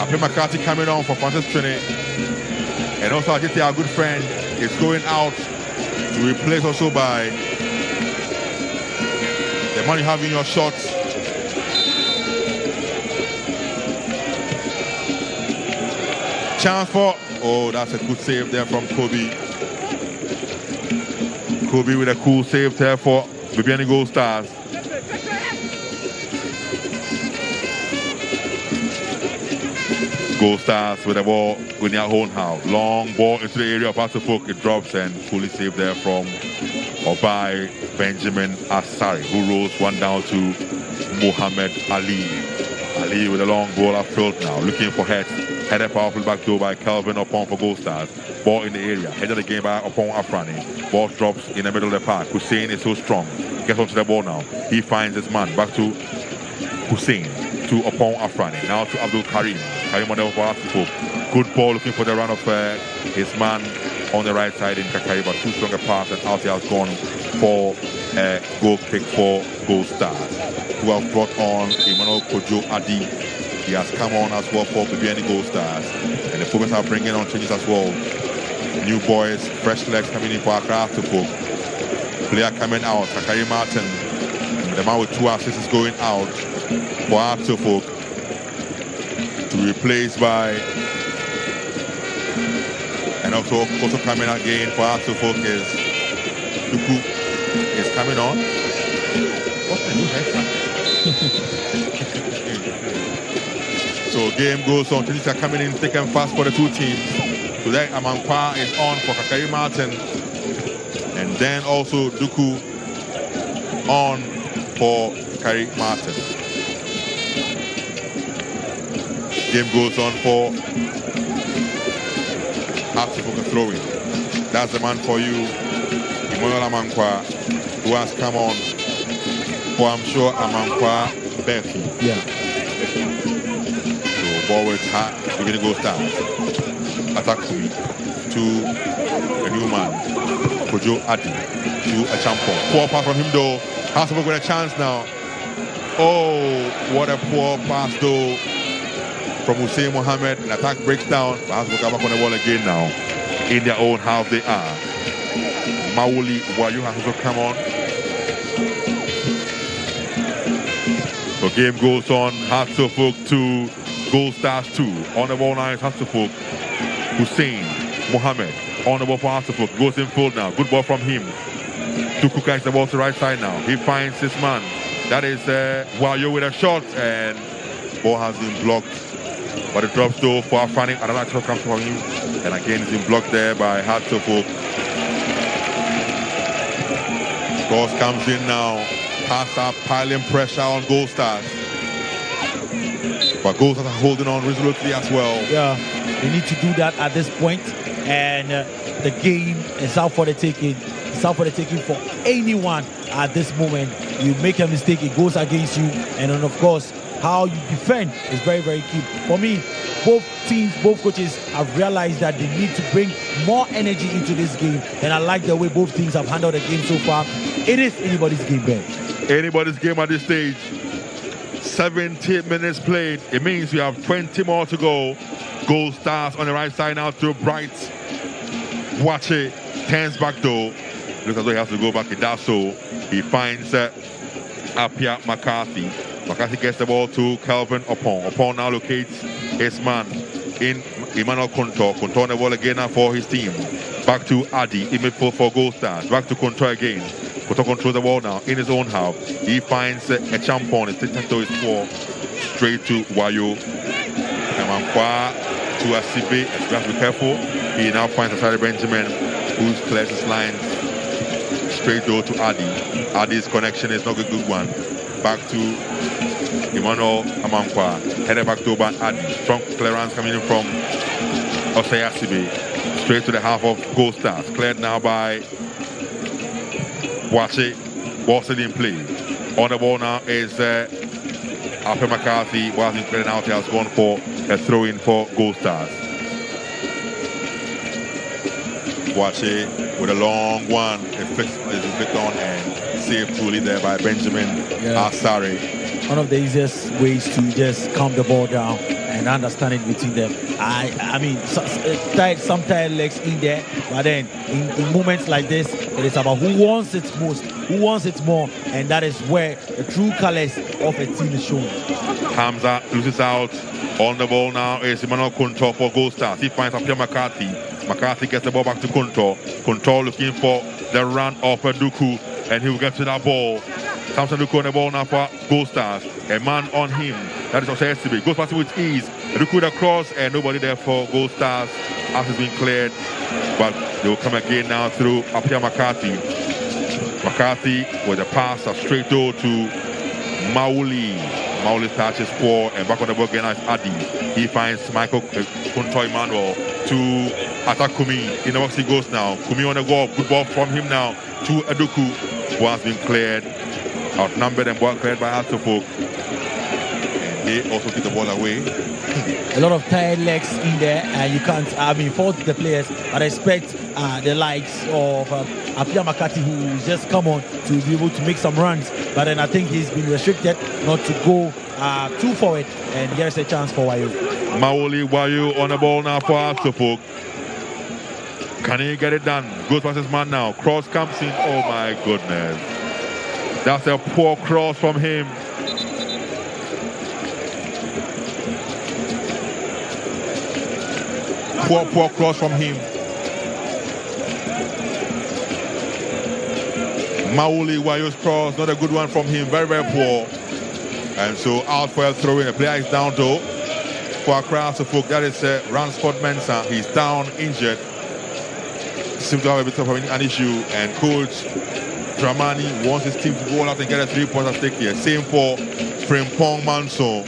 Apia McCarthy coming on for Francis Chene. And also Ajiti, our good friend, is going out to replace also by the man you have in your shots. Chance for, oh, that's a good save there from Kobe. Kobe with a cool save there for Bibiani Goldstars. Goldstars with the ball in their own house. Long ball into the area of Asafok. It drops and fully saved there from or by Benjamin Asari, who rolls one down to Muhammad Ali. Ali with a long ball upfield now, looking for heads. Headed powerful back door by Kelvin Opon for Goldstars. Ball in the area. Head of the game by Opon Afrani. Ball drops in the middle of the park. Hussein is so strong. Gets onto the ball now. He finds his man. Back to Hussein. To Opon Afrani. Now to Abdul Karim. Karim on the for Asifo. Good ball looking for the run of his man on the right side in Kakai. But too strong a pass and out has gone for a goal kick for Goldstars. Who have brought on Emmanuel Kojo Adi. He has come on as well for Bibiani Goldstars. And the Pumas are bringing on changes as well. New boys, fresh legs coming in for Accra Asifo. Player coming out, Sakari Martin. The man with 2 assists is going out for Asifo. To be replaced by, and also coming again for Asifo is Duku is coming on. What's the new haircut? So game goes on. Changes are coming in thick and fast for the two teams. Today Amankwa is on for Kakari Martin. And then also Duku on for Kakari Martin. Game goes on for Asifo throwing. That's the man for you, Emmanuel Amankwa, who has come on for, I'm sure, Amankwa Befi. Yeah. Ball with hat, we're going to go stars. Attack to me. To a new man. Kojo Adi. To a champion. Poor pass from him though. Hasselhoff with a chance now. Oh, what a poor pass though from Hussein Mohammed. An attack breaks down. Hasselhoff got back on the ball again now. In their own half they are. Mauli Wayu has also come on. So game goes on. Hasselhoff to Goldstars 2. On the ball now is Hasselhoff. Hussein Mohammed. On the ball for Hasselhoff. Goes in full now. Good ball from him. Duku catches the ball to the right side now. He finds his man. That is Wayo with a shot. And ball has been blocked. But it drops though for Afani. Another shot comes from him. And again it's been blocked there by Hasselhoff. Cross comes in now. Pass up, piling pressure on Goldstars. But Goldstars are holding on resolutely as well. Yeah, they need to do that at this point. And the game is out for the taking. It's out for the taking for anyone at this moment. You make a mistake, it goes against you. And then, of course, how you defend is very, very key. For me, both teams, both coaches have realized that they need to bring more energy into this game. And I like the way both teams have handled the game so far. It is anybody's game, Ben. Anybody's game at this stage. 17 minutes played. It means we have 20 more to go. Goldstars on the right side now to Bright. Watch it. Turns back though. Looks as though he has to go back. He does so. He finds Apia McCarthy. McCarthy gets the ball to Kelvin Opon. Opon now locates his man in Emmanuel Contour. Contour on the ball again now for his team. Back to Adi in midfield for Goldstars. Back to Contour again. Contour controls the ball now in his own half. He finds a champon. It's taken to his four. Straight to Wayo. Amankwa to Asibe. He has to be careful. He now finds Asari Benjamin, who clears his lines. Straight though to Adi. Adi's connection is not a good one. Back to Emmanuel Amankwa. Headed back to Adi. Strong clearance coming in from Osayasibe. Straight to the half of Goldstars. Cleared now by Watch it. Ball still in play. On the ball now is Alfred McCarthy. While he's playing out, he has gone for a throw-in for Goldstars. Watch it with a long one. It flicked on and saved truly there by Benjamin Asari. One of the easiest ways to just calm the ball down and understand it between them. I mean, some tired legs in there, but then in moments like this, it is about who wants it most, who wants it more, and that is where the true colors of a team is shown. Hamza loses out. On the ball now is Emmanuel Contour for Goldstars. He finds Apia McCarthy. McCarthy gets the ball back to Contour. Contour looking for the run of Duku, and he will get to that ball. Samson Duku on the ball now for Goldstars. A man on him. That is also SCB. Goes past with ease. Duku across, and nobody there for Goldstars. As has been cleared, but they will come again now through Apia McCarthy. McCarthy with a pass straight door to Mauli. Mauli touches poor, and back on the ball again is Adi. He finds Michael Kunto Emmanuel to attack Kumi. In the box he goes now. Kumi on the goal. Good ball from him now to Eduku. Ball has been cleared. Outnumbered and ball cleared by Astropok. They also took the ball away. A lot of tired legs in there, and you can't, fault the players, but I expect the likes of Apia McCarthy, who's just come on to be able to make some runs, but then I think he's been restricted not to go too forward, and here's a chance for Wayo. Maoli Wayo on the ball now for Astropok. Can he get it done? Goes past his man now. Cross comes in. Oh my goodness. That's a poor cross from him. Poor cross from him. Mauli Wayo's cross, not a good one from him. Very, very poor. And so out for a throw in. The player is down though. For Accra Folk, that is Ransford Mensah. He's down, injured. Seems to have a bit of an issue. And coach Dramani wants his team to go out and get a 3-point at stake here. Same for Frimpong Manso.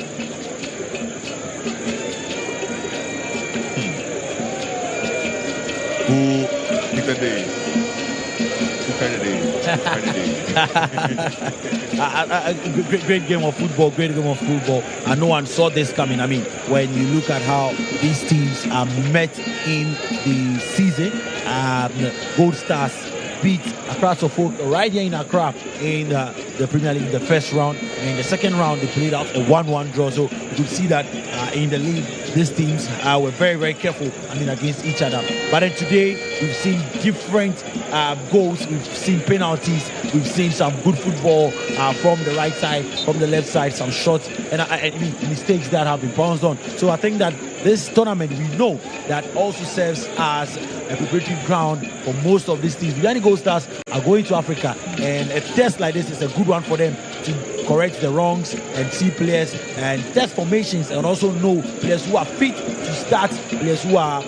Who picked the day? Who kind of day? Great game of football, great game of football. And no one saw this coming. When you look at how these teams are met in the season, Gold Stars beat Accra Folk right here in Accra in the Premier League, the first round. And in the second round, they played out a 1-1 draw. So you could see that in the league, these teams were very, very careful, against each other. But then today, we've seen different goals. We've seen penalties. We've seen some good football from the right side, from the left side, some shots, and mistakes that have been pounced on. So I think that this tournament, we know that also serves as a preparatory ground for most of these teams. Bibiani Goldstars are going to Africa, and a test like this is a good one for them to correct the wrongs and see players and test formations, and also know players who are fit to start, players who are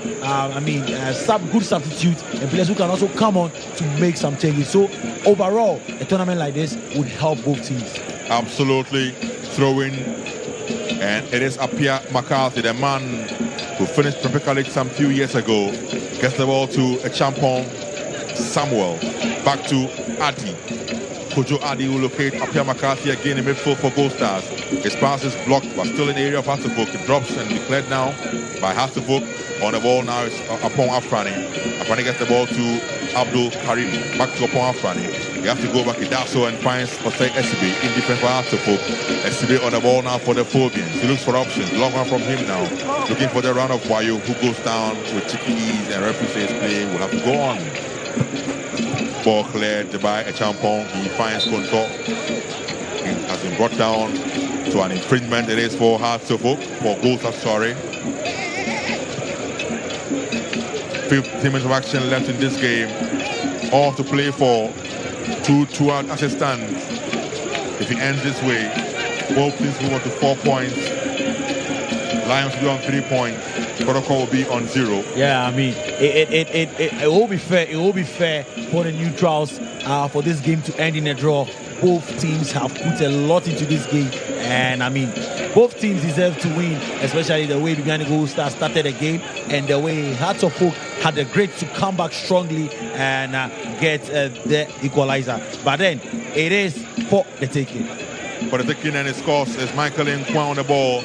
good substitutes, and players who can also come on to make some changes. So overall, a tournament like this would help both teams. Absolutely. Throwing, and it is Apia McCarthy, the man who finished Premier League some few years ago, gets the ball to a champion Samuel, back to Adi. Kojo Adi will locate Apia McCarthy again in midfield for Gold Stars. His pass is blocked, but still in the area of Hasselhoek. It drops and declared now by Hasselhoek. On the ball now is upon Afrani. Afrani gets the ball to Abdul Karim. Back to upon Afrani. He has to go back. He does so and finds Jose SCB in defense for Hasselhoek. SCB on the ball now for the Phobians. He looks for options. Long one from him now. Looking for the run of Wayo, who goes down with cheeky ease, and referee says play will have to go on. Ball cleared by a champon. He finds Konto. He has been brought down to an infringement. It is for Hasselhoek, for Goldstars, sorry. 15 minutes of action left in this game. All to play for. 2-2 as it stands. If it ends this way, both teams move on to 4 points. Lions will be on 3 points. Protocol will be on 0. Yeah, it will be fair. It will be fair for the neutrals for this game to end in a draw. Both teams have put a lot into this game, and both teams deserve to win, especially the way Bibiani Goldstars started the game and the way Hearts of Oak had the grit to come back strongly and get the equalizer. But then it is for the taking. For the taking, and his course is Michael Nkwan on the ball.